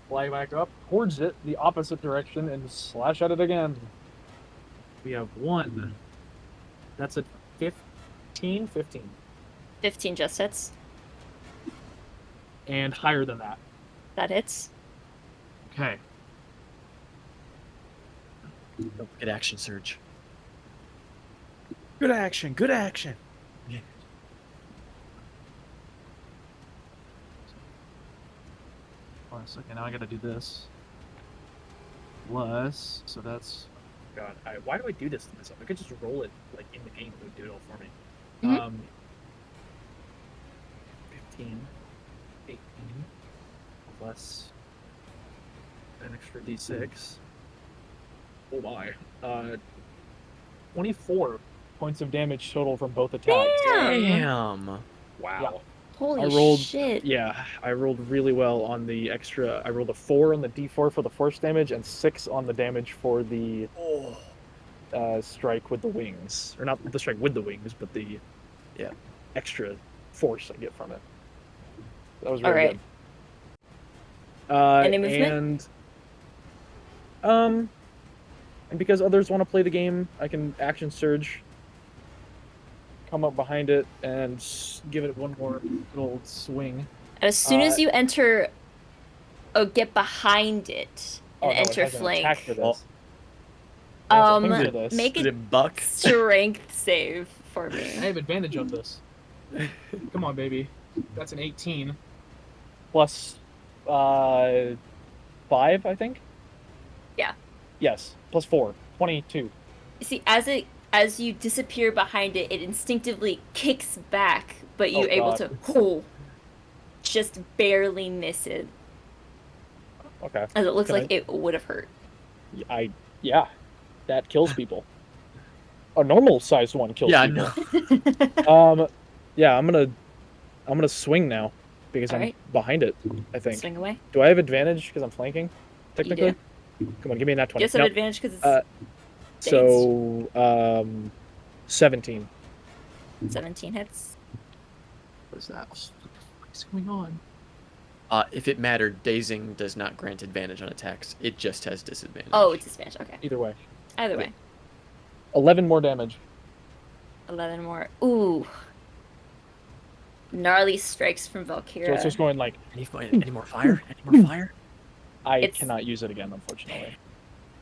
fly back up towards it, the opposite direction, and slash at it again. We have 1. That's a 15? 15. 15 just hits. And higher than that. That hits. Okay. Don't forget action surge. Good action. Good action. Plus, okay, now I gotta do this. Plus, so that's. God, why do I do this to myself? I could just roll it like in the game. It would do it all for me. Mhm. 15, 18, plus an extra d6. Oh my. 24 points of damage total from both attacks. Damn. Wow. Yeah. Holy I rolled- shit. Yeah, I rolled really well on the extra. I rolled a 4 on the d4 for the force damage and 6 on the damage for the strike with the wings. Or not the strike with the wings, but the extra force I get from it. That was really Alright. good. Any movement? And because others want to play the game, I can action surge, come up behind it, and give it one more little swing. And as soon as you enter, get behind it and it enter has an attack flank. for this. It has a thing for this. Make Did a it buck? strength save for I me. have advantage on this. Come on, baby. That's an 18. Plus 5, I think? Yeah. Yes. Plus 4. 22. See, as you disappear behind it, it instinctively kicks back, but you're able God. to just barely miss it, Okay. as it looks Can like it would have hurt. Yeah. That kills people. A normal sized one kills Yeah, I people. know. Yeah, I'm gonna swing now because I'm Alright. behind it, I think. Swing away. Do I have advantage because I'm flanking? Technically? Come on, give me that 20. You also have advantage because it's So 17. 17 hits. What is that? What's going on? If it mattered, dazing does not grant advantage on attacks. It just has disadvantage. Oh, it's disadvantage. Okay. Either way. Either way. 11 more damage. 11 more. Ooh. Gnarly strikes from Valkyra. So it's just going like, Any more fire? Any more fire? I It's- cannot use it again, unfortunately.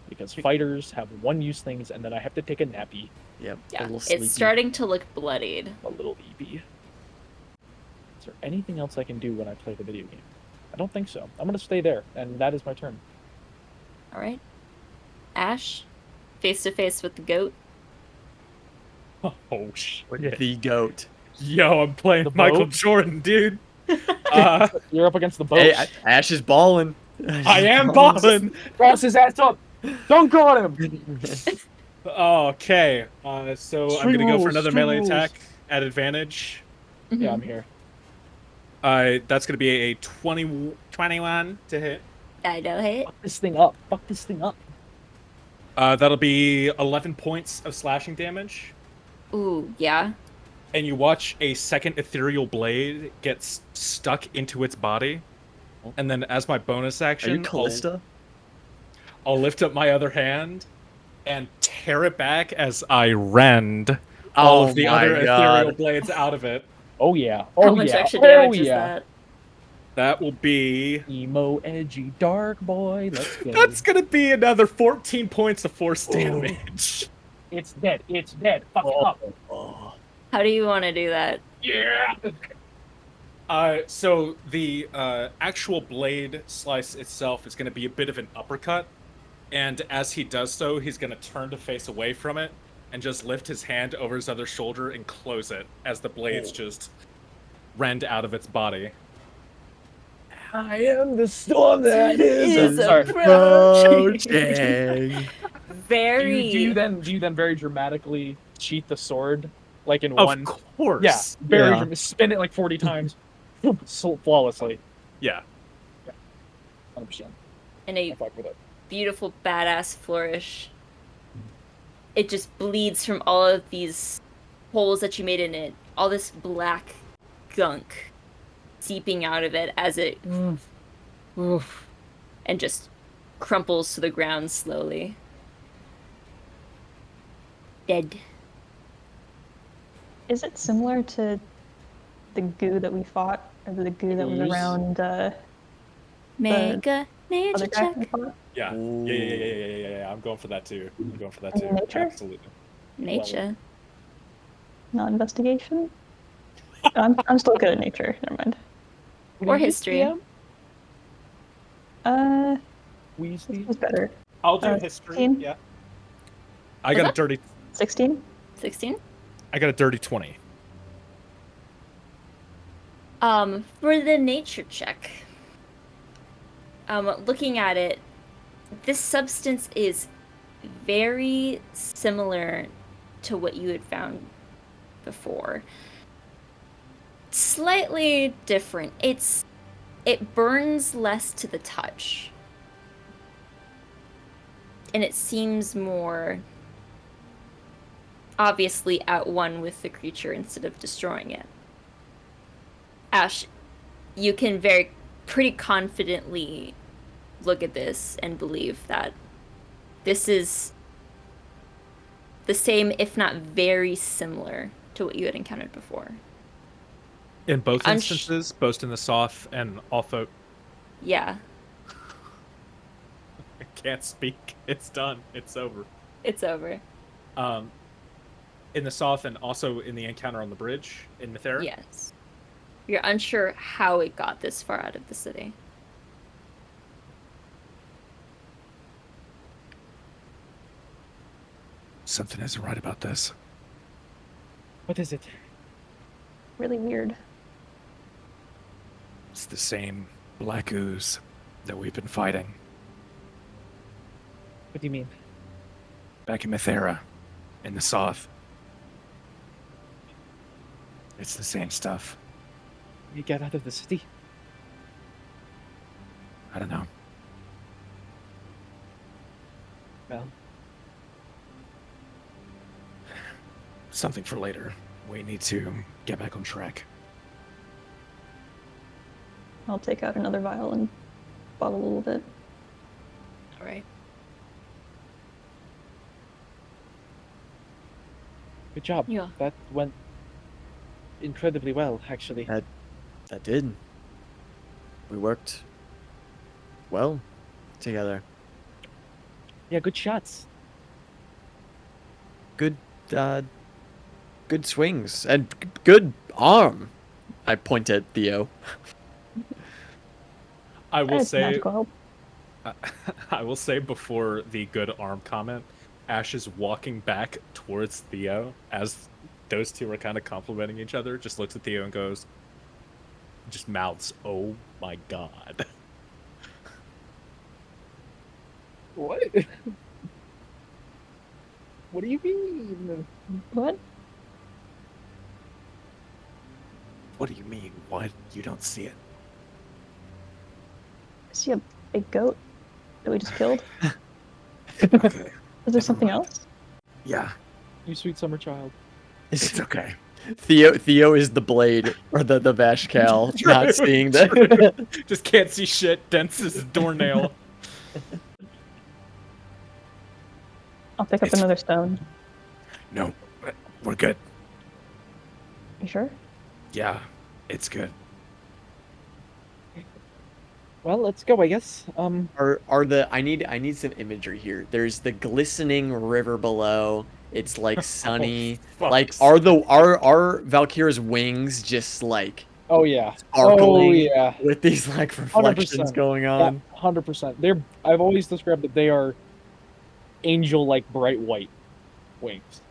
Because fighters have one-use things, and then I have to take a nappy. Yep. Yeah, A little it's sleepy. starting to look bloodied. A little EB. Is there anything else I can do when I play the video game? I don't think so. I'm going to stay there, and that is my turn. All right. Ashe, face to face with the goat. Oh shit. The goat. Yo, I'm playing The Michael boat? Jordan, dude. You're up against the boat. Hey, Ashe is balling. I am balling. Cross his ass up! Dunk on him! Okay, so I'm Swing gonna go for rules, another swing melee rules. attack at advantage. Yeah, I'm here. That's gonna be a 21 to hit. I know hit. Fuck this thing up. Fuck this thing up. That'll be 11 points of slashing damage. Ooh, yeah. And you watch a second ethereal blade get stuck into its body. And then as my bonus Are action, you Callista? I'll lift up my other hand and tear it back as I rend all of the other ethereal blades out of it. Oh yeah. How Oh much yeah. extra Oh damage is yeah. that? That will be... Emo, edgy, dark boy. Let's go. That's gonna be another 14 points of force damage. It's dead. It's dead. Fuck it up. Oh. How do you want to do that? Yeah. So the actual blade slice itself is going to be a bit of an uppercut, And as he does so, he's going to turn to face away from it and just lift his hand over his other shoulder and close it as the blades just rend out of its body. I am the storm that Is approaching. Very. Do you then very dramatically cheat the sword like in Of one? course. Yeah, very Yeah. spin it like 40 times, so flawlessly. Yeah. 100%. in I a fuck with it. beautiful badass flourish. It just bleeds from all of these holes that you made in it. All this black gunk seeping out of it as it and just crumples to the ground slowly. Dead. Is it similar to the goo that we fought, or the goo that was Ooze? around Make a nature other guy check. we fought? Yeah. I'm going for that too. Nature? Absolutely. Nature. Not investigation? I'm still good at nature. Never mind. Or history. Weasley. It's better. I'll do 16? Yeah. I got a dirty 16? 16? I got a dirty 20. For the nature check, looking at it, this substance is very similar to what you had found before. Slightly different. It burns less to the touch. And it seems more obviously at one with the creature instead of destroying it. Ashe, you can pretty confidently look at this and believe that this is the same, if not very similar, to what you had encountered before. In both instances, both in the Soth and also... Yeah. I can't speak. It's done. It's over. It's over. In the Soth and also in the encounter on the bridge in Mythera? Yes. You're unsure how it got this far out of the city. Something isn't right about this. What is it? Really weird. It's the same black ooze that we've been fighting What do you mean? back in Mythera, in the Soth. It's the same stuff. You get out of the city? I don't know. Well, Something for later. We need to get back on track. I'll take out another vial and bottle a little bit. All right. good job. Yeah. That went incredibly well, actually. That did. We worked well together. Yeah, good shots. Good swings and good arm. I point at Theo. I will It's say, magical help. I will say before the good arm comment, Ashe is walking back towards Theo as those two are kind of complimenting each other. Just looks at Theo and goes, just mouths, "Oh my god." What? What do you mean? What? What do you mean? What? You don't see it? I see a big goat that we just killed. Okay. Is there something else? Yeah, You sweet summer child. it's okay. Theo is the blade or the Vashcal, not seeing that. Just can't see shit. Dense as a doornail. I'll pick up It's- another stone. No, we're good. You sure? Yeah, it's good. Well, let's go, I guess. I need some imagery here. There's the glistening river below. It's like sunny. Like fuck's are Valkyra's wings just like Oh yeah. sparkling Oh yeah. with these like reflections 100%. going Yeah, on? 100%. I've always described that they are angel like bright white wings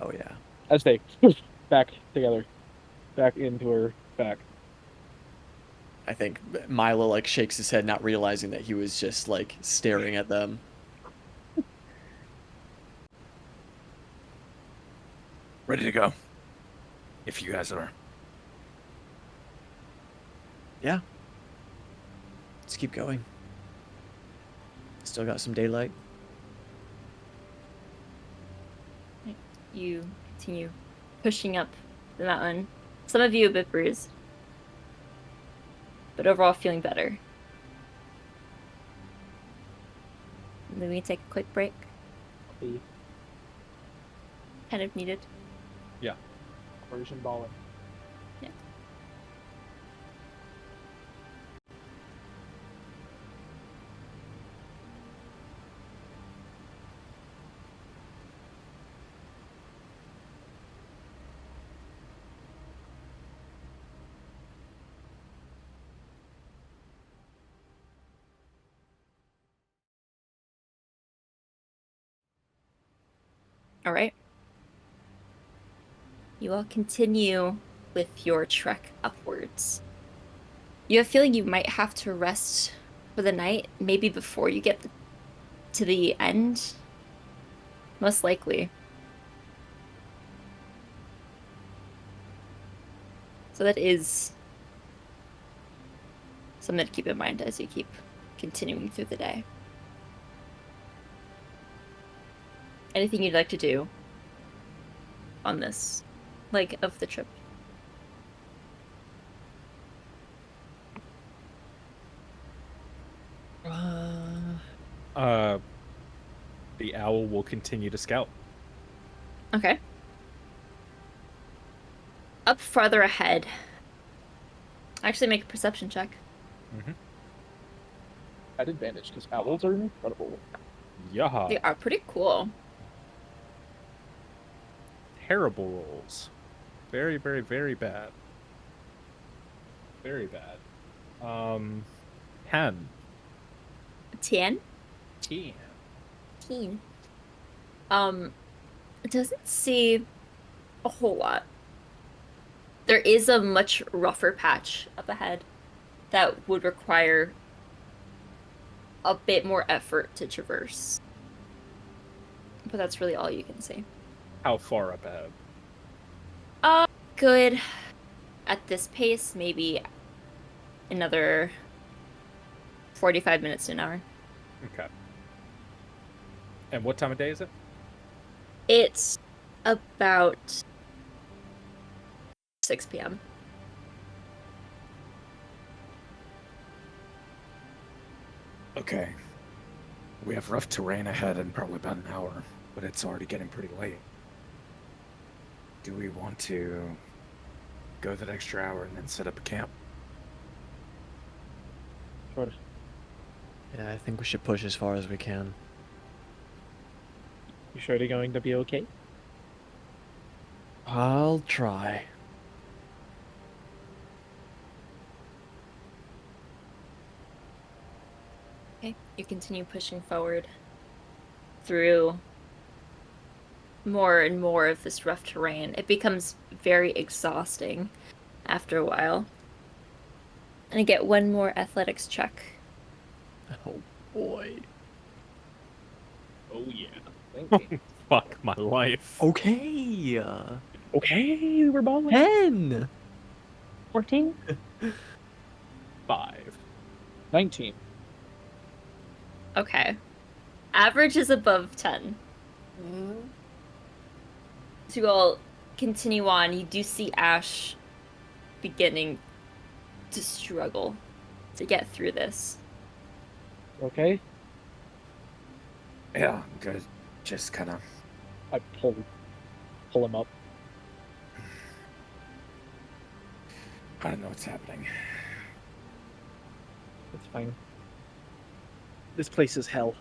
Oh yeah. as they back together, back into her back. I think Milo like shakes his head, not realizing that he was just like staring at them. Ready to go. If you guys are. Yeah. Let's keep going. Still got some daylight. You continue pushing up the mountain. Some of you a bit bruised, but overall feeling better. And then we take a quick break. The Kind of needed. version balling. Yeah. All right. You all continue with your trek upwards. You have a feeling you might have to rest for the night, maybe before you get to the end. Most likely. So that is something to keep in mind as you keep continuing through the day. Anything you'd like to do on this leg of the trip? The owl will continue to scout. Okay. Up farther ahead. Actually, make a perception check. At advantage because owls are incredible. Yaha. They are pretty cool. Terrible rolls. Very, very, very bad. Very bad. 10. 10? 10. 10. It doesn't see a whole lot. There is a much rougher patch up ahead that would require a bit more effort to traverse. But that's really all you can see. How far up ahead? Good. At this pace, maybe another 45 minutes to an hour. Okay. And what time of day is it? It's about 6 p.m. Okay. We have rough terrain ahead in probably about an hour, but it's already getting pretty late. Do we want to go that extra hour and then set up a camp? Sure. Yeah, I think we should push as far as we can. You sure they're going to be okay? I'll try. Okay, you continue pushing forward through more and more of this rough terrain. It becomes very exhausting after a while. And I get one more athletics check. Oh boy. Oh yeah. Thank you. Fuck my life. Okay. Okay, we're balling. 10. 14? 5. 19. Okay. Average is above 10. So you all continue on. You do see Ashe beginning to struggle to get through this. Okay. Yeah, I'm good. Just kind of. I pull him up. I don't know what's happening. It's fine. This place is hell.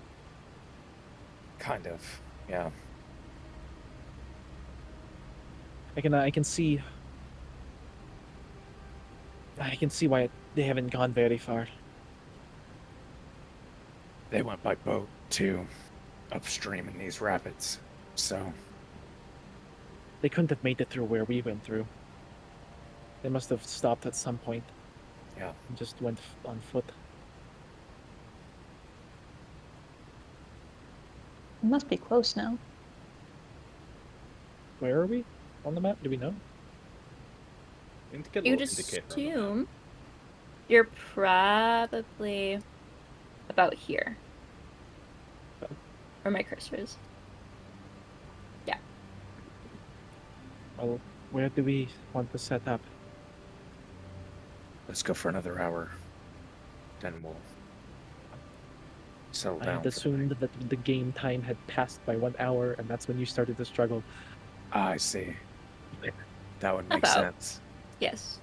Kind of. Yeah. I can see. I can see why they haven't gone very far. They went by boat too, upstream in these rapids. So They couldn't have made it through where we went through. They must have stopped at some point yeah, and just went on foot. We must be close now. Where are we on the map? Do we know? And get a You'd little indicator on the map. assume you're probably about here. Where my cursor is. Yeah. Well, where do we want to set up? let's go for another hour. Then we'll settle I down. had for the assumed that the game time had passed by 1 hour, and that's when you started to struggle. I see. That would make About. sense. Yes.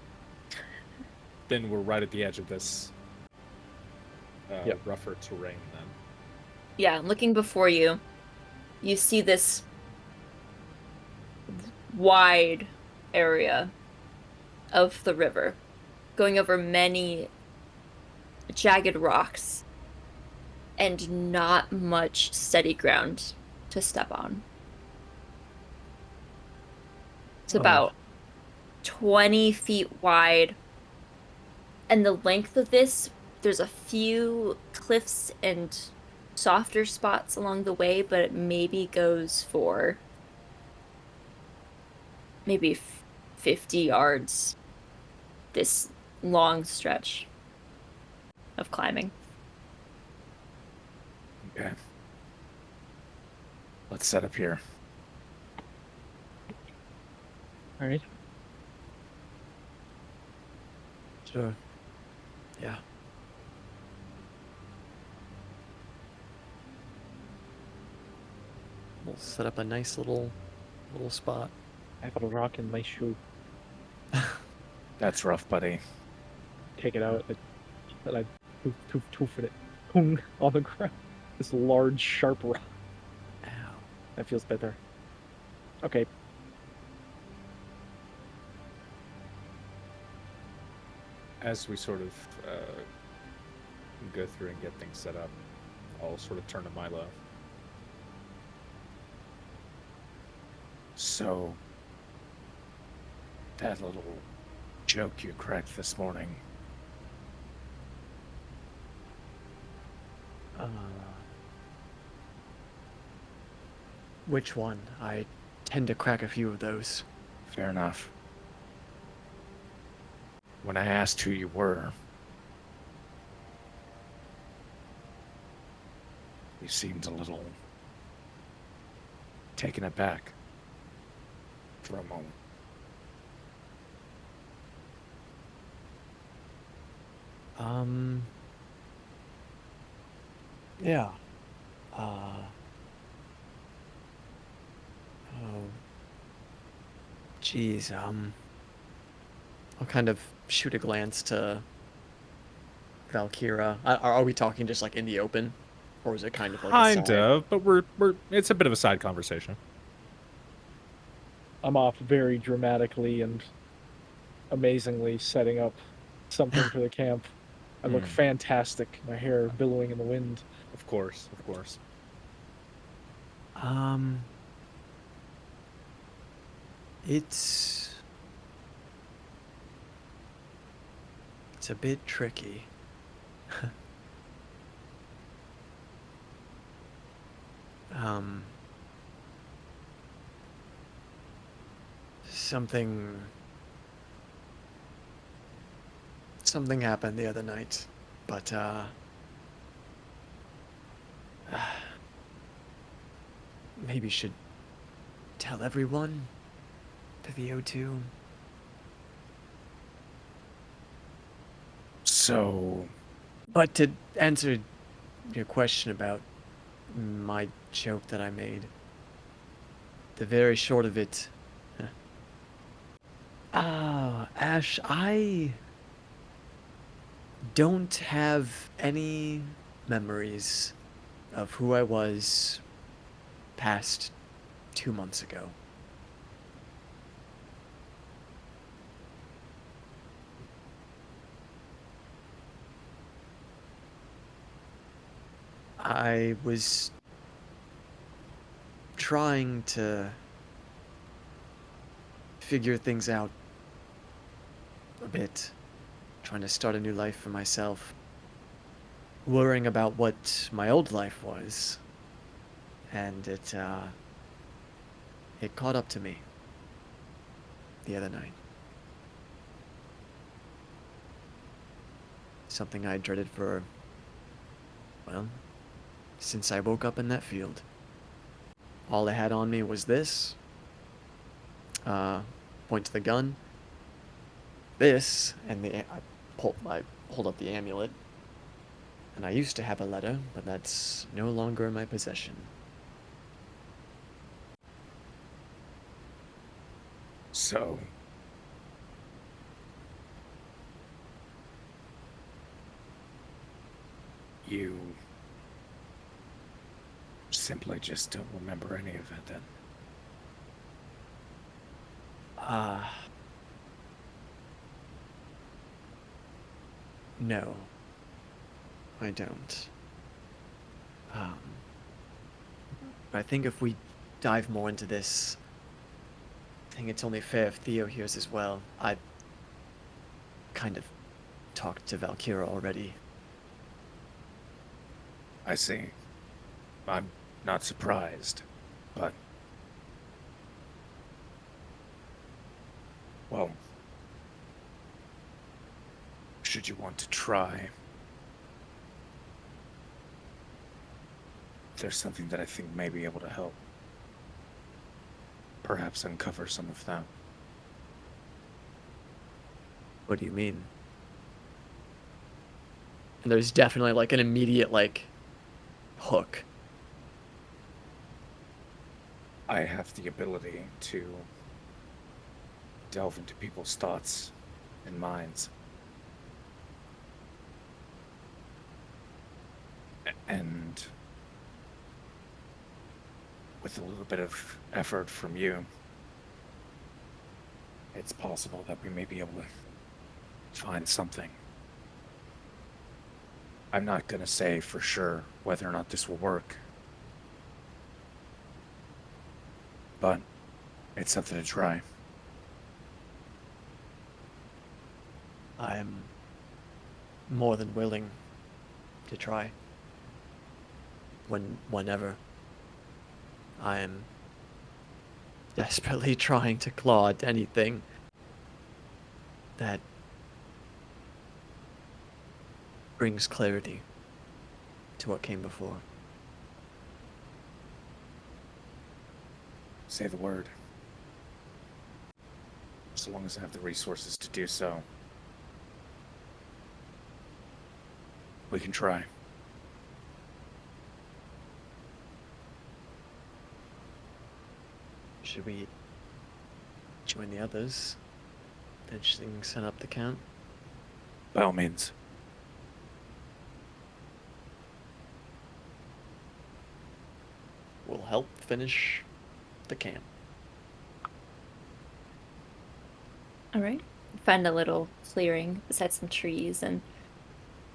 Then we're right at the edge of this Yep. rougher terrain then. Yeah, looking before you, you see this wide area of the river going over many jagged rocks and not much steady ground to step on. It's Oh. about 20 feet wide, and the length of this, there's a few cliffs and softer spots along the way, but it maybe goes for maybe 50 yards, this long stretch of climbing. Okay. Let's set up here. All right. Sure. Yeah. We'll set up a nice little spot. I have a rock in my shoe. That's rough, buddy. Take it out, and I toof it, pung, on the ground. This large, sharp rock. Ow. That feels better. Okay. As we sort of go through and get things set up, I'll sort of turn to Milo. So, that little joke you cracked this morning, Which one? I tend to crack a few of those. fair enough. When I asked who you were, you seemed a little taken aback for a moment. Yeah. Oh. Geez, I'll kind of shoot a glance to Valkyra. Are we talking just like in the open? Or is it kind of like a Kind side? of, but we're it's a bit of a side conversation. I'm off very dramatically and amazingly setting up something for the camp. I look fantastic. My hair billowing in the wind. Of course, of course. It's a bit tricky. Something happened the other night, but maybe should tell everyone. Theo too. So, But to answer your question about my joke that I made, the very short of it. Ashe, I don't have any memories of who I was past 2 months ago. I was trying to figure things out a bit, trying to start a new life for myself, worrying about what my old life was, and it caught up to me the other night. Something I dreaded for, well, since I woke up in that field. All I had on me was this. Point to the gun. This, and I hold up the amulet. And I used to have a letter, but that's no longer in my possession. So, you simply just don't remember any of it then? No, I don't. I think if we dive more into this, I think it's only fair if Theo hears as well. I kind of talked to Valkyra already. I see. I'm not surprised, but... well... should you want to try... there's something that I think may be able to help. Perhaps uncover some of that. What do you mean? And there's definitely like an immediate like hook. I have the ability to delve into people's thoughts and minds. And with a little bit of effort from you, it's possible that we may be able to find something. I'm not going to say for sure whether or not this will work, but it's something to try. I'm more than willing to try. Whenever. I am desperately trying to claw at anything that brings clarity to what came before. Say the word. So long as I have the resources to do so, we can try. Should we join the others? Potentially set up the camp? By all means. We'll help finish the camp. All right. Find a little clearing beside some trees and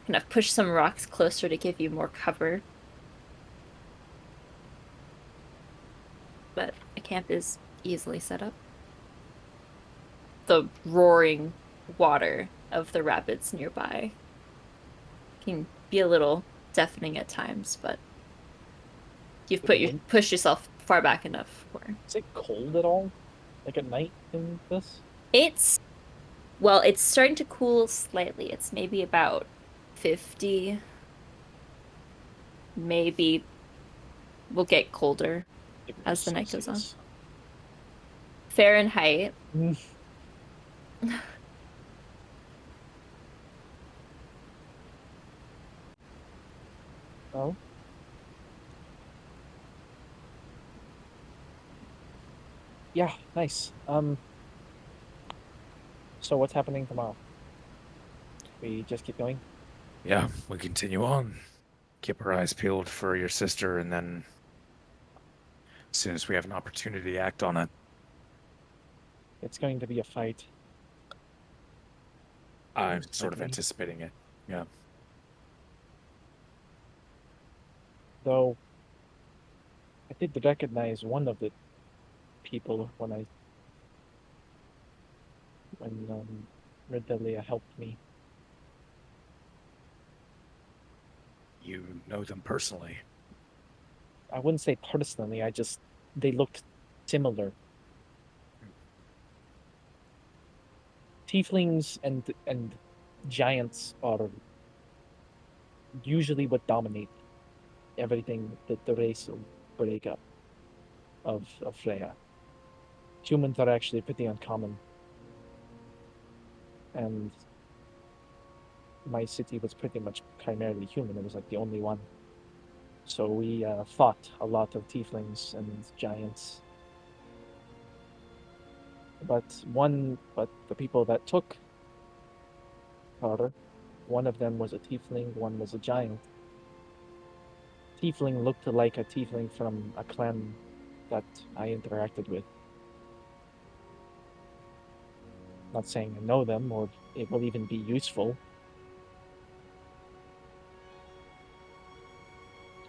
kind of push some rocks closer to give you more cover. But a camp is easily set up. The roaring water of the rapids nearby can be a little deafening at times, but you've pushed yourself far back enough where Is it cold at all? Like at night in this? it's starting to cool slightly. It's maybe about 50. Maybe we'll get colder as the night goes on. Fahrenheit. Oh. Yeah, nice. So what's happening tomorrow? We just keep going? Yeah, we continue on. Keep our eyes peeled for your sister, and then as soon as we have an opportunity to act on it. It's going to be a fight. I'm sort of anticipating it. Yeah. Though I did recognize one of the people when Redelia helped me. You know them personally. I wouldn't say personally, they looked similar. Tieflings and giants are usually what dominate everything that the race will break up of Freya. Humans are actually pretty uncommon. And my city was pretty much primarily human. It was like the only one. So we fought a lot of tieflings and giants. But the people that took her, one of them was a tiefling, one was a giant. Tiefling looked like a tiefling from a clan that I interacted with. Not saying I know them or it will even be useful.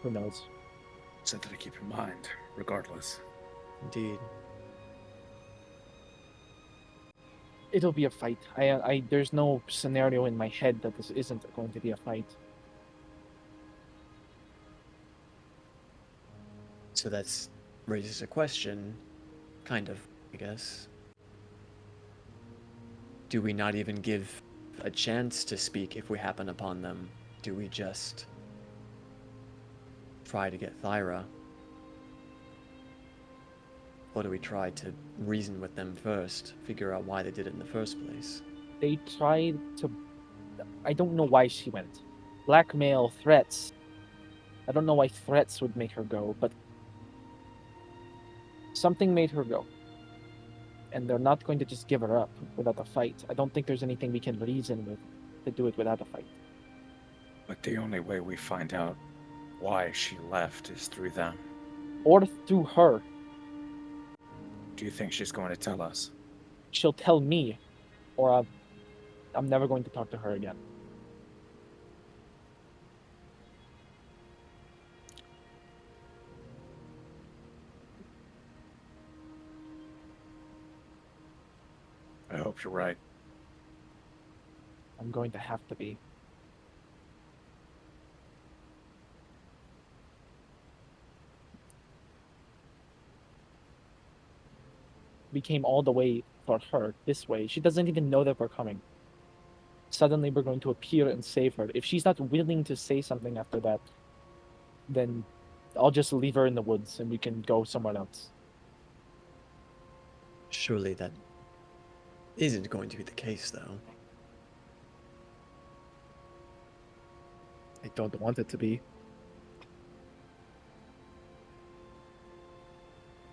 Who knows? Something to keep in mind, regardless. Indeed. It'll be a fight. There's no scenario in my head that this isn't going to be a fight. So that's raises a question, kind of, I guess. Do we not even give a chance to speak if we happen upon them? Do we just try to get Thyra? Or do we try to reason with them first, figure out why they did it in the first place? They tried to... I don't know why she went. Blackmail, threats. I don't know why threats would make her go, but something made her go. And they're not going to just give her up without a fight. I don't think there's anything we can reason with to do it without a fight. But the only way we find out why she left is through them. Or through her. Do you think she's going to tell us? She'll tell me, or I'm never going to talk to her again. I hope you're right. I'm going to have to be. We came all the way for her this way. She doesn't even know that we're coming. Suddenly we're going to appear and save her. If she's not willing to say something after that, then I'll just leave her in the woods and we can go somewhere else. Surely that isn't going to be the case, though. I don't want it to be.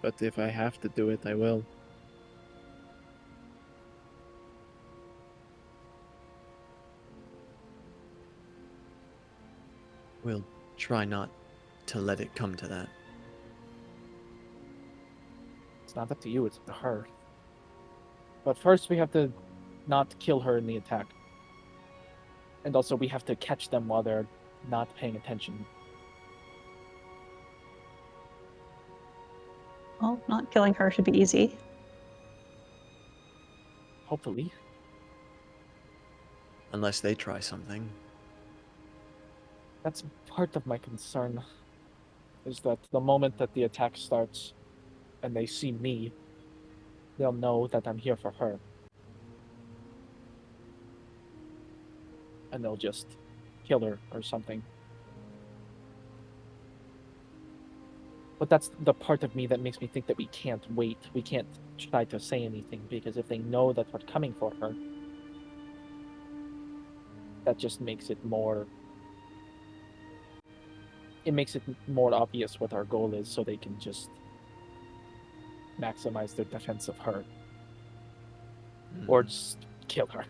But if I have to do it, I will. We'll try not to let it come to that. It's not up to you, it's up to her. But first we have to not kill her in the attack. And also we have to catch them while they're not paying attention. Well, not killing her should be easy. Hopefully. Unless they try something. That's part of my concern. Is that the moment that the attack starts and they see me, they'll know that I'm here for her. And they'll just kill her or something. But that's the part of me that makes me think that we can't wait. We can't try to say anything, because if they know that we're coming for her, that just makes it more... It makes it more obvious what our goal is, so they can just maximize their defense of her. Or just kill her.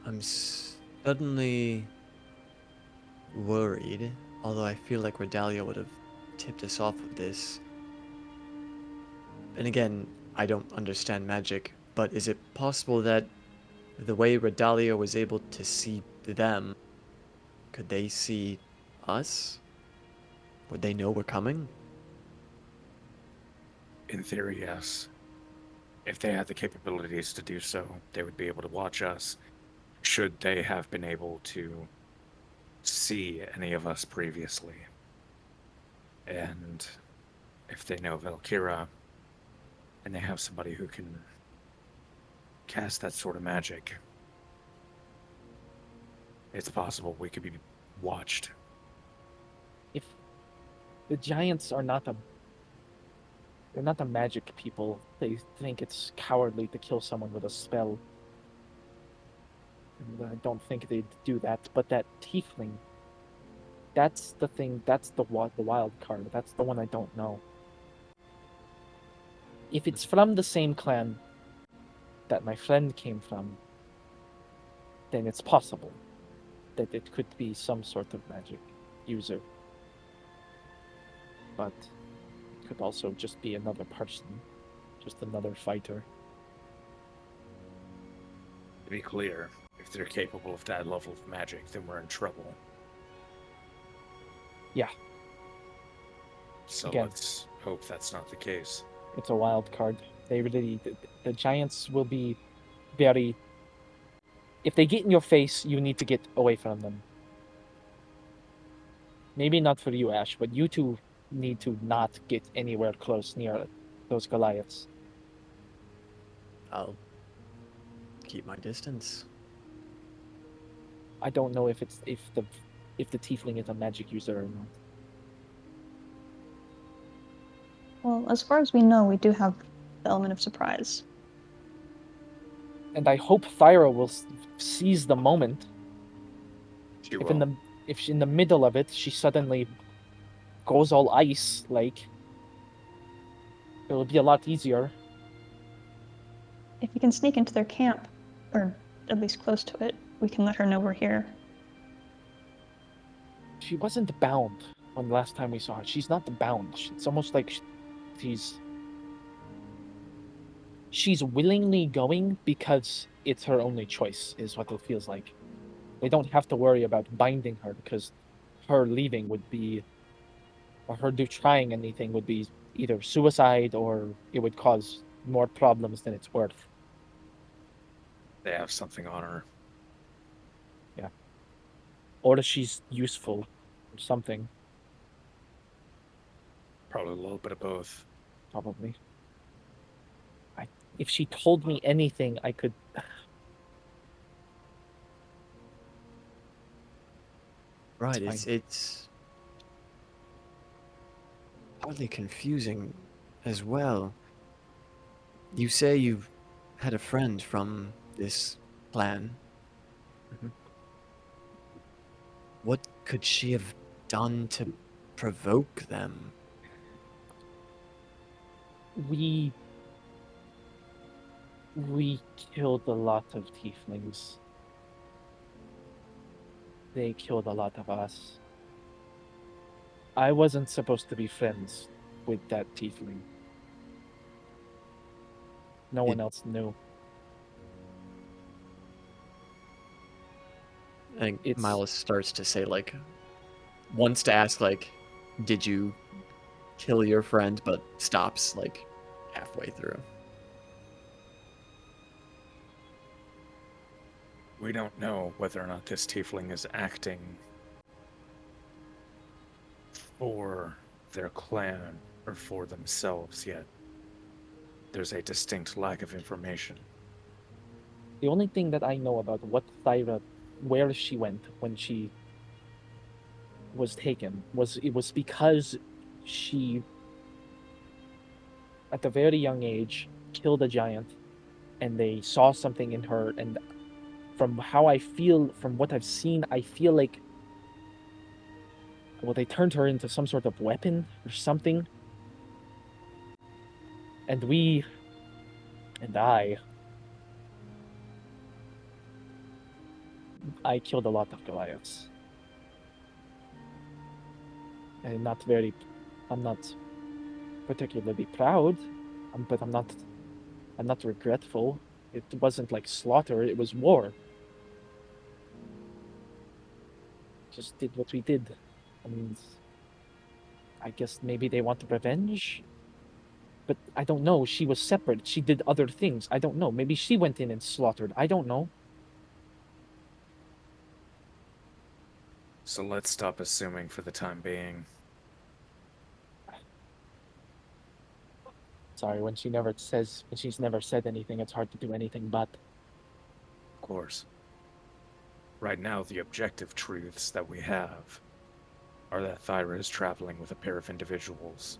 I'm suddenly worried, although I feel like Redalia would have tipped us off of this. And again, I don't understand magic, but is it possible that the way Redalia was able to see them, could they see us? Would they know we're coming? In theory, yes. If they had the capabilities to do so, they would be able to watch us, should they have been able to see any of us previously. And if they know Valkyra, and they have somebody who can cast that sort of magic, it's possible we could be watched. If the giants are not they're not the magic people. They think it's cowardly to kill someone with a spell. And I don't think they'd do that. But that tiefling, that's the thing. That's the wild card. That's the one I don't know. If it's from the same clan that my friend came from, then it's possible that it could be some sort of magic user. But it could also just be another person, just another fighter. To be clear, if they're capable of that level of magic, then we're in trouble. Yeah. So Again. let's hope that's not the case. It's a wild card. They really, the giants will be very. If they get in your face, you need to get away from them. Maybe not for you, Ashe, but you two need to not get anywhere close near those Goliaths. I'll keep my distance. I don't know if the tiefling is a magic user or not. Well, as far as we know, we do have the element of surprise. And I hope Thyra will seize the moment. She If will. in the middle of it she suddenly goes all ice, like, it'll be a lot easier. If you can sneak into their camp, or at least close to it, we can let her know we're here. She wasn't bound when the last time we saw her. She's not bound. It's almost like she's willingly going because it's her only choice, is what it feels like. They don't have to worry about binding her, because her leaving would be, or her trying anything would be either suicide or it would cause more problems than it's worth. They have something on her. Yeah. Or she's useful or something. Probably a little bit of both. Probably. If she told me anything, I could. Right, It's it's partly confusing as well. You say you've had a friend from this clan. Mhm. What could she have done to provoke them? We killed a lot of tieflings. They killed a lot of us. I wasn't supposed to be friends with that tiefling. No one else knew. I think It's- Milo starts to say, like, wants to ask, like, did you kill your friend, but stops, like, halfway through. We don't know whether or not this tiefling is acting for their clan or for themselves yet. There's a distinct lack of information. The only thing that I know about what Thyra, where she went when she was taken, was because she, at a very young age, killed a giant, and they saw something in her, and from how I feel, from what I've seen, I feel like, well, they turned her into some sort of weapon or something. And I killed a lot of Goliaths. And I'm not particularly proud, but I'm not regretful. It wasn't like slaughter, it was war. Just did what we did. And I guess maybe they want revenge? But I don't know. She was separate. She did other things. I don't know. Maybe she went in and slaughtered. I don't know. So let's stop assuming for the time being. Sorry, when she's never said anything, it's hard to do anything but. Of course. Right now, the objective truths that we have are that Thyra is traveling with a pair of individuals.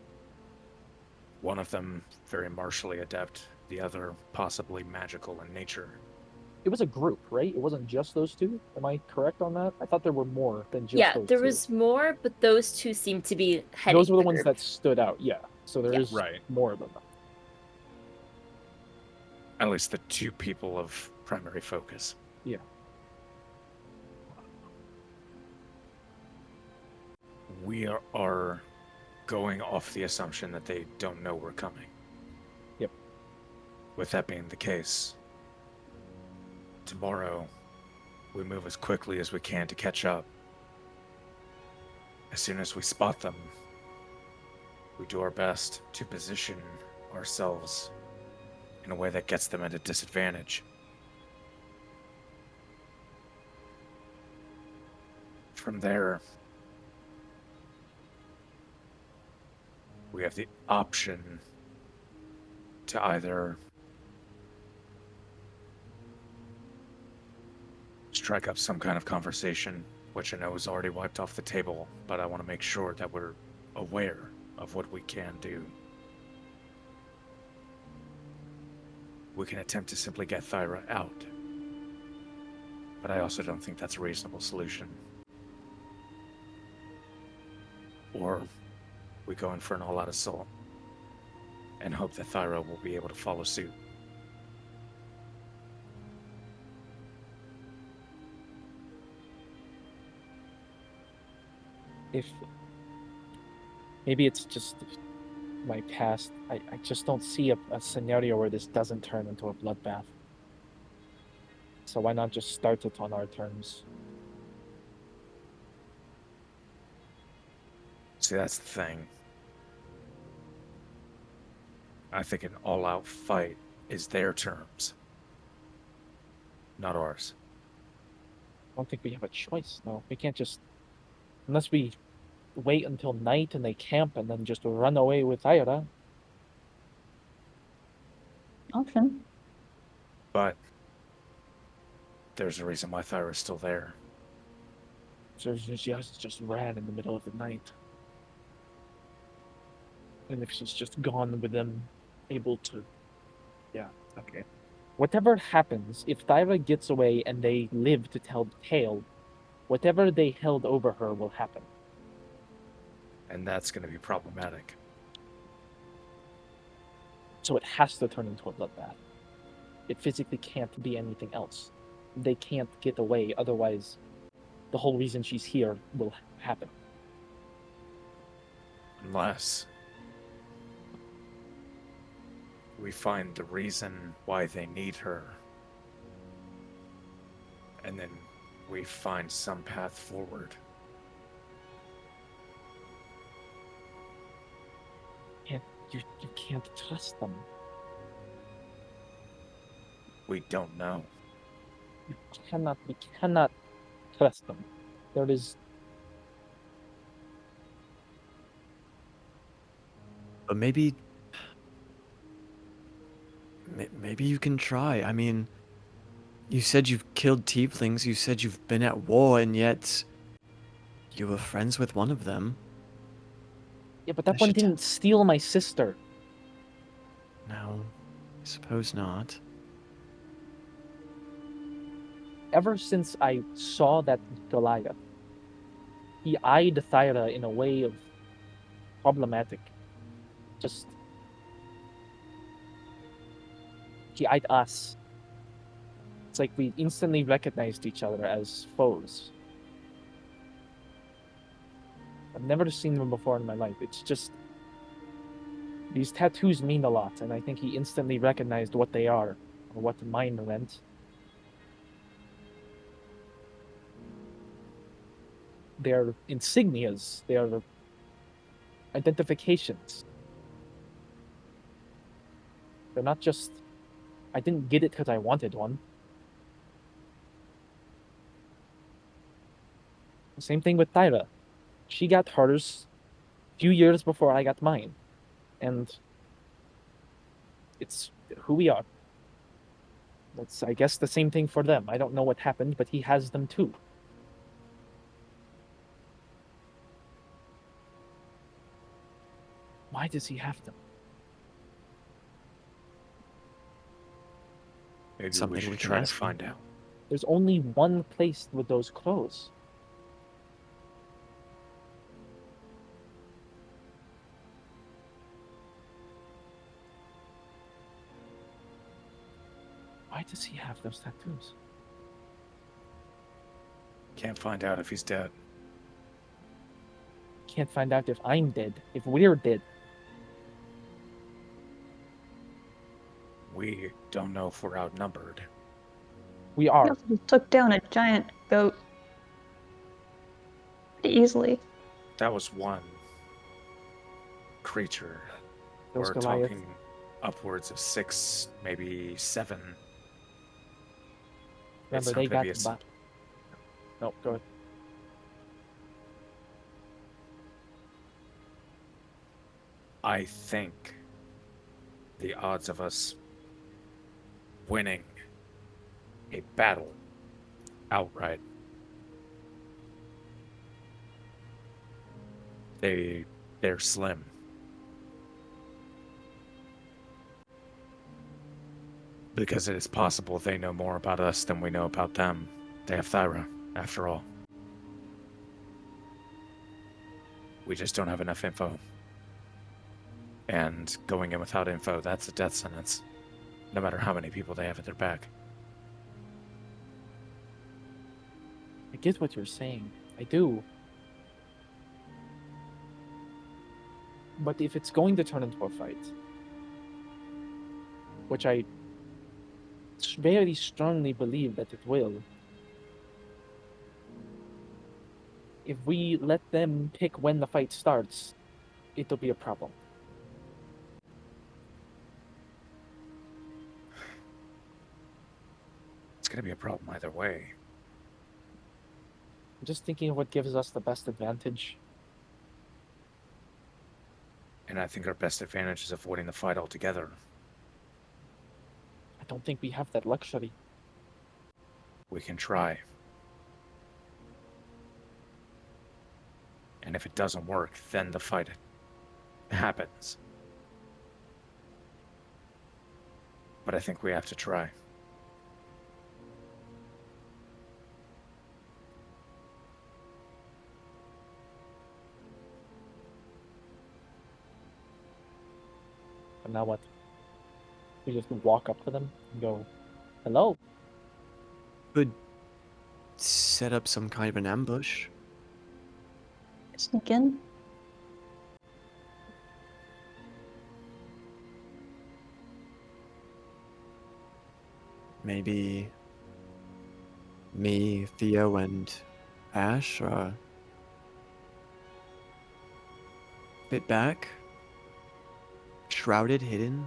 One of them very martially adept, the other possibly magical in nature. It was a group, right? It wasn't just those two? Am I correct on that? I thought there were more than just Yeah, those there two. was more, but those two seem to be heading Those were the ones group. that stood out, yeah. So there Yeah. is Right. more of them. At least the two people of primary focus. Yeah. We are going off the assumption that they don't know we're coming. Yep. With that being the case, tomorrow we move as quickly as we can to catch up. As soon as we spot them, we do our best to position ourselves in a way that gets them at a disadvantage. From there, we have the option to either strike up some kind of conversation, which I know is already wiped off the table, but I want to make sure that we're aware of what we can do. We can attempt to simply get Thyra out, but I also don't think that's a reasonable solution. Or we go in for an all-out assault and hope that Thyra will be able to follow suit. If maybe it's just my past, I just don't see a scenario where this doesn't turn into a bloodbath. So why not just start it on our terms? See, that's the thing. I think an all-out fight is their terms, not ours. I don't think we have a choice. No, we can't just, unless we wait until night and they camp and then just run away with Thyra. Option. But there's a reason why Thyra's still there. So she just ran in the middle of the night. And if she's just gone with them, able to... Yeah, okay. Whatever happens, if Thyra gets away and they live to tell the tale, whatever they held over her will happen. And that's going to be problematic. So it has to turn into a bloodbath. It physically can't be anything else. They can't get away, otherwise the whole reason she's here will happen. Unless we find the reason why they need her, and then we find some path forward. You can't trust them. We don't know. We cannot trust them. There is... But maybe you can try. I mean, you said you've killed tieflings, you said you've been at war, and yet you were friends with one of them. Yeah, but that I one should didn't steal my sister. No, I suppose not. Ever since I saw that Goliath, he eyed Thyra in a way of problematic. Just... He eyed us. It's like we instantly recognized each other as foes. I've never seen them before in my life. It's just... These tattoos mean a lot, and I think he instantly recognized what they are, or what mine meant. They're insignias. They're identifications. They're not just, I didn't get it because I wanted one. Same thing with Thyra. She got hers a few years before I got mine. And it's who we are. That's, I guess, the same thing for them. I don't know what happened, but he has them too. Why does he have them? Maybe Something we should we can try to ask him. find out. There's only one place with those clothes. Why does he have those tattoos? Can't find out if he's dead. Can't find out if I'm dead, if we're dead. We don't know if we're outnumbered. We He are. also just took down a giant goat pretty easily. That was one creature. Those We're Goliath. talking upwards of 6, maybe 7. Remember, It's they not gonna got be a the bot. No, go ahead. I think the odds of us winning a battle outright, they're slim. Because it is possible they know more about us than we know about them. They have Thyra, after all. We just don't have enough info. And going in without info, that's a death sentence. No matter how many people they have at their back. I get what you're saying. I do. But if it's going to turn into a fight, which I very strongly believe that it will, if we let them pick when the fight starts, it'll be a problem. It's gonna be a problem either way. I'm just thinking of what gives us the best advantage. And I think our best advantage is avoiding the fight altogether. I don't think we have that luxury. We can try. And if it doesn't work, then the fight happens. But I think we have to try. And now what? We just walk up to them and go, "Hello." Could set up some kind of an ambush. Sneak in. Maybe me, Theo, and Ashe are a bit back, shrouded, hidden.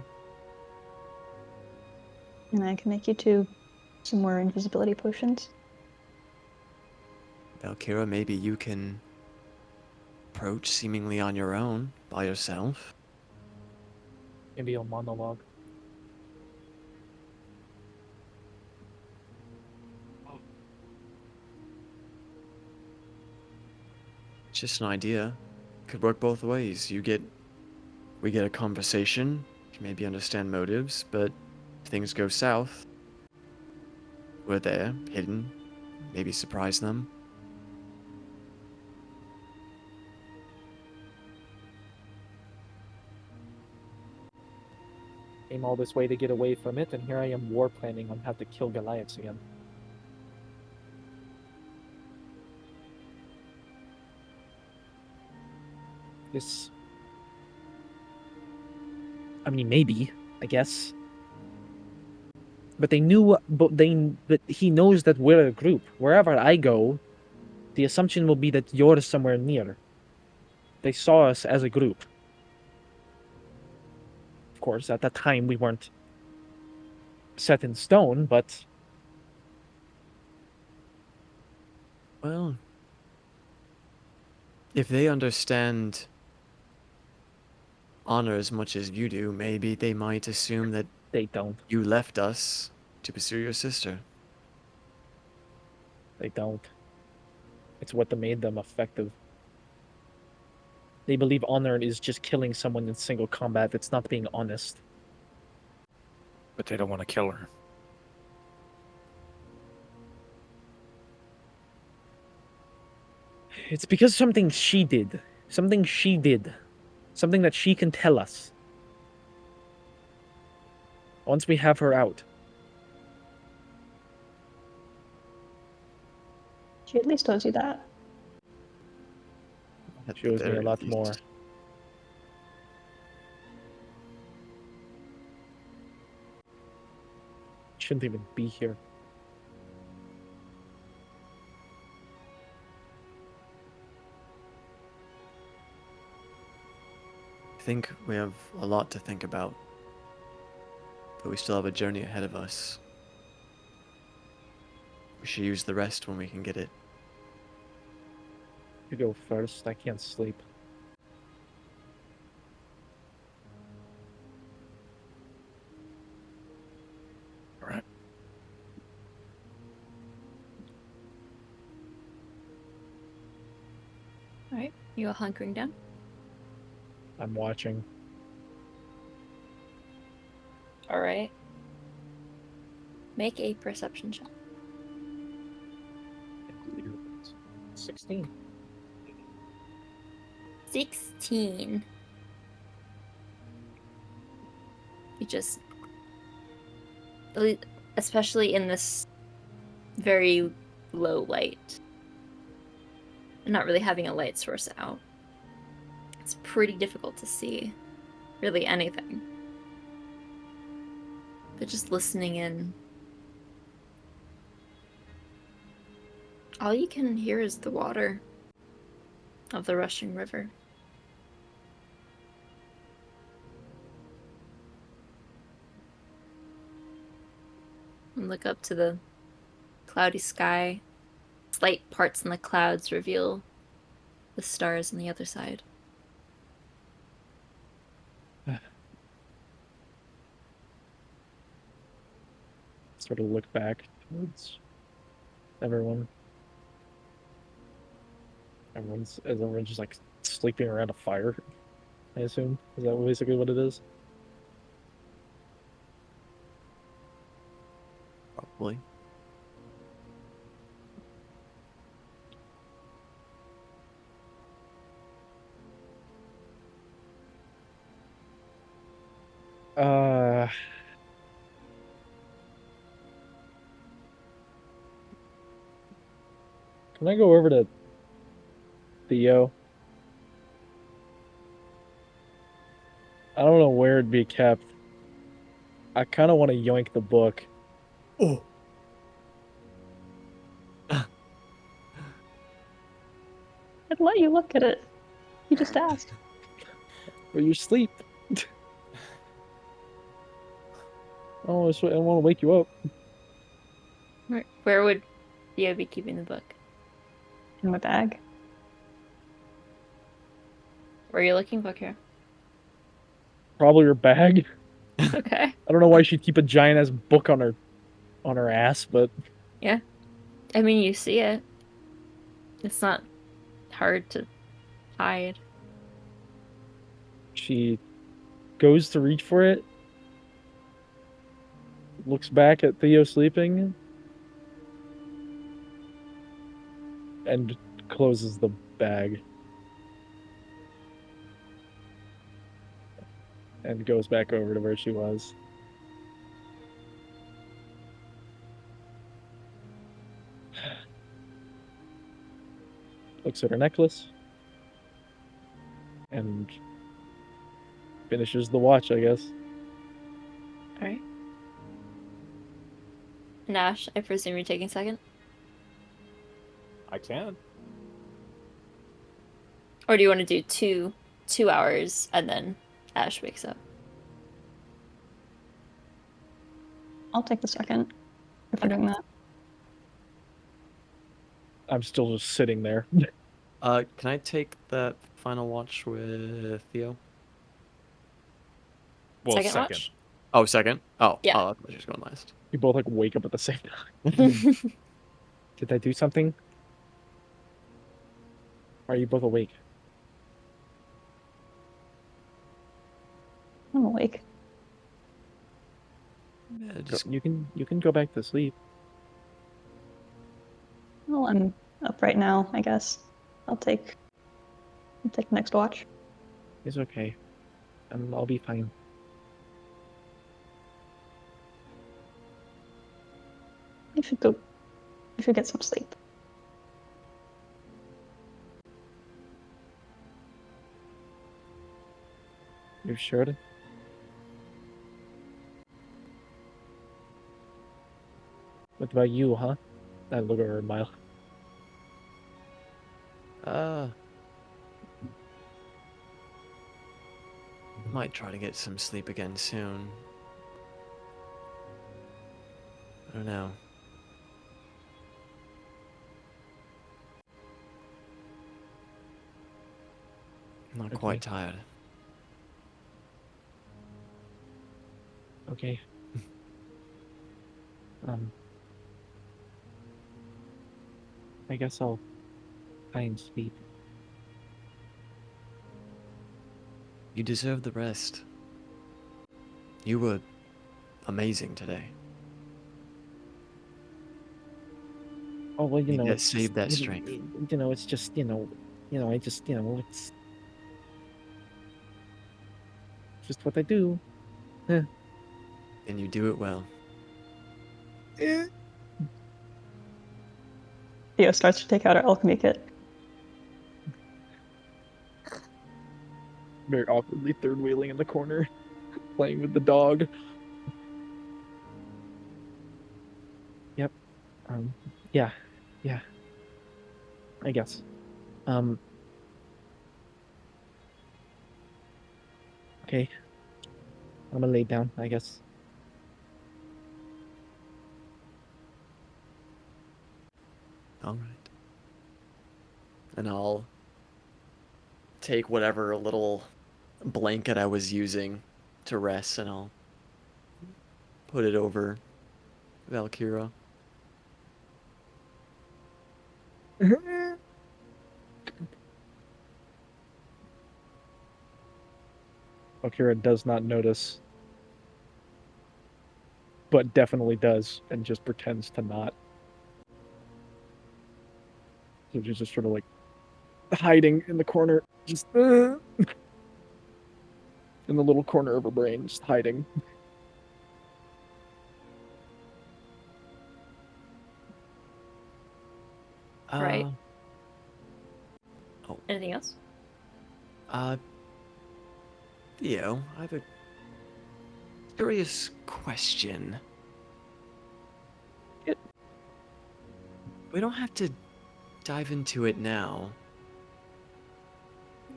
And I can make you two some more invisibility potions. Valkyra, maybe you can approach seemingly on your own, by yourself. Maybe a monologue. It's just an idea. Could work both ways. We get a conversation, can maybe understand motives, but if things go south, we're there, hidden, maybe surprise them. Came all this way to get away from it, and here I am war planning on how to kill Goliaths again. This... I mean, maybe, I guess. But they knew, but he knows that we're a group. Wherever I go, the assumption will be that you're somewhere near. They saw us as a group. Of course, at that time we weren't set in stone, but Well, if they understand honor as much as you do, maybe they might assume that they don't. you left us to pursue your sister. They don't. It's what made them effective. They believe honor is just killing someone in single combat. It's not being honest. But they don't want to kill her. It's because something she did. Something she did. Something that she can tell us. Once we have her out. She at least told you that. At She the owes me a very lot least. more. Shouldn't even be here. I think we have a lot to think about, but we still have a journey ahead of us. We should use the rest when we can get it. You go first. I can't sleep. All right. All right, you are hunkering down. I'm watching. All right. Make a perception check. 16. 16. You just, especially in this very low light, and not really having a light source out, it's pretty difficult to see really anything. But just listening in, all you can hear is the water of the rushing river. And look up to the cloudy sky. Slight parts in the clouds reveal the stars on the other side. Sort of look back towards everyone. Everyone's just like sleeping around a fire, I assume. Is that basically what it is? Probably. Can I go over to Theo? I don't know where it'd be kept. I kind of want to yoink the book. Oh. I'd let you look at it. You just asked. Or you sleep. Oh, I don't want to wake you up. Where would Theo be keeping the book? In my bag. Where are you looking, Valkyra? Probably her bag. Okay. I don't know why she'd keep a giant ass book on her ass, but Yeah. I mean, you see it. It's not hard to hide. she goes to reach for it, looks back at Theo sleeping, and closes the bag. And goes back over to where she was. Looks at her necklace. And finishes the watch, I guess. Alright. Nash, I presume you're taking second? I can. Or do you want to do 2 hours and then Ashe wakes up? I'll take the second if we're doing that. I'm still just sitting there. Can I take that final watch with Theo? Well, Second second. watch? Oh, second? Oh, Yeah. oh, I thought she was going last. You both like wake up at the same time. Did I do something? Are you both awake? I'm awake. Yeah, Go- just You can go back to sleep. Well, I'm up right now, I guess. I'll take the next watch. It's okay. I'll be fine. You should go. You should get some sleep. You sure? What about you, huh? I look over at Milo. Might try to get some sleep again soon. I don't know. I'm not quite tired. Okay. I guess I'll try and sleep. You deserve the rest. You were amazing today. Oh well, You it's save just, that strength. It's just, it's just what I do. And you do it well. Theo starts to take out her alchemy kit. Very awkwardly third wheeling in the corner, playing with the dog. Yep. Yeah. I guess. Okay. I'm gonna lay down, I guess. All right. And I'll take whatever little blanket I was using to rest and I'll put it over Valkyra. Valkyra does not notice, but definitely does, and just pretends to not. So she's just sort of like hiding in the corner, just in the little corner of her brain, just hiding. Right. Oh. Anything else? Theo, I have a curious question. We don't have to dive into it now.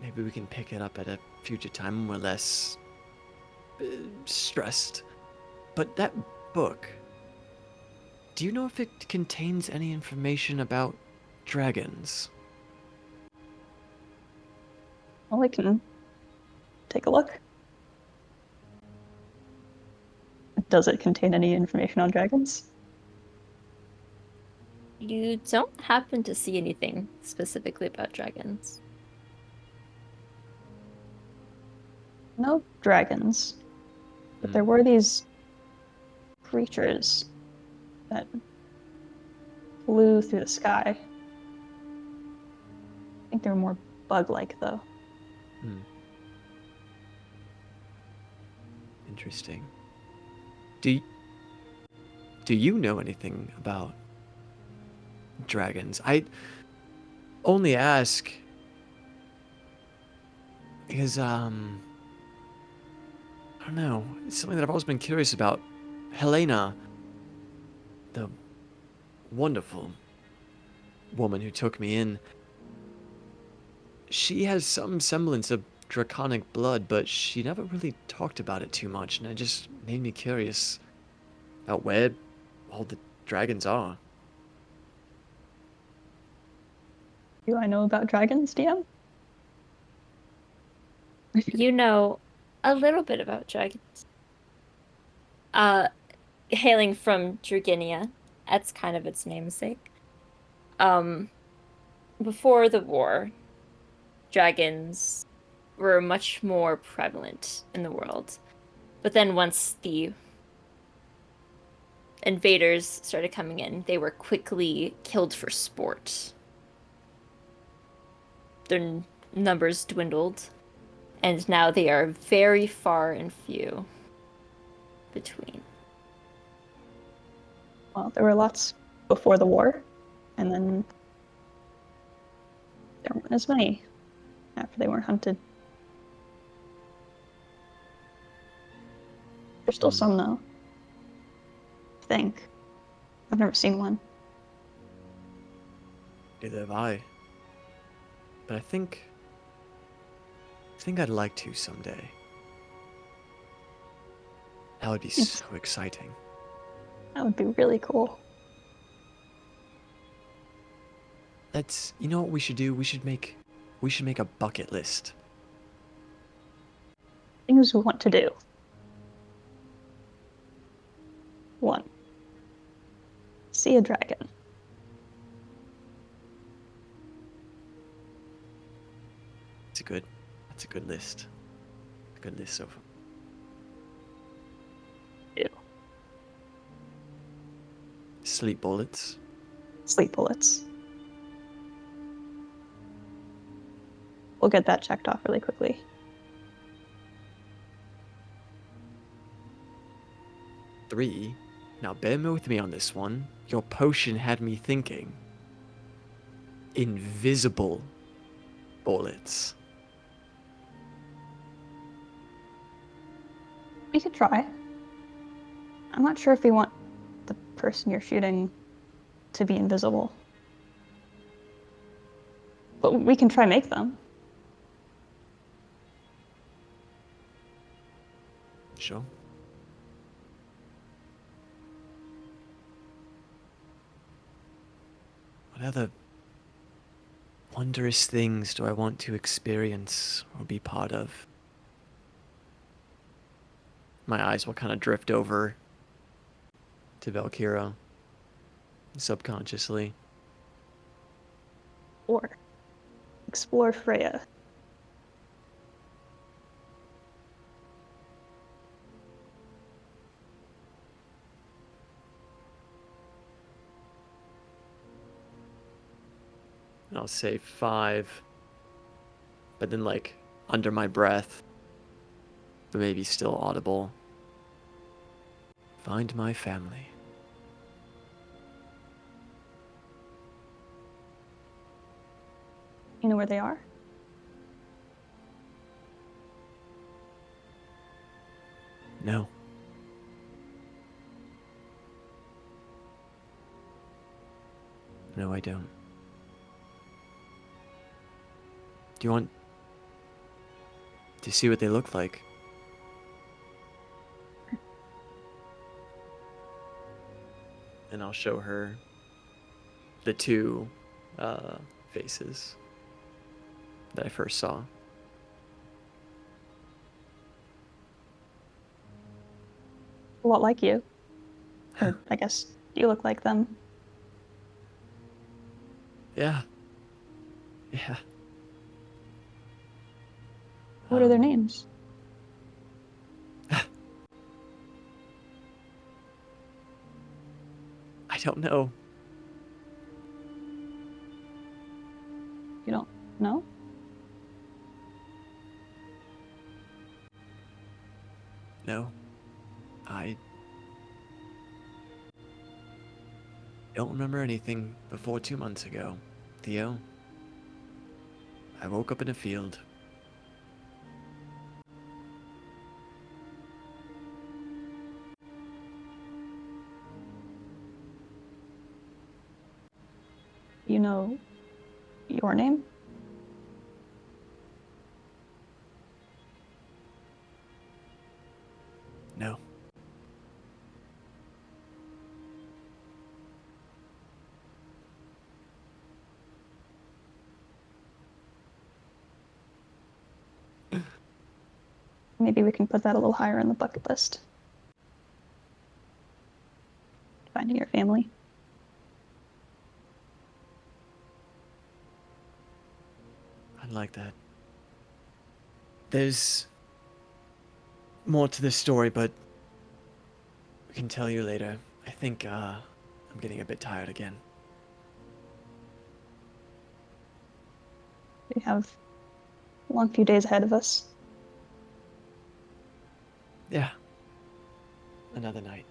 Maybe we can pick it up at a future time when we're less stressed. But that book, do you know if it contains any information about dragons? Well, I can take a look. Does it contain any information on dragons? You don't happen to see anything specifically about dragons. No dragons. But there were these creatures that flew through the sky. I think they were more bug-like, though. Interesting. Do you know anything about dragons? I only ask because I don't know, it's something that I've always been curious about. Helena, the wonderful woman who took me in, she has some semblance of draconic blood, but she never really talked about it too much, and it just made me curious about where all the dragons are. Do I know about dragons, DM? You know a little bit about dragons. Hailing from Draginia, that's kind of its namesake. Before the war, dragons were much more prevalent in the world. But then once the invaders started coming in, they were quickly killed for sport. Their numbers dwindled, and now they are very far and few between. Well, there were lots before the war, and then there weren't as many after they were hunted. There's still some, though. I think. I've never seen one. Neither have I. But I think I'd like to someday. That would be so exciting. That would be really cool. You know what we should do? We should make a bucket list. Things we want to do. 1. See a dragon. That's a good list. A good list so far. 2. Sleep bullets. Sleep bullets. We'll get that checked off really quickly. 3. Now bear with me on this one. Your potion had me thinking. Invisible bullets. We could try. I'm not sure if we want the person you're shooting to be invisible. But we can try make them. Sure. What other wondrous things do I want to experience or be part of? My eyes will kind of drift over to Valkyra subconsciously. Or explore Freya. And I'll say 5, but then like under my breath, but maybe still audible. Find my family. You know where they are? No. No, I don't. Do you want to see what they look like? And I'll show her the 2 faces that I first saw. A lot like you. Or I guess you look like them. Yeah. Yeah. What are their names? I don't know. You don't know? No. I don't remember anything before 2 months ago, Theo. I woke up in a field. You know your name? know. Maybe we can put that a little higher on the bucket list. Finding your family. I'd like that. There's more to this story, but we can tell you later. I think I'm getting a bit tired again. We have a long few days ahead of us. Yeah. Another night.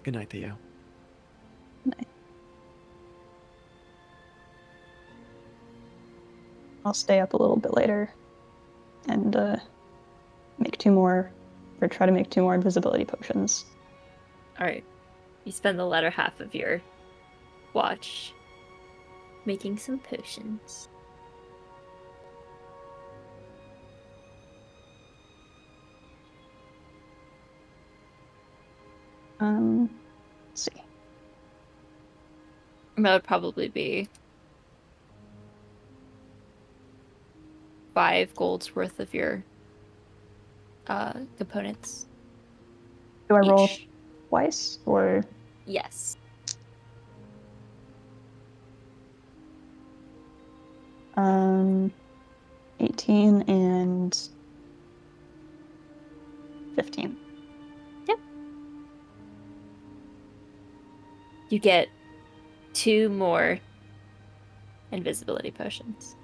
Good night, Theo. I'll stay up a little bit later and make 2 more, or try to make 2 more invisibility potions. All right. You spend the latter half of your watch making some potions. Let's see. That would probably be 5 gold's worth of your components. Do I roll each. twice, or? Yes. Um, 18 and 15. Yep. You get 2 more invisibility potions.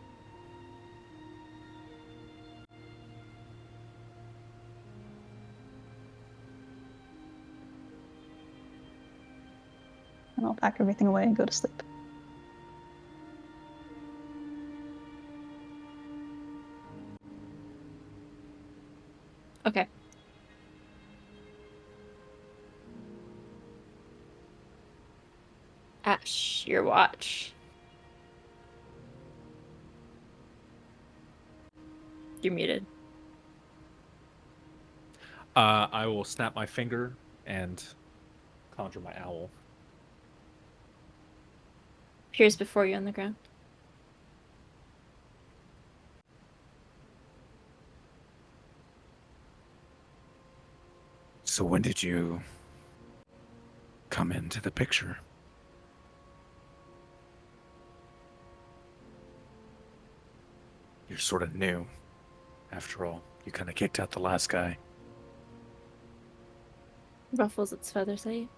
And I'll pack everything away and go to sleep. Okay. Ashe, your watch. You're muted. I will snap my finger and conjure my owl. Appears before you on the ground. So when did you come into the picture? You're sort of new. After all, you kind of kicked out the last guy. Ruffles its feathers at you.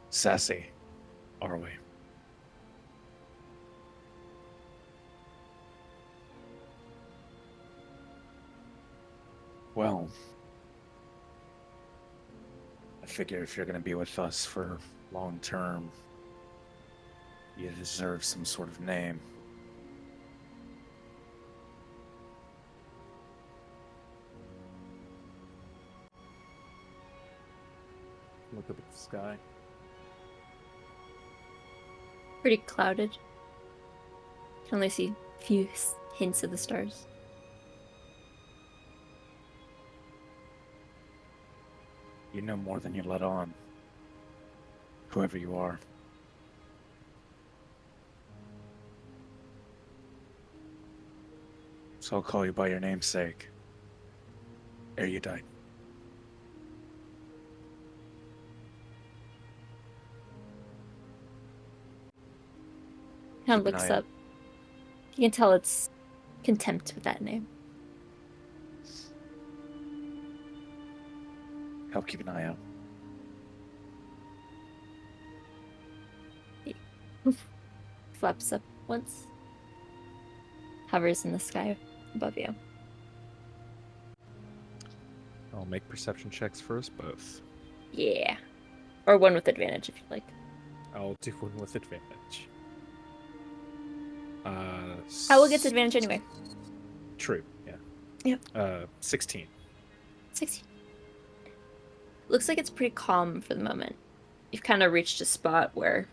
Sassy, are we? Well, I figure if you're going to be with us for long term, you deserve some sort of name. Look up at the sky. Pretty clouded. Can only see a few hints of the stars. You know more than you let on. Whoever you are. So I'll call you by your namesake. Erudite. Kind of Keep an looks eye up. You can tell it's contempt with that name. I'll keep an eye out. Flaps up once. Hovers in the sky above you. I'll make perception checks for us both. Yeah. Or one with advantage if you'd like. I'll do one with advantage. Owl gets advantage anyway. True, yeah. Yep. 16. 16. Looks like it's pretty calm for the moment. You've kind of reached a spot where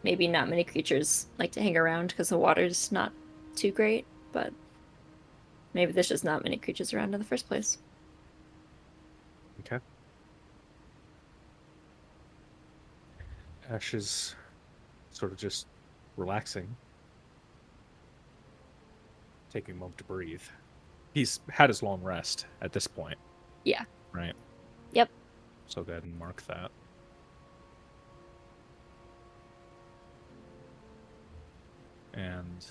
maybe not many creatures like to hang around because the water's not too great, but maybe there's just not many creatures around in the first place. Okay. Ashe is sort of just relaxing, taking a moment to breathe. He's had his long rest at this point. Yeah. Right? Yep. So go ahead and mark that. And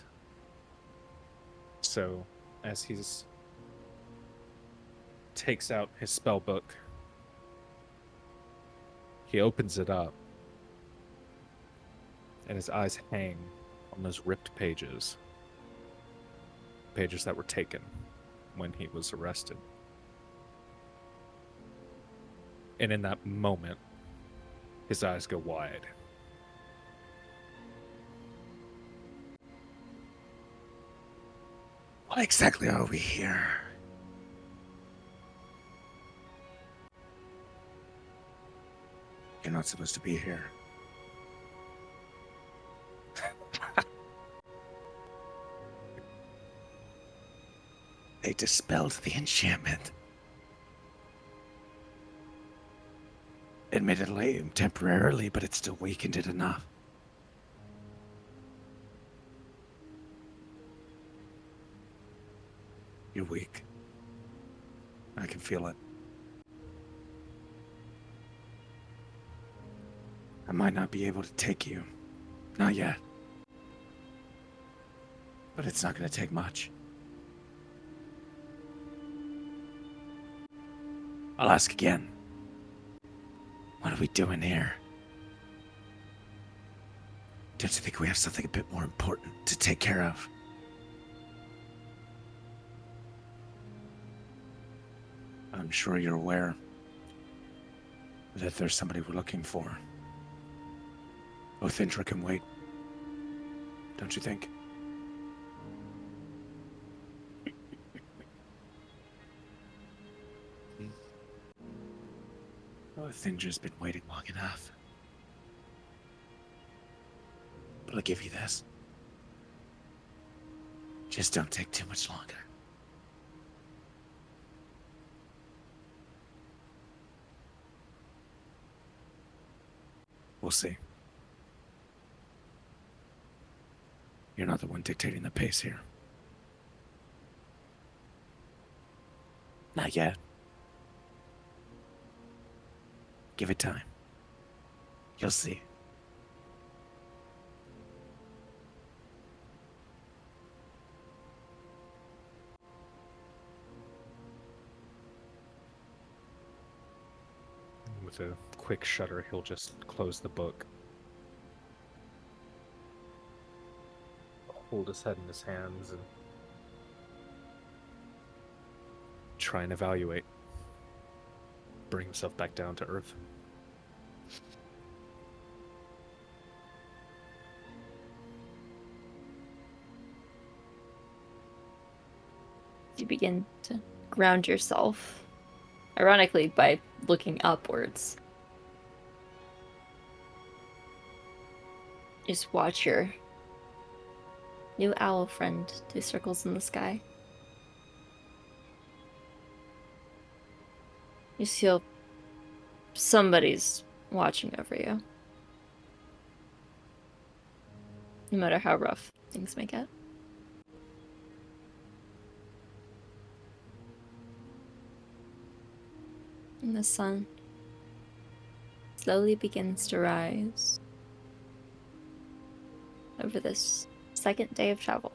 so as he's takes out his spell book, he opens it up, and his eyes hang on those ripped pages. Pages that were taken when he was arrested. And in that moment, his eyes go wide. Why exactly are we here? You're not supposed to be here. They dispelled the enchantment. Admittedly, temporarily, but it still weakened it enough. You're weak. I can feel it. I might not be able to take you. Not yet. But it's not going to take much. I'll ask again. What are we doing here? Don't you think we have something a bit more important to take care of? I'm sure you're aware that there's somebody we're looking for. Thyra can wait. Don't you think? Thyra's been waiting long enough. But I'll give you this. Just don't take too much longer. We'll see. You're not the one dictating the pace here. Not yet. Give it time. You'll see. With a quick shudder, he'll just close the book. Hold his head in his hands and try and evaluate. Bring himself back down to earth. You begin to ground yourself, ironically, by looking upwards. Just watch your new owl friend do circles in the sky. You feel somebody's watching over you. No matter how rough things may get. And the sun slowly begins to rise over this second day of travel.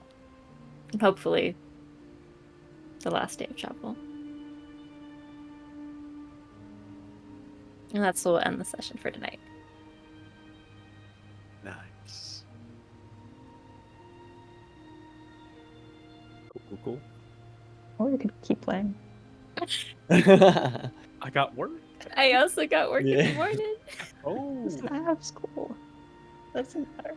And hopefully the last day of travel. And that's what will end the session for tonight. Nice. Cool. Or you could keep playing. I got work. I also got work in Yeah. the morning. Oh. Listen, I have school. Doesn't matter.